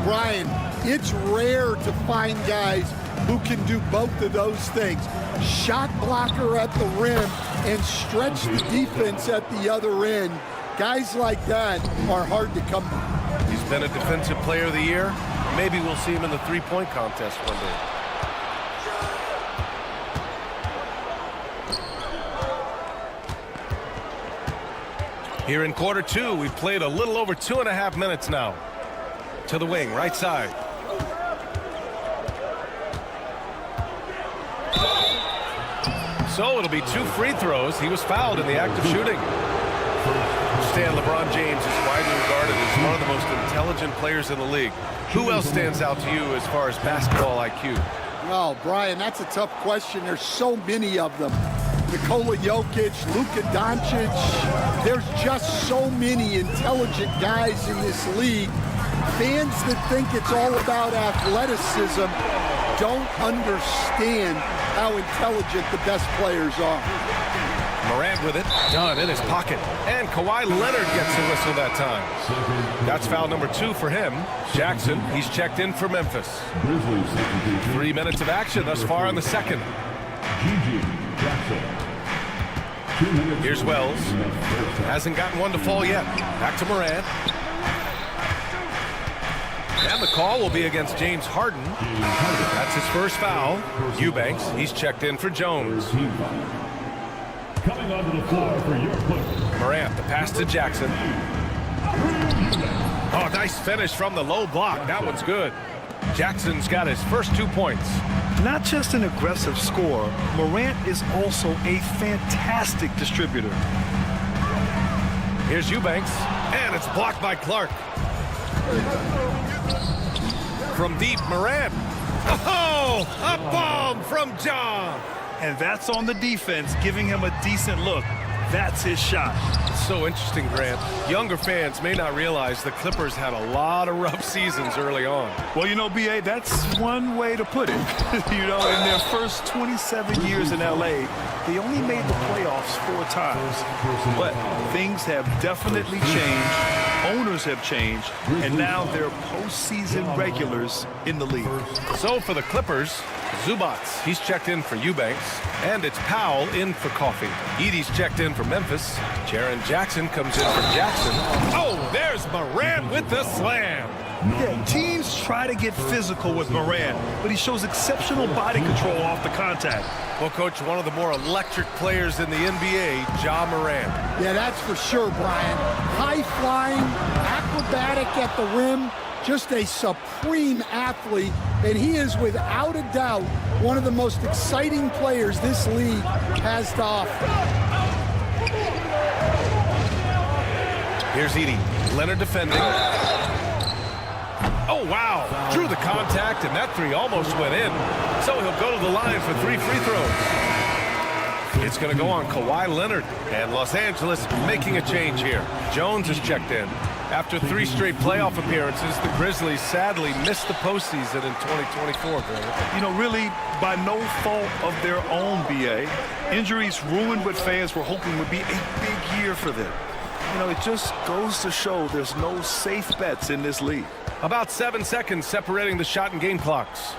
S3: Brian, it's rare to find guys who can do both of those things. Shot blocker at the rim and stretch the defense at the other end. Guys like that are hard to come by.
S1: He's been a defensive player of the year. Maybe we'll see him in the three-point contest one day. Here in quarter 2, we've played a little over 2.5 minutes now. To the wing, right side. So it'll be 2 free throws. He was fouled in the act of shooting. Stan, LeBron James is widely regarded as one of the most intelligent players in the league. Who else stands out to you as far as basketball IQ?
S3: Well, Brian, that's a tough question. There's so many of them. Nikola Jokic, Luka Doncic. There's just so many intelligent guys in this league. Fans that think it's all about athleticism don't understand how intelligent the best players are.
S1: Morant with it, done in his pocket. And Kawhi Leonard gets a whistle that time. That's foul number 2 for him. Jackson, he's checked in for Memphis. 3 minutes of action thus far in the second. Here's Wells. Hasn't gotten one to fall yet. Back to Morant. And the call will be against James Harden. That's his first foul. Eubanks, he's checked in for Jones.
S12: Coming onto the floor for your Clippers.
S1: Morant, the pass to Jackson. Oh, nice finish from the low block. That one's good. Jackson's got his first 2 points.
S2: Not just an aggressive scorer, Morant is also a fantastic distributor.
S1: Here's Eubanks, and it's blocked by Clark. From deep, Morant. Oh, a bomb from John.
S2: And that's on the defense, giving him a decent look. That's his shot.
S1: It's so interesting, Grant. Younger fans may not realize the Clippers had a lot of rough seasons early on.
S2: Well, you know, B.A., that's one way to put it. You know, in their first 27 years in L.A., they only made the playoffs 4 times. But things have definitely changed. Owners have changed. And now they're postseason regulars in the league.
S1: So for the Clippers, Zubats, he's checked in for Eubanks. And it's Powell in for Coffee. Edey's checked in for Memphis. Jaren Jackson comes in for Jackson. Oh, there's Morant with the slam.
S2: Yeah, teams try to get physical with Morant, but he shows exceptional body control off the contact.
S1: Well, Coach, one of the more electric players in the NBA, Ja Morant.
S3: Yeah, that's for sure, Brian. High-flying, acrobatic at the rim, just a supreme athlete, and he is without a doubt one of the most exciting players this league has to offer.
S1: Here's Edey. Leonard defending. Oh, wow. Drew the contact, and that three almost went in. So he'll go to the line for 3 free throws. It's going to go on Kawhi Leonard. And Los Angeles making a change here. Jones is checked in. After 3 straight playoff appearances, the Grizzlies sadly missed the postseason in 2024, Grant.
S2: You know, really, by no fault of their own, B.A., injuries ruined what fans were hoping would be a big year for them. You know, it just goes to show there's no safe bets in this league.
S1: About 7 seconds separating the shot and game clocks.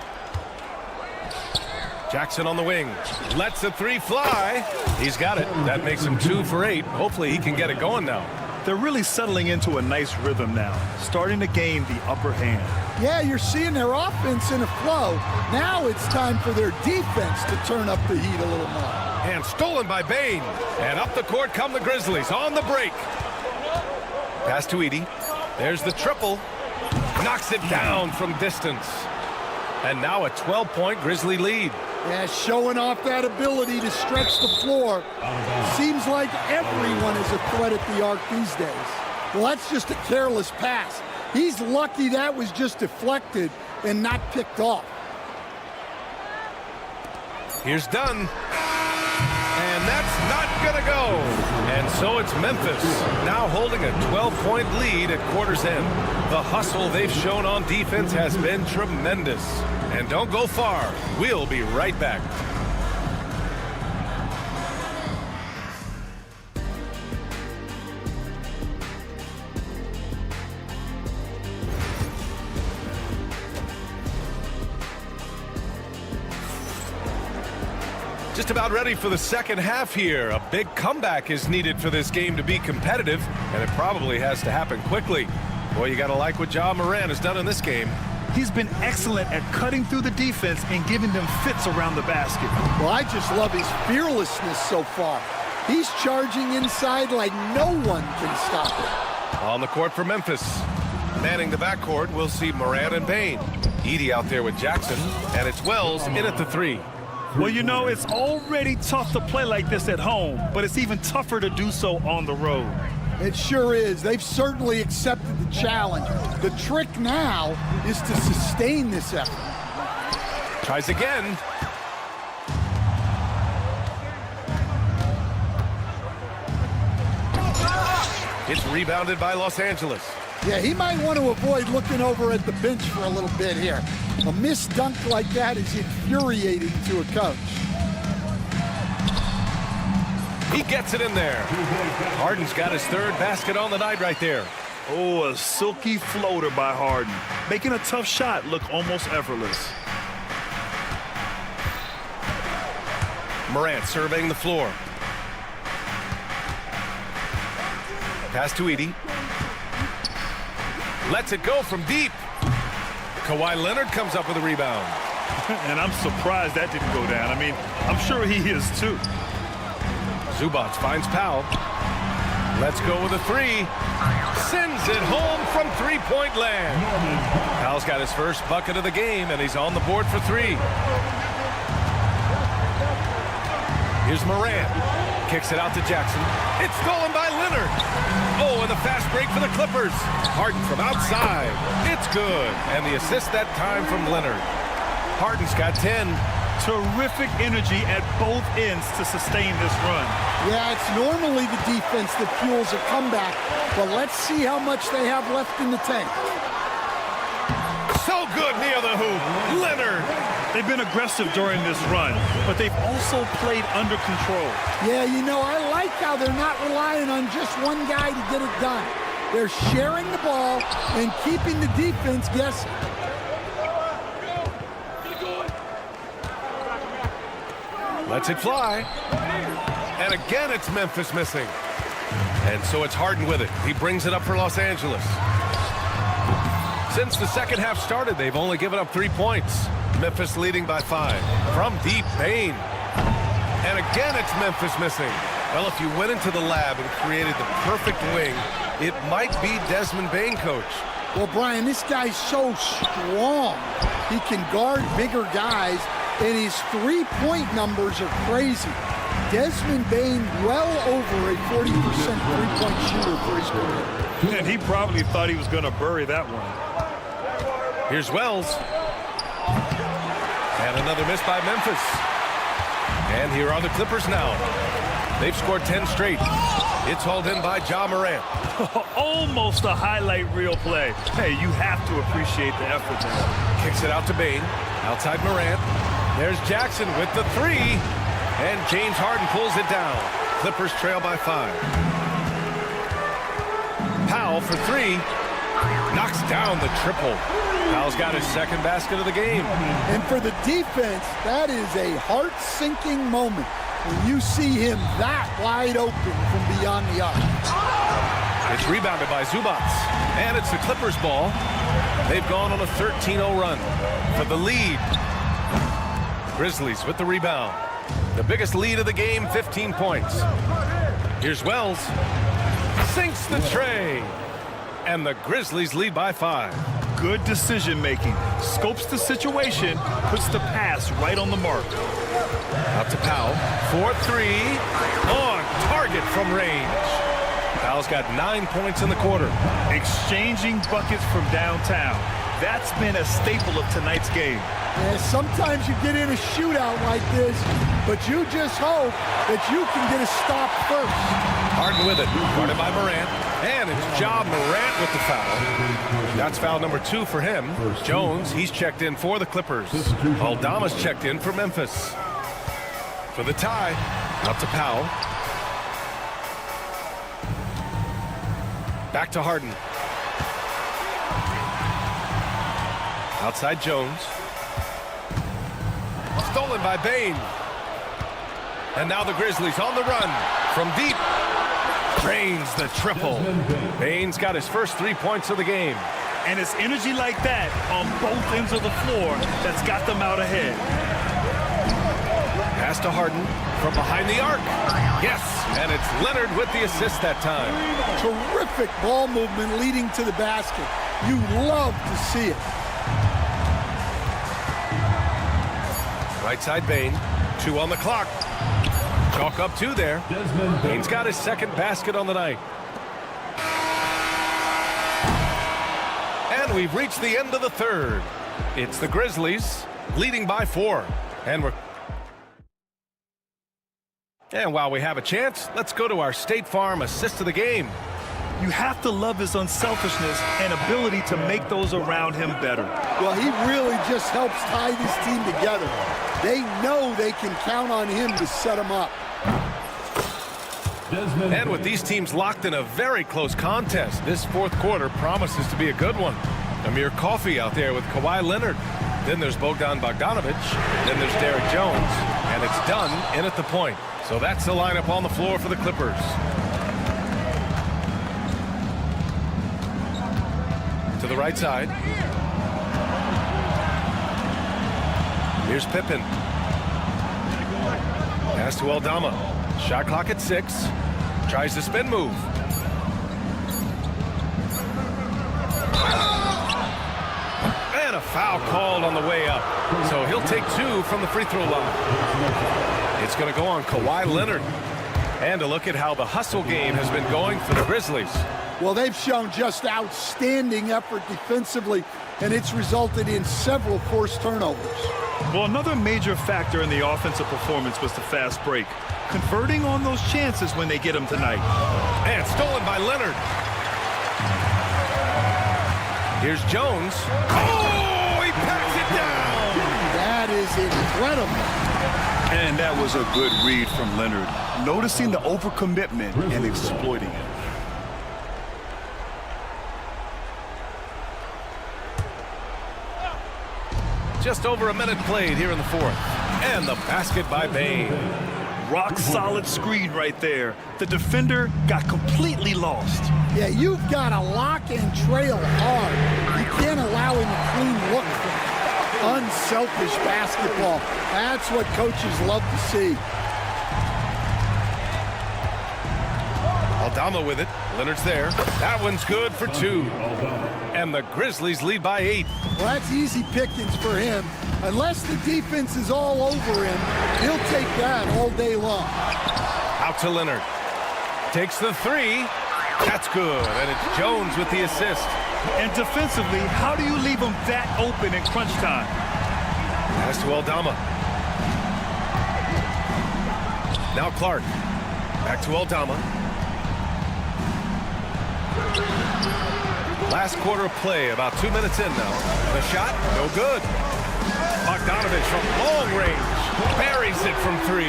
S1: Jackson on the wing. Lets the 3 fly. He's got it. That makes him 2 for 8. Hopefully he can get it going now.
S2: They're really settling into a nice rhythm now, starting to gain the upper hand.
S3: Yeah, you're seeing their offense in a flow. Now it's time for their defense to turn up the heat a little more.
S1: And stolen by Bane. And up the court come the Grizzlies on the break. Pass to Edey. There's the triple. Knocks it down from distance. And now a 12-point Grizzly lead.
S3: Yeah, showing off that ability to stretch the floor. Seems like everyone is a threat at the arc these days. Well, that's just a careless pass. He's lucky that was just deflected and not picked off.
S1: Here's Dunn. And that's not going to go. And so it's Memphis, now holding a 12-point lead at quarter's end. The hustle they've shown on defense has been tremendous. And don't go far. We'll be right back. Just about ready for the second half here. A big comeback is needed for this game to be competitive, and it probably has to happen quickly. Boy, you got to like what Ja Morant has done in this game.
S2: He's been excellent at cutting through the defense and giving them fits around the basket.
S3: Well, I just love his fearlessness so far. He's charging inside like no one can stop him.
S1: On the court for Memphis. Manning the backcourt, we'll see Morant and Bane. Edey out there with Jackson, and it's Wells in at the 3.
S2: Well, you know, it's already tough to play like this at home, but it's even tougher to do so on the road.
S3: It sure is. They've certainly accepted the challenge. The trick now is to sustain this effort.
S1: Tries again. It's rebounded by Los Angeles.
S3: Yeah, he might want to avoid looking over at the bench for a little bit here. A missed dunk like that is infuriating to a coach.
S1: He gets it in there. Harden's got his 3rd basket on the night right there.
S2: Oh, a silky floater by Harden, making a tough shot look almost effortless.
S1: Morant surveying the floor. Pass to Edey. Lets it go from deep. Kawhi Leonard comes up with a rebound.
S2: And I'm surprised that didn't go down. I mean, I'm sure he is too.
S1: Zubac finds Powell. Let's go with a three. Sends it home from three-point land. Powell's got his first bucket of the game, and he's on the board for three. Here's Morant. Kicks it out to Jackson. It's stolen by Leonard. Oh, and the fast break for the Clippers. Harden from outside. It's good. And the assist that time from Leonard. Harden's got 10.
S2: Terrific energy at both ends to sustain this run.
S3: Yeah, it's normally the defense that fuels a comeback, but let's see how much they have left in the tank.
S1: So good near the hoop. Leonard.
S2: They've been aggressive during this run, but they've also played under control.
S3: Yeah, you know, I like how they're not relying on just one guy to get it done. They're sharing the ball and keeping the defense guessing.
S1: Lets it fly. And again, it's Memphis missing. And so it's Harden with it. He brings it up for Los Angeles. Since the second half started, they've only given up 3 points. Memphis leading by 5. From deep, Bane. And again, it's Memphis missing. Well, if you went into the lab and created the perfect wing, it might be Desmond Bane, coach.
S3: Well, Brian, this guy's so strong. He can guard bigger guys, and his three-point numbers are crazy. Desmond Bane well over a 40% three-point shooter for his career.
S2: And he probably thought he was going to bury that one.
S1: Here's Wells. And another miss by Memphis. And here are the Clippers now. They've scored 10 straight. It's hauled in by Ja Morant.
S2: Almost a highlight reel play. Hey, you have to appreciate the effort there.
S1: Kicks it out to Bane. Outside Morant. There's Jackson with the three. And James Harden pulls it down. Clippers trail by 5. Powell for 3. Knocks down the triple. Powell's got his second basket of the game.
S3: And for the defense, that is a heart-sinking moment when you see him that wide open from beyond the arc.
S1: It's rebounded by Zubac. And it's the Clippers' ball. They've gone on a 13-0 run for the lead. Grizzlies with the rebound. The biggest lead of the game, 15 points. Here's Wells. Sinks the tray. And the Grizzlies lead by 5.
S2: Good decision making. Scopes the situation, puts the pass right on the mark.
S1: Out to Powell. 4-3. On target from range. Powell's got 9 points in the quarter.
S2: Exchanging buckets from downtown. That's been a staple of tonight's game.
S3: Yeah, sometimes you get in a shootout like this, but you just hope that you can get a stop first.
S1: Harden with it. Guarded by Morant. And it's Ja Morant with the foul. That's foul number 2 for him. Jones, he's checked in for the Clippers. Aldama's checked in for Memphis. For the tie, out to Powell. Back to Harden. Outside Jones. Stolen by Bane. And now the Grizzlies on the run from deep. Drains the triple. Bane's got his first 3 points of the game.
S2: And it's energy like that on both ends of the floor that's got them out ahead.
S1: Pass to Harden from behind the arc. Yes, and it's Leonard with the assist that time.
S3: Terrific ball movement leading to the basket. You love to see it.
S1: Right side Bane. 2 on the clock. Chalk up 2 there. Bane's got his second basket on the night. And we've reached the end of the third. It's the Grizzlies leading by 4. And while we have a chance, let's go to our State Farm assist of the game.
S2: You have to love his unselfishness and ability to make those around him better.
S3: Well, he really just helps tie this team together. They know they can count on him to set them up.
S1: And with these teams locked in a very close contest, this fourth quarter promises to be a good one. Amir Coffey out there with Kawhi Leonard. Then there's Bogdan Bogdanovic. Then there's Derek Jones. And it's done in at the point. So that's the lineup on the floor for the Clippers. To the right side. Here's Pippen. Pass to Aldama. Shot clock at 6. Tries the spin move. And a foul called on the way up. So he'll take 2 from the free throw line. It's going to go on Kawhi Leonard. And a look at how the hustle game has been going for the Grizzlies.
S3: Well, they've shown just outstanding effort defensively, and it's resulted in several forced turnovers.
S2: Well, another major factor in the offensive performance was the fast break. Converting on those chances when they get them tonight.
S1: And stolen by Leonard. Here's Jones. Oh, he packs it down.
S3: That is incredible.
S2: And that was a good read from Leonard. Noticing the overcommitment and exploiting it.
S1: Just over a minute played here in the 4th. And the basket by Bain.
S2: Rock solid screen right there. The defender got completely lost.
S3: Yeah, you've got to lock and trail hard. You can't allow him a clean look for unselfish basketball. That's what coaches love to see.
S1: Aldama with it. Leonard's there. That one's good for 2. And the Grizzlies lead by 8.
S3: Well, that's easy pickings for him. Unless the defense is all over him, he'll take that all day long.
S1: Out to Leonard. Takes the 3. That's good. And it's Jones with the assist.
S2: And defensively, how do you leave them that open in crunch time?
S1: Pass to Aldama. Now Clark. Back to Aldama. Last quarter of play, about 2 minutes in now. The shot, no good. Bogdanovich from long range buries it from 3.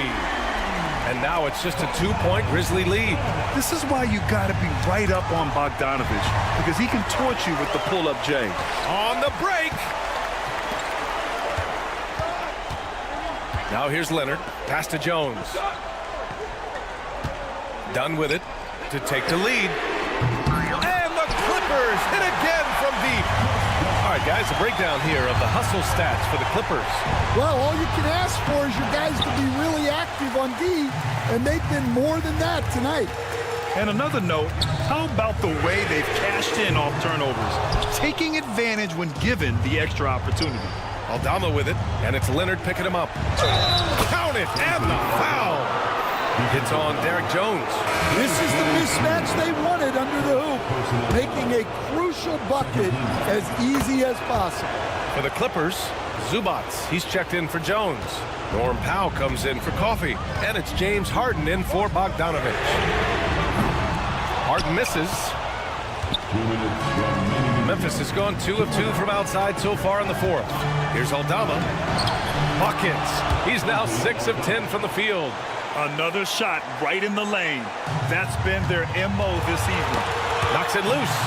S1: And now it's just a 2-point Grizzly lead.
S2: This is why you got to be right up on Bogdanovich, because he can torch you with the pull-up J.
S1: On the break. Now here's Leonard. Pass to Jones. Done with it to take the lead. And the Clippers hit again from deep. All right, guys, a breakdown here of the hustle stats for the Clippers.
S3: Well, all you can ask for is your guys to be really active on D, and they've been more than that tonight.
S2: And another note, how about the way they've cashed in off turnovers, taking advantage when given the extra opportunity.
S1: Aldama with it, and it's Leonard picking him up. Count it, and the foul. It's on Derek Jones.
S3: This is the mismatch they wanted under the hoop, making a crucial bucket as easy as possible.
S1: For the Clippers, Zubats. He's checked in for Jones. Norm Powell comes in for Coffee, and it's James Harden in for Bogdanovich. Harden misses. Memphis has gone 2 of 2 from outside so far in the 4th. Here's Aldama. Buckets. He's now 6 of 10 from the field.
S2: Another shot right in the lane. That's been their MO this evening.
S1: Knocks it loose.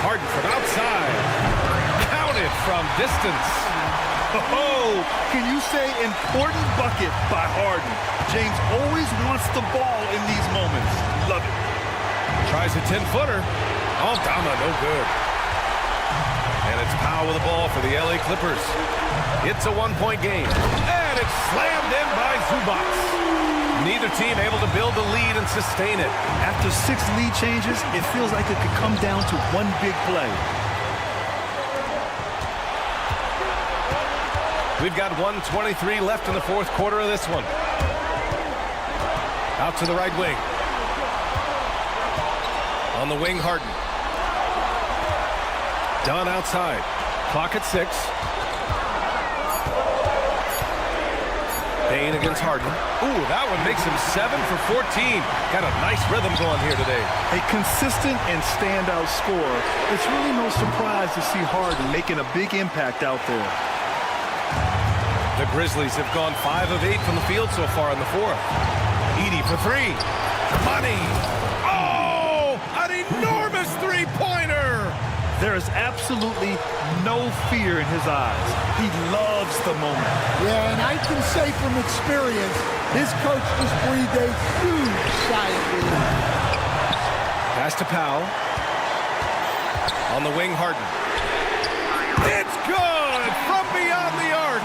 S1: Harden from outside. Counted from distance.
S2: Oh, can you say important bucket by Harden? James always wants the ball in these moments. Love it.
S1: Tries a 10-footer. Aldama, no good. And it's Powell with the ball for the LA Clippers. It's a 1-point game. And it's slammed in by Zubats. Neither team able to build the lead and sustain it.
S2: After 6 lead changes, it feels like it could come down to one big play.
S1: We've got 1:23 left in the 4th quarter of this one. Out to the right wing. On the wing, Harden. Dunn outside. Clock at 6. Bain against Harden. Ooh, that one makes him 7 for 14. Got a nice rhythm going here today.
S2: A consistent and standout scorer. It's really no surprise to see Harden making a big impact out there.
S1: The Grizzlies have gone 5 of 8 from the field so far in the 4th. Edey for 3. Money. Oh, an enormous three-pointer.
S2: There is absolutely no fear in his eyes. He loves the moment.
S3: Yeah, and I can say from experience, his coach just breathed a huge sigh of relief.
S1: Pass to Powell. On the wing, Harden. It's good from beyond the arc.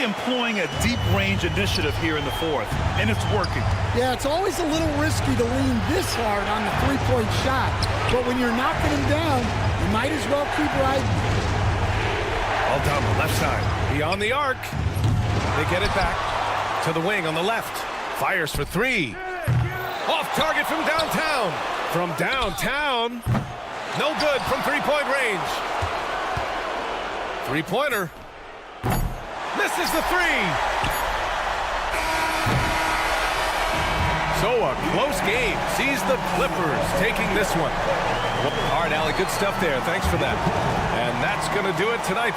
S2: employing a deep range initiative here in the fourth, and it's working.
S3: Yeah, it's always a little risky to lean this hard on the three-point shot, but when you're knocking him down, you might as well keep riding.
S1: All down the left side. Beyond the arc. They get it back to the wing on the left. Fires for three. Off target from downtown. From downtown. No good from three-point range. Three-pointer. Misses the three. So a close game sees the Clippers taking this one. All right, Allie, good stuff there. Thanks for that. And that's going to do it tonight.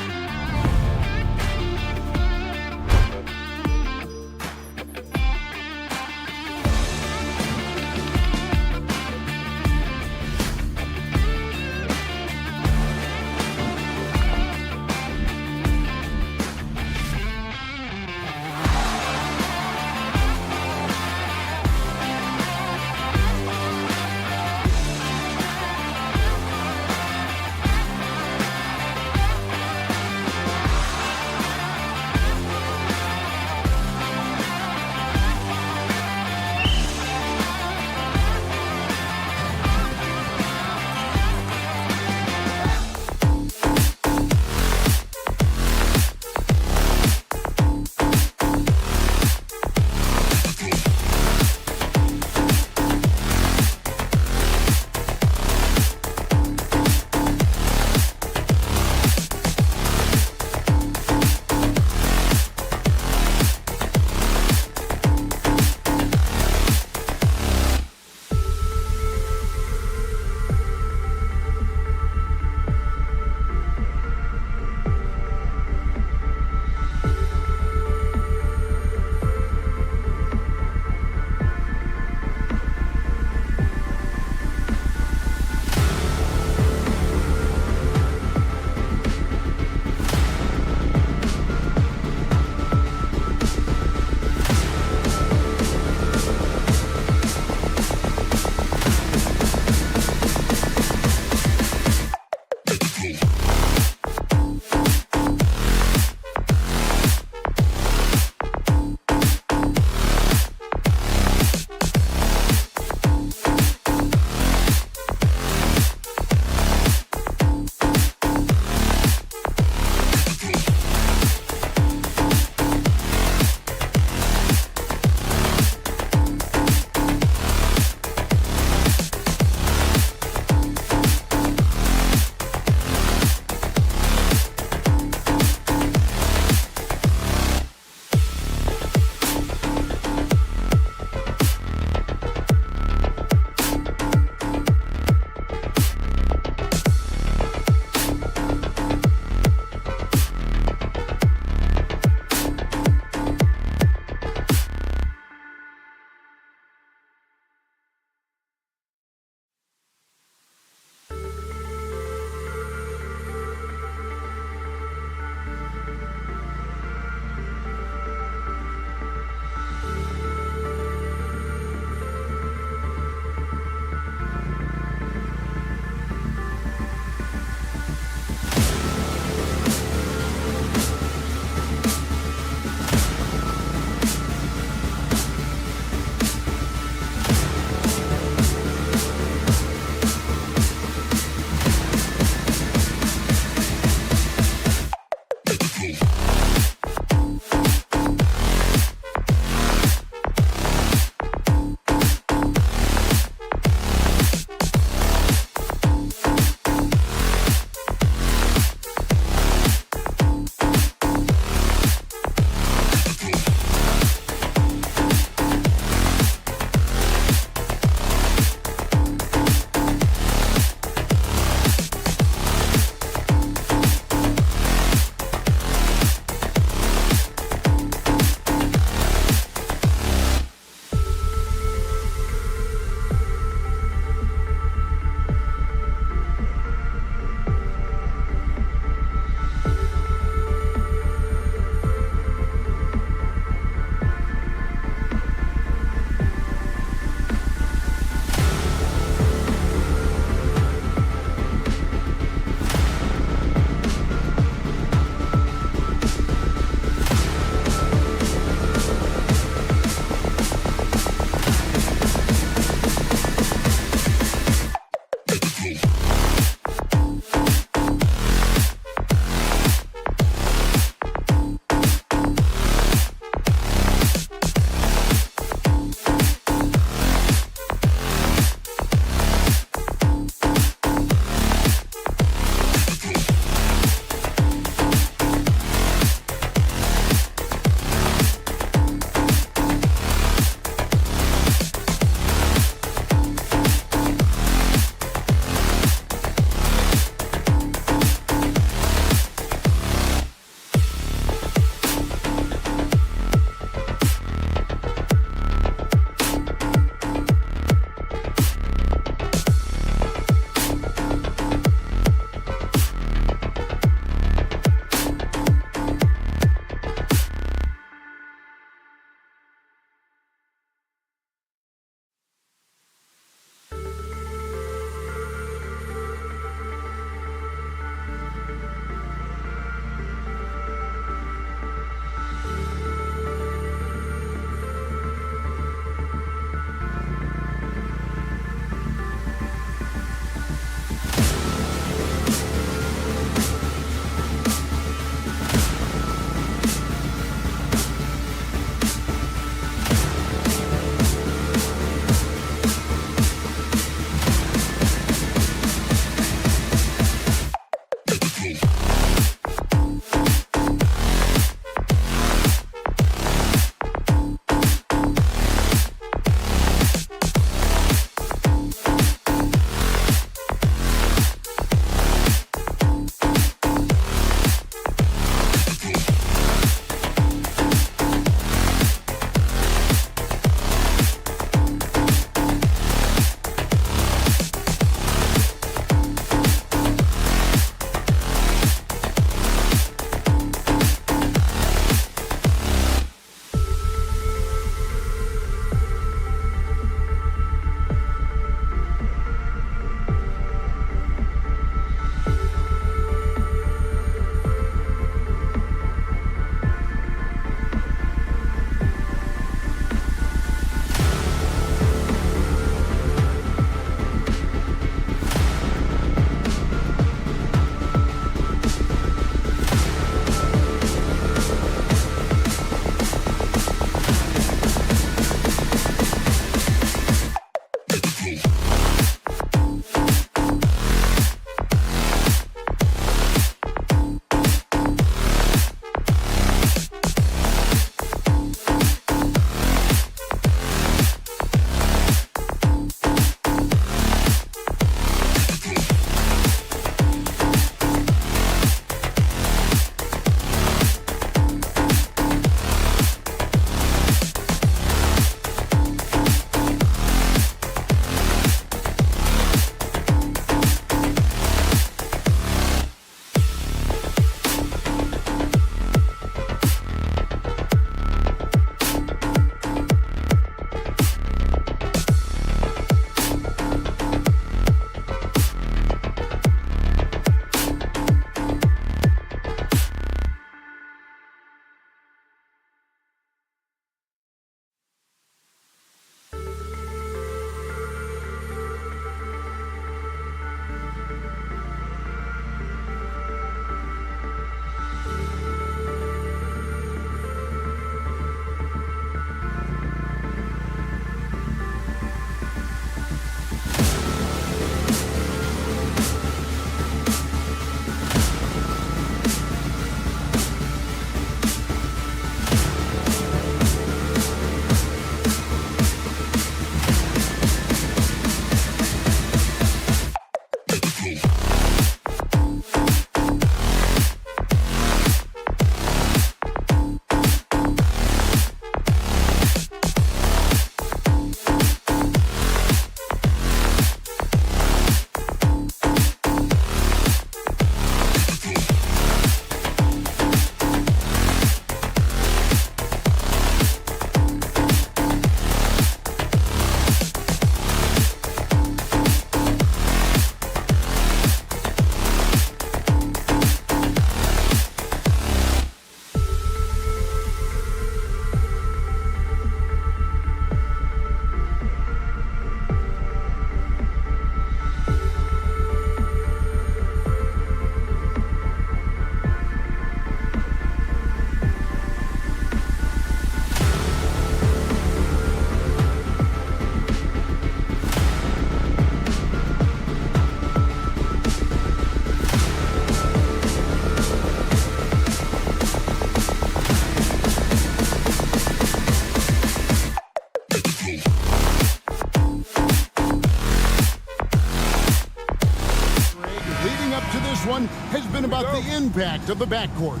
S5: impact of the backcourt.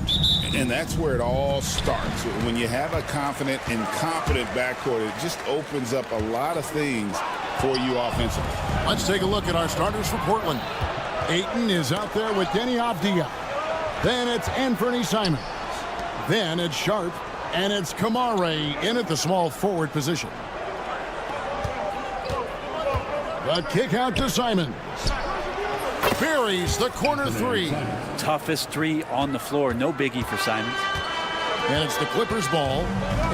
S9: And that's where it all starts. When you have a confident and competent backcourt, it just opens up a lot of things for you offensively.
S5: Let's take a look at our starters for Portland. Ayton is out there with Denny Avdia. Then it's Anthony Simons. Then it's Sharp. And it's Kamare in at the small forward position. The kick out to Simons. Buries the corner three.
S6: Toughest three on the floor. No biggie for Simons.
S5: And it's the Clippers' ball.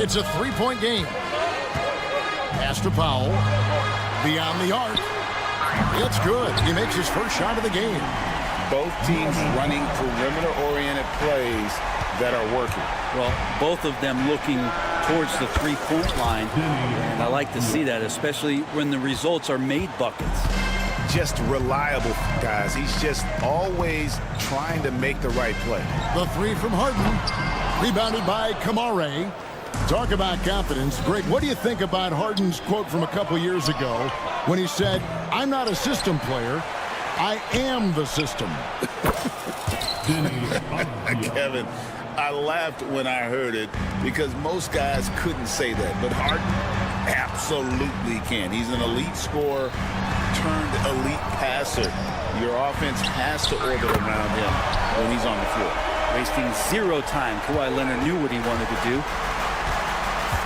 S5: It's a three-point game. Pass to Powell. Beyond the arc. It's good. He makes his first shot of the game.
S9: Both teams running perimeter-oriented plays that are working.
S6: Well, both of them looking towards the three-point line. And I like to see that, especially when the results are made buckets.
S8: Just reliable, guys. He's just always trying to make the right play.
S5: The three from Harden. Rebounded by Kamare. Talk about confidence. Greg, what do you think about Harden's quote from a couple years ago when he said, "I'm not a system player. I am the system."
S9: Kevin, I laughed when I heard it because most guys couldn't say that, but Harden absolutely can. He's an elite scorer turned elite passer. Your offense has to orbit around him when he's on the floor.
S6: Wasting zero time. Kawhi Leonard knew what he wanted to do.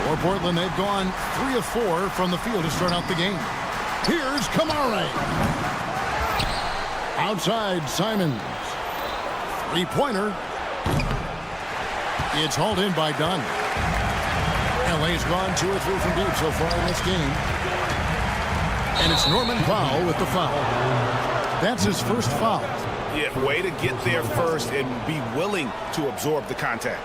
S5: For Portland, they've gone 3 of 4 from the field to start out the game. Here's Kamare. Outside, Simons. Three-pointer. It's hauled in by Dunn. LA's gone 2 or 3 from deep so far in this game. And it's Norman Powell with the foul. That's his first foul.
S8: Yeah, way to get there first and be willing to absorb the contact.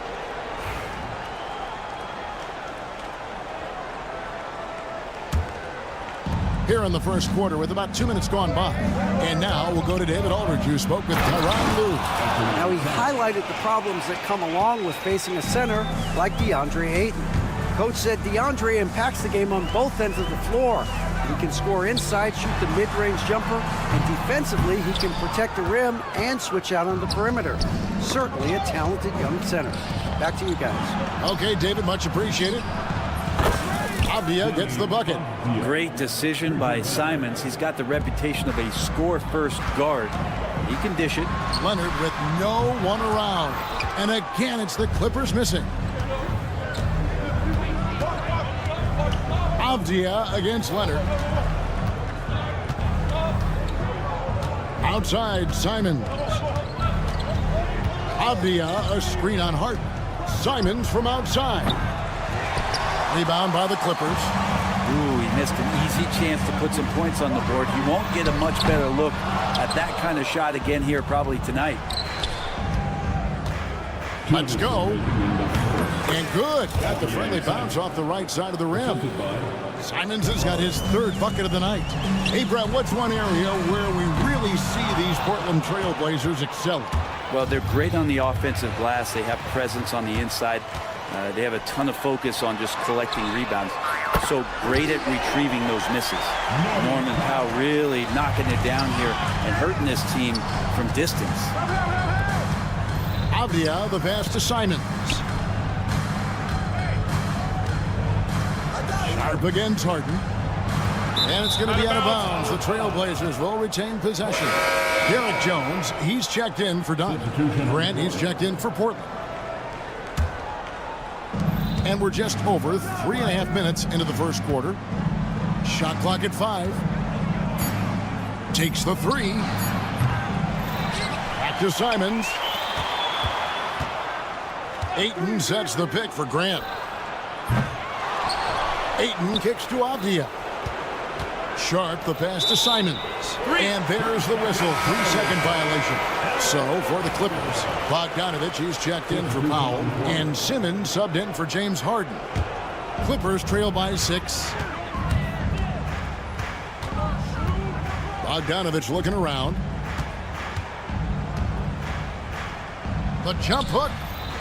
S5: Here in the first quarter with about 2 minutes gone by. And now we'll go to David Aldridge, who spoke with Tyronn Lue.
S7: Now he highlighted the problems that come along with facing a center like DeAndre Ayton. Coach said DeAndre impacts the game on both ends of the floor. He can score inside, shoot the mid-range jumper, and defensively he can protect the rim and switch out on the perimeter. Certainly a talented young center. Back to you guys.
S5: Okay, David, much appreciated. Avdia gets the bucket.
S6: Great decision by Simons. He's got the reputation of a score-first guard. He can dish it.
S5: Leonard with no one around. And again, it's the Clippers missing. Avdia against Leonard. Outside, Simons. Avdia, a screen on Harden. Simons from outside. Rebound by the Clippers.
S6: Ooh, he missed an easy chance to put some points on the board. He won't get a much better look at that kind of shot again here probably tonight.
S5: Let's go. And good. Got the friendly bounce off the right side of the rim. Simons has got his third bucket of the night. Hey, Brett, what's one area where we really see these Portland Trail Blazers excel?
S6: Well, they're great on the offensive glass. They have presence on the inside. They have a ton of focus on just collecting rebounds. So great at retrieving those misses. Norman Powell really knocking it down here and hurting this team from distance.
S5: Avdia, the pass to Simons. Sharp against Harden. And it's going to be out of bounds. The Trailblazers will retain possession. Derek Jones, he's checked in for Dunn. Grant, he's checked in for Portland. And we're just over 3.5 minutes into the first quarter. Shot clock at 5. Takes the 3. Back to Simons. Ayton sets the pick for Grant. Ayton kicks to Avdia. Sharp, the pass to Simons. And there's the whistle. 3-second violation. So, for the Clippers, Bogdanovich, he's checked in for Powell. And Simmons subbed in for James Harden. Clippers trail by 6. Bogdanovich looking around. The jump hook.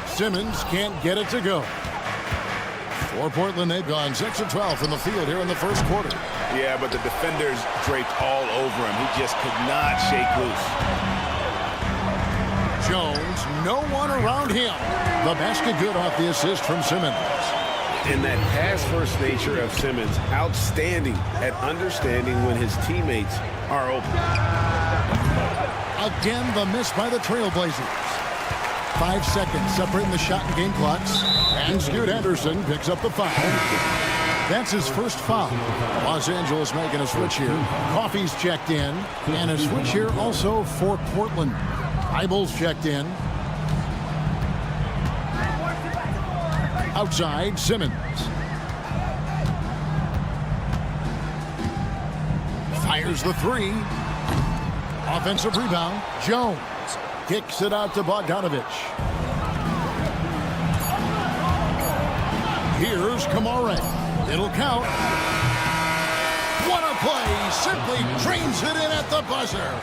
S5: Simmons can't get it to go. For Portland, they've gone 6 of 12 from the field here in the first quarter.
S8: Yeah, but the defenders draped all over him. He just could not shake loose.
S5: Jones, no one around him. The basket good off the assist from Simmons.
S8: And that pass-first nature of Simmons, outstanding at understanding when his teammates are open.
S5: Again, the miss by the Trailblazers. 5 seconds separating the shot and game clocks. And Scoot Henderson picks up the foul. That's his first foul. Los Angeles making a switch here. Coffey's checked in. And a switch here also for Portland. Eibel's checked in. Outside, Simmons. Fires the three. Offensive rebound. Jones kicks it out to Bogdanovich. Here's Kamara. It'll count. What a play. Simply drains it in at the buzzer.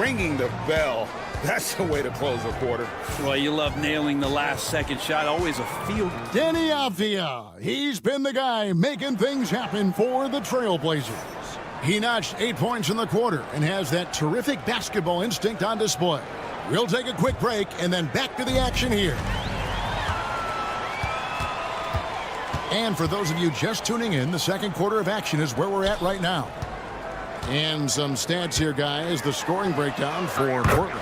S8: Ringing the bell. That's the way to close a quarter.
S6: Well, you love nailing the last second shot. Always a field.
S5: Danny Avdia. He's been the guy making things happen for the Trailblazers. He notched 8 points in the quarter and has that terrific basketball instinct on display. We'll take a quick break and then back to the action here. And for those of you just tuning in, the second quarter of action is where we're at right now. And some stats here, guys. The scoring breakdown for Portland.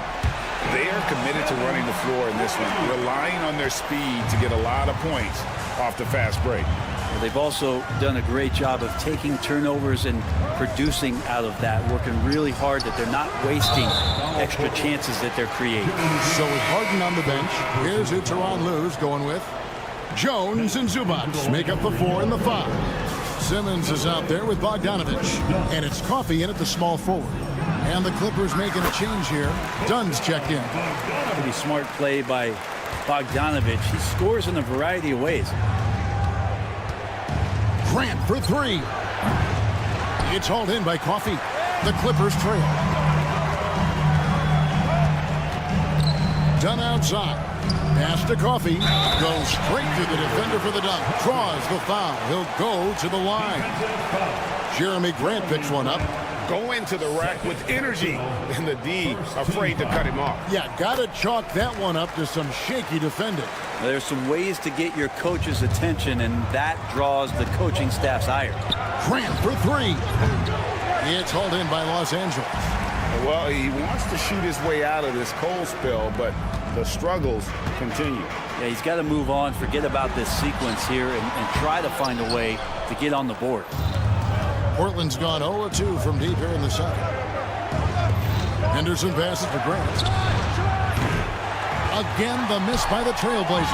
S8: They are committed to running the floor in this one, relying on their speed to get a lot of points off the fast break.
S6: Well, they've also done a great job of taking turnovers and producing out of that, working really hard that they're not wasting extra chances that they're creating.
S5: So with Harden on the bench, here's who Tyronn Lue's going with. Jones and Zubac make up the 4 and the 5. Simmons is out there with Bogdanovich, and it's Coffey in at the small forward. And the Clippers making a change here. Dunn's checked in.
S6: Pretty smart play by Bogdanovich. He scores in a variety of ways.
S5: Grant for 3. It's hauled in by Coffey. The Clippers trail. Dunn outside. Pass to Coffey. Goes straight to the defender for the dunk. Draws the foul. He'll go to the line. Jeremy Grant picks one up.
S8: Go into the rack with energy. And the D afraid to cut him off.
S5: Yeah, gotta chalk that one up to some shaky defending.
S6: There's some ways to get your coach's attention, and that draws the coaching staff's ire.
S5: Grant for 3. It's hauled in by Los Angeles.
S8: Well, he wants to shoot his way out of this cold spell, but the struggles continue.
S6: Yeah, he's got to move on, forget about this sequence here, and try to find a way to get on the board.
S5: Portland's gone 0-2 from deep here in the second. Henderson passes to Grant. Again, the miss by the Trailblazers.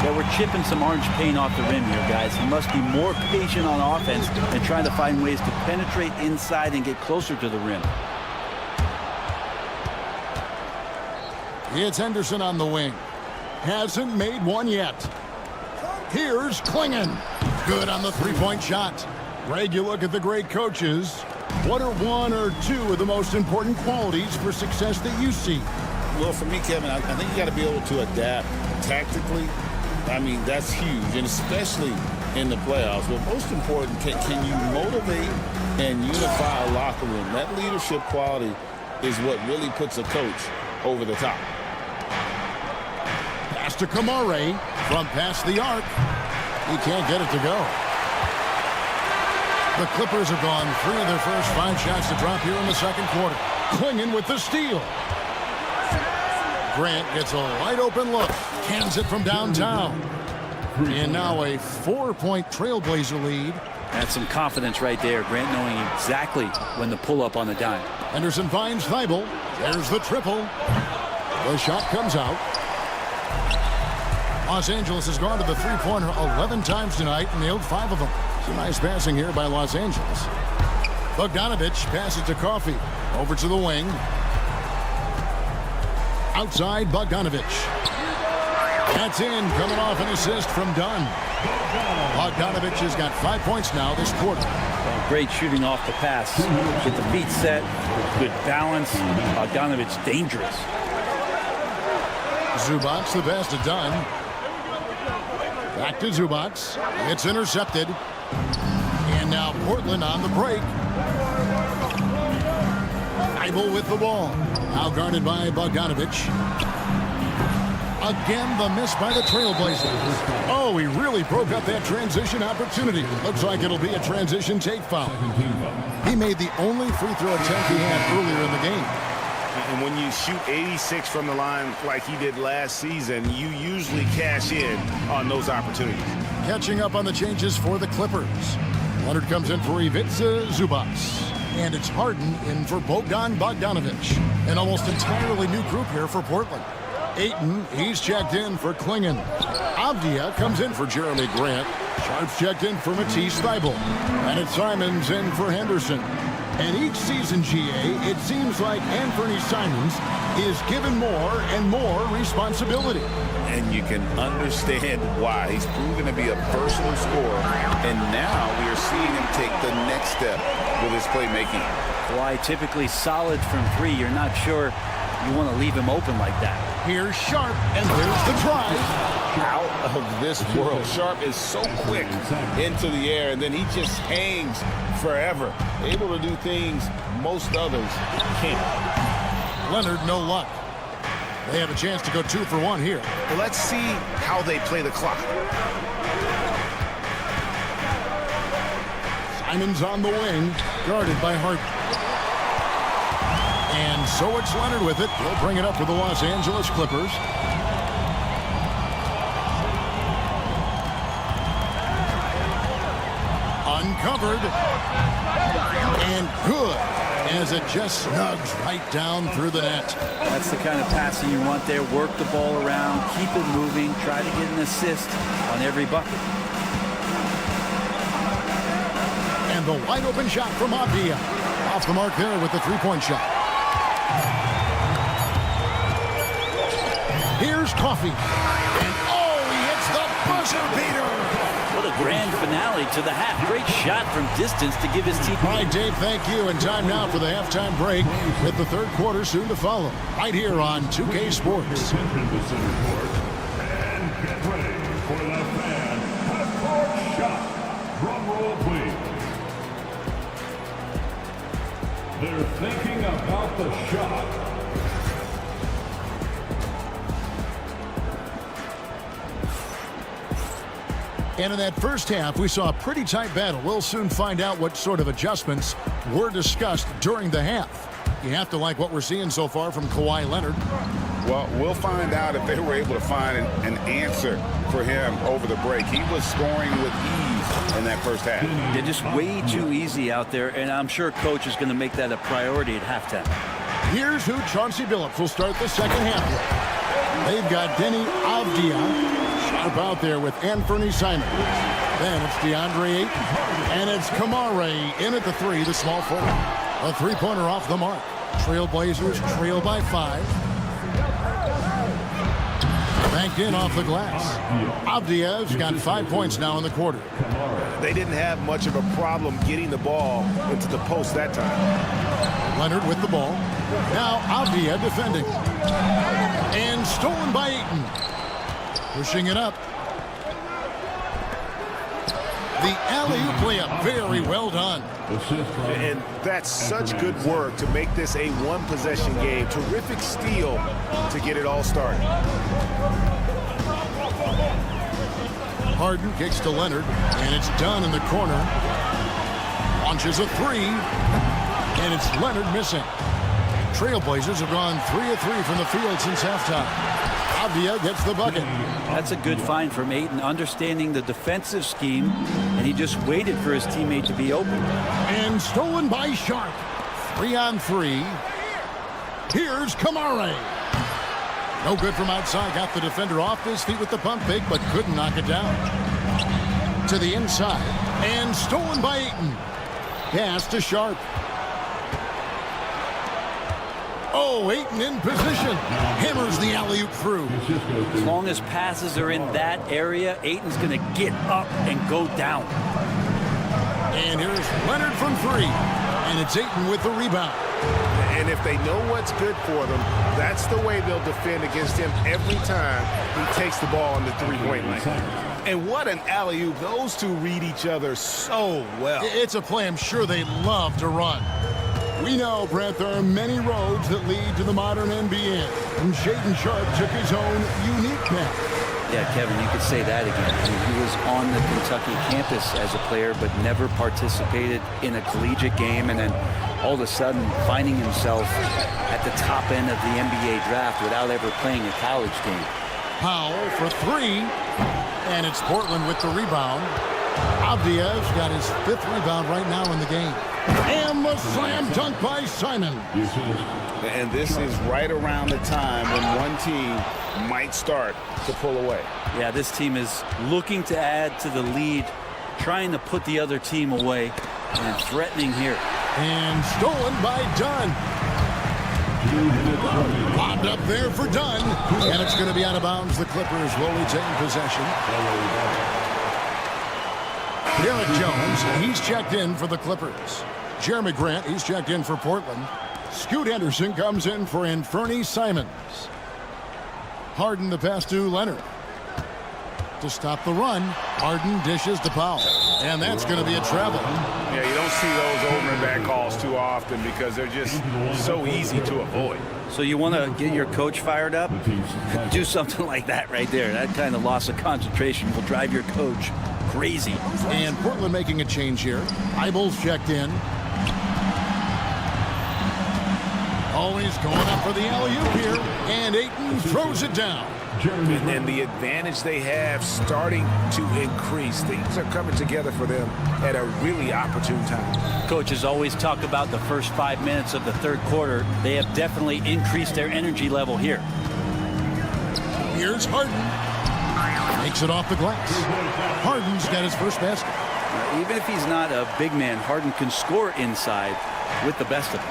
S6: Yeah, we're chipping some orange paint off the rim here, guys. He must be more patient on offense and trying to find ways to penetrate inside and get closer to the rim.
S5: It's Henderson on the wing. Hasn't made one yet. Here's Klingon. Good on the three-point shot. Greg, you look at the great coaches. What are 1 or 2 of the most important qualities for success that you see?
S9: Well, for me, Kevin, I think you got to be able to adapt tactically. I mean, that's huge, and especially in the playoffs. But most important, can you motivate and unify a locker room? That leadership quality is what really puts a coach over the top.
S5: Pass to Kamara from past the arc. He can't get it to go. The Clippers have gone 3 of their first 5 shots to drop here in the second quarter. Klingon with the steal. Grant gets a wide open look. Cans it from downtown. And now a 4-point Trailblazer lead.
S6: That's some confidence right there. Grant knowing exactly when to pull up on the dime.
S5: Henderson finds Thibault. There's the triple. The shot comes out. Los Angeles has gone to the three-pointer 11 times tonight and nailed 5 of them. Some nice passing here by Los Angeles. Bogdanovich passes to Coffey. Over to the wing. Outside Bogdanovich. That's in, coming off an assist from Dunn. Bogdanovich has got 5 points now this quarter.
S6: Great shooting off the pass. Get the feet set, good balance. Bogdanovich dangerous.
S5: Zubac the pass to Dunn. Back to Zubac. It's intercepted. And now Portland on the break. Eibel with the ball. Now guarded by Bogdanovich. Again, the miss by the Trailblazers. Oh, he really broke up that transition opportunity. Looks like it'll be a transition take foul. He made the only free throw attempt he had earlier in the game.
S8: And when you shoot 86 from the line like he did last season, you usually cash in on those opportunities.
S5: Catching up on the changes for the Clippers. Leonard comes in for Ivica Zubac. And it's Harden in for Bogdan Bogdanovic. An almost entirely new group here for Portland. Ayton, he's checked in for Klingon. Avdia comes in for Jeremy Grant. Sharp's checked in for Matisse Thybulle. And it's Simons in for Henderson. And each season, GA, it seems like Anthony Simons is given more and more responsibility.
S9: And you can understand why. He's proven to be a versatile scorer, and now we are seeing him take the next step with his playmaking.
S6: Why typically solid from three, you're not sure you want to leave him open like that.
S5: Here's Sharp, and there's the drive.
S9: Out of this world. Sharp is so quick into the air, and then he just hangs forever, able to do things most others can't.
S5: Leonard, no luck. They have a chance to go 2 for 1 here.
S8: Well, let's see how they play the clock.
S5: Simons on the wing, guarded by Harden. And so it's Leonard with it. He'll bring it up for the Los Angeles Clippers. Uncovered. And good, as it just snugs right down through the net.
S6: That's the kind of passing you want there. Work the ball around, keep it moving, try to get an assist on every bucket.
S5: And the wide open shot from Avdia. Off the mark there with the three-point shot. Here's Coffey. And oh, he hits the buzzer beater.
S6: What a grand finale to the half. Great shot from distance to give his team.
S5: All right, Dave, thank you. And time now for the halftime break with the third quarter soon to follow. Right here on 2K Sports.
S12: And get ready for the fan half-court shot. Drum roll, please. They're thinking about the shot.
S5: And in that first half, we saw a pretty tight battle. We'll soon find out what sort of adjustments were discussed during the half. You have to like what we're seeing so far from Kawhi Leonard.
S9: Well, we'll find out if they were able to find an answer for him over the break. He was scoring with ease in that first half.
S6: They're just way too easy out there, and I'm sure Coach is going to make that a priority at halftime.
S5: Here's who Chauncey Billups will start the second half with. They've got Denny Avdia sharp out there with Anthony Simons. Then it's DeAndre Ayton. And it's Kamare in at the three, the small forward. A three-pointer off the mark. Trailblazers trail by 5. Banked in off the glass. Avdia's got 5 points now in the quarter.
S8: They didn't have much of a problem getting the ball into the post that time.
S5: Leonard with the ball. Now Avdia defending. And stolen by Ayton. Pushing it up. The alley-oop layup, very well done.
S8: And that's such good work to make this a one-possession game. Terrific steal to get it all started.
S5: Harden kicks to Leonard, and it's done in the corner. Launches a three, and it's Leonard missing. Trailblazers have gone 3 of 3 from the field since halftime. Avdia gets the bucket.
S6: That's a good find from Ayton, understanding the defensive scheme, and he just waited for his teammate to be open.
S5: And stolen by Sharp. 3 on 3. Here's Kamare. No good from outside. Got the defender off his feet with the pump fake, but couldn't knock it down. To the inside. And stolen by Ayton. Pass to Sharp. Oh, Ayton in position. Hammers the alley-oop through.
S6: As long as passes are in that area, Ayton's going to get up and go down.
S5: And here's Leonard from 3. And it's Ayton with the rebound.
S8: And if they know what's good for them, that's the way they'll defend against him every time he takes the ball on the three-point line. And what an alley-oop. Those two read each other so well.
S5: It's a play I'm sure they love to run. We know, Brent, there are many roads that lead to the modern NBA. And Shaedon Sharpe took his own unique path.
S6: Yeah, Kevin, you could say that again. I mean, he was on the Kentucky campus as a player, but never participated in a collegiate game, and then all of a sudden finding himself at the top end of the NBA draft without ever playing a college game.
S5: Powell for three, and it's Portland with the rebound. Avdia's got his 5th rebound right now in the game. And the slam dunk by Simon.
S8: And this is right around the time when one team might start to pull away.
S6: Yeah, this team is looking to add to the lead, trying to put the other team away, and threatening here.
S5: And stolen by Dunn. Lobbed up there for Dunn. And it's going to be out of bounds. The Clippers slowly taking possession. Derek Jones, he's checked in for the Clippers. Jeremy Grant, he's checked in for Portland. Scoot Henderson comes in for Anfernee Simons. Harden the pass to Leonard. To stop the run, Harden dishes to Powell. And that's going to be a travel.
S8: Yeah, you don't see those over and back calls too often because they're just so easy to avoid.
S6: So you want to get your coach fired up? Do something like that right there. That kind of loss of concentration will drive your coach crazy.
S5: And Portland making a change here. Eibel's checked in. Always going up for the alley-oop here. And Ayton throws it down.
S8: And the advantage they have starting to increase. Things are coming together for them at a really opportune time.
S6: Coaches always talk about the first 5 minutes of the third quarter. They have definitely increased their energy level here.
S5: Here's Harden. Makes it off the glass. Harden's got his first basket.
S6: Even if he's not a big man, Harden can score inside with the best of them.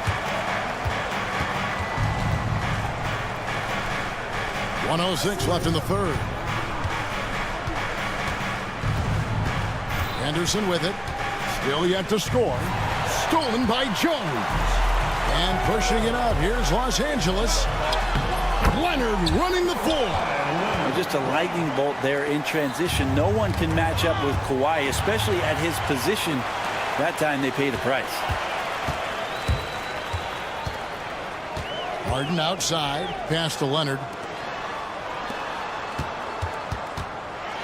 S5: 1:06 left in the third. Henderson with it. Still yet to score. Stolen by Jones. And pushing it out. Here's Los Angeles. Leonard running the floor.
S6: Just a lightning bolt there in transition. No one can match up with Kawhi, especially at his position. That time they paid a price.
S5: Harden outside. Pass to Leonard.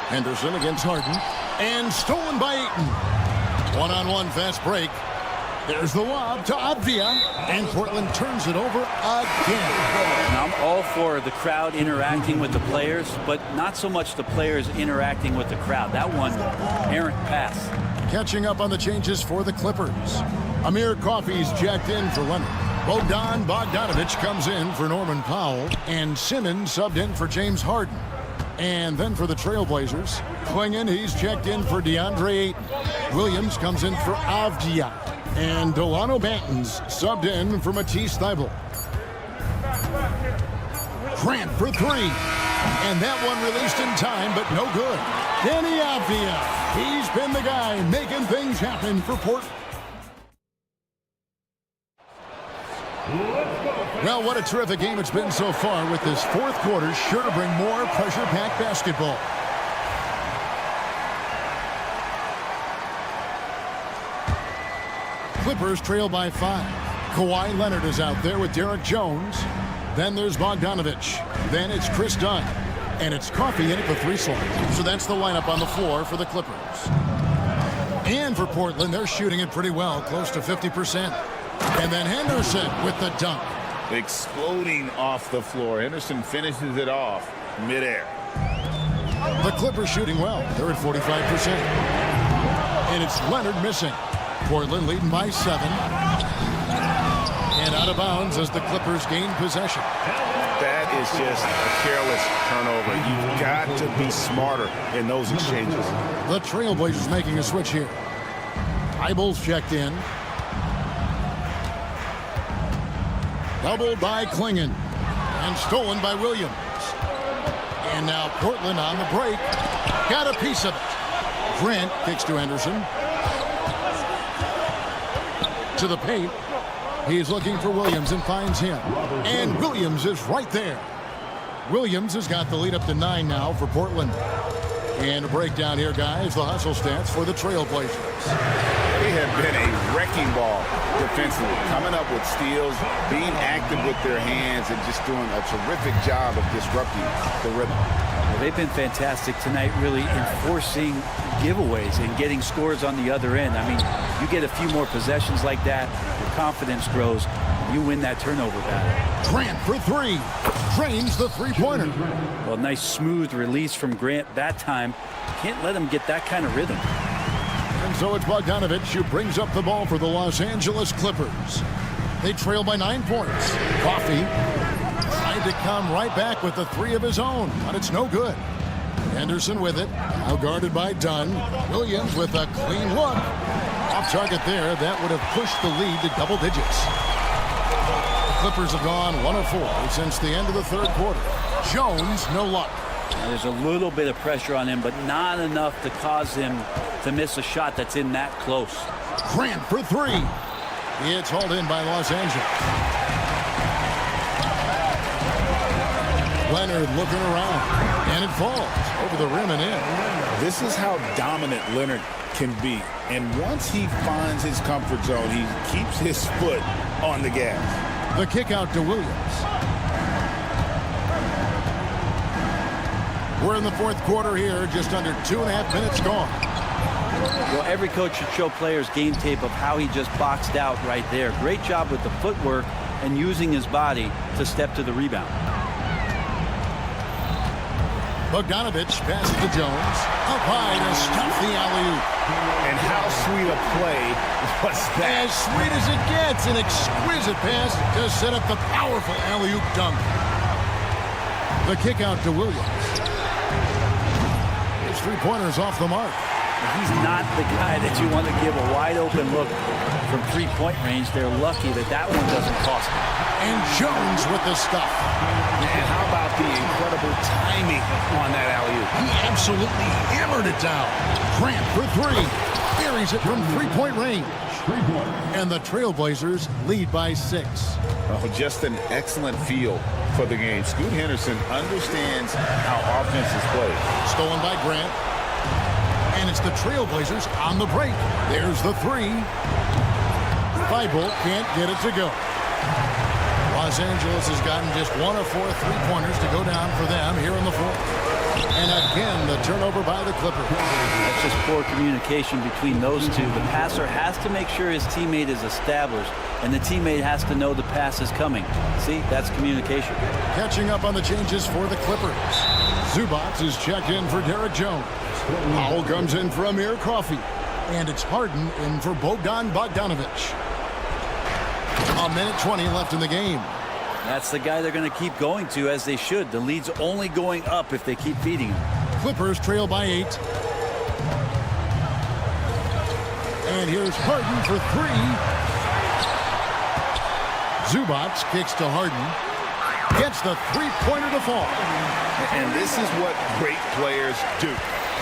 S5: Henderson against Harden. And stolen by Ayton. One-on-one fast break. There's the lob to Avdia. And Portland turns it over again.
S6: Now, I'm all for the crowd interacting with the players, but not so much the players interacting with the crowd. That one, errant pass.
S5: Catching up on the changes for the Clippers. Amir Coffey's checked in for Leonard. Bogdan Bogdanović comes in for Norman Powell. And Simmons subbed in for James Harden. And then for the Trailblazers, Klingon, he's checked in for DeAndre Ayton. Williams comes in for Avdia. And Delano Banton's subbed in for Matisse Thybulle. Grant for three. And that one released in time, but no good. Kenny Avdia. He's been the guy making things happen for Portland. Well, what a terrific game it's been so far, with this fourth quarter sure to bring more pressure-packed basketball. Clippers trail by 5. Kawhi Leonard is out there with Derek Jones. Then there's Bogdanović. Then it's Chris Dunn. And it's Coffey in at the 3 slot. So that's the lineup on the floor for the Clippers. And for Portland, they're shooting it pretty well, close to 50%. And then Henderson with the dunk.
S9: Exploding off the floor. Henderson finishes it off midair.
S5: The Clippers shooting well. They're at 45%. And it's Leonard missing. Portland leading by 7. And out of bounds as the Clippers gain possession.
S8: That is just a careless turnover. You've got to be smarter in those exchanges.
S5: The Trailblazers making a switch here. Eibel's checked in. Doubled by Klingon. And stolen by Williams. And now Portland on the break. Got a piece of it. Grant kicks to Henderson. To the paint. He's looking for Williams and finds him. And Williams is right there. Williams has got the lead up to 9 now for Portland. And a breakdown here, guys. The hustle stats for the Trailblazers.
S9: They have been a wrecking ball defensively, coming up with steals, being active with their hands, and just doing a terrific job of disrupting the rhythm.
S6: Well, they've been fantastic tonight, really enforcing giveaways and getting scores on the other end. I mean, you get a few more possessions like that, your confidence grows, you win that turnover battle.
S5: Grant for three. Drains the three-pointer.
S6: Well, nice smooth release from Grant that time. Can't let him get that kind of rhythm.
S5: And so it's Bogdanovich who brings up the ball for the Los Angeles Clippers. They trail by 9 points. Coffee tried to come right back with the three of his own, but it's no good. Anderson with it, now guarded by Dunn. Williams with a clean look. Off target there, that would have pushed the lead to double digits. Clippers have gone 1 of 4 since the end of the third quarter. Jones, no luck.
S6: Now, there's a little bit of pressure on him, but not enough to cause him to miss a shot that's in that close.
S5: Grant for three. It's hauled in by Los Angeles. Leonard looking around, and it falls over the rim and in.
S9: This is how dominant Leonard can be. And once he finds his comfort zone, he keeps his foot on the gas.
S5: The kick out to Williams. We're in the fourth quarter here, just under 2.5 minutes gone.
S6: Well, every coach should show players game tape of how he just boxed out right there. Great job with the footwork and using his body to step to the rebound.
S5: Bogdanovich passes to Jones. Up high to stuff the alley-oop.
S8: And how sweet a play was that?
S5: As sweet as it gets, an exquisite pass to set up the powerful alley-oop dunk. The kick out to Williams. His three-pointer's off the mark.
S6: He's not the guy that you want to give a wide-open look from three-point range. They're lucky that that one doesn't cost them.
S5: And Jones with the stuff.
S8: And how about the incredible timing on that alley-oop?
S5: He absolutely hammered it down. Grant for three. Buries it from three-point range. And the Trailblazers lead by 6.
S9: Oh, just an excellent feel for the game. Scoot Henderson understands how offense is played.
S5: Stolen by Grant. And it's the Trailblazers on the break. There's the three. Thibault can't get it to go. Los Angeles has gotten just 1 of 4 three-pointers to go down for them here in the fourth. And again, the turnover by the Clippers.
S6: That's just poor communication between those two. The passer has to make sure his teammate is established, and the teammate has to know the pass is coming. See, that's communication.
S5: Catching up on the changes for the Clippers. Zubac is checked in for Derek Jones. Powell comes in for Amir Coffey. And it's Harden in for Bogdanovich. 1:20 left in the game.
S6: That's the guy they're going to keep going to, as they should. The lead's only going up if they keep feeding him.
S5: Clippers trail by 8. And here's Harden for 3. Zubac kicks to Harden. Gets the three-pointer to fall.
S9: And this is what great players do.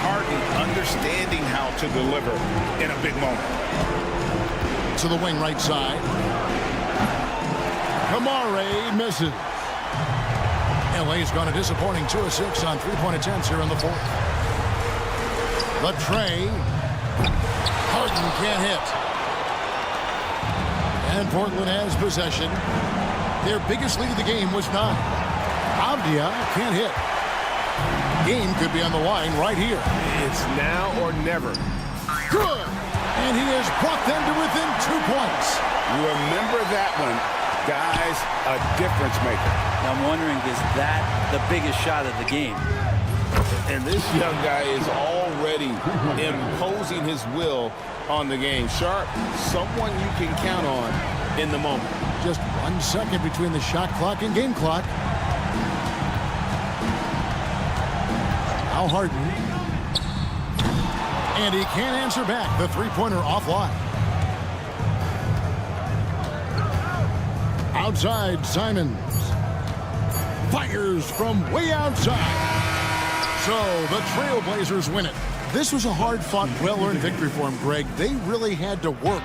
S9: Harden understanding how to deliver in a big moment.
S5: To the wing right side. Kamare misses. LA's gone a disappointing 2 of 6 on three-point attempts here in the fourth. The tray. Harden can't hit. And Portland has possession. Their biggest lead of the game was 9. Avdia can't hit. Game could be on the line right here.
S1: It's now or never.
S5: Good. And he has brought them to within 2 points.
S8: Remember that one. Guys, a difference maker.
S6: Now I'm wondering, is that the biggest shot of the game?
S9: And this young guy is already imposing his will on the game. Sharp, someone you can count on in the moment.
S5: Just 1 second between the shot clock and game clock. Now Harden. And he can't answer back. The three-pointer offline. Outside, Simons. Fires from way outside. So the Trailblazers win it. This was a hard-fought, well-earned victory for him, Greg. They really had to work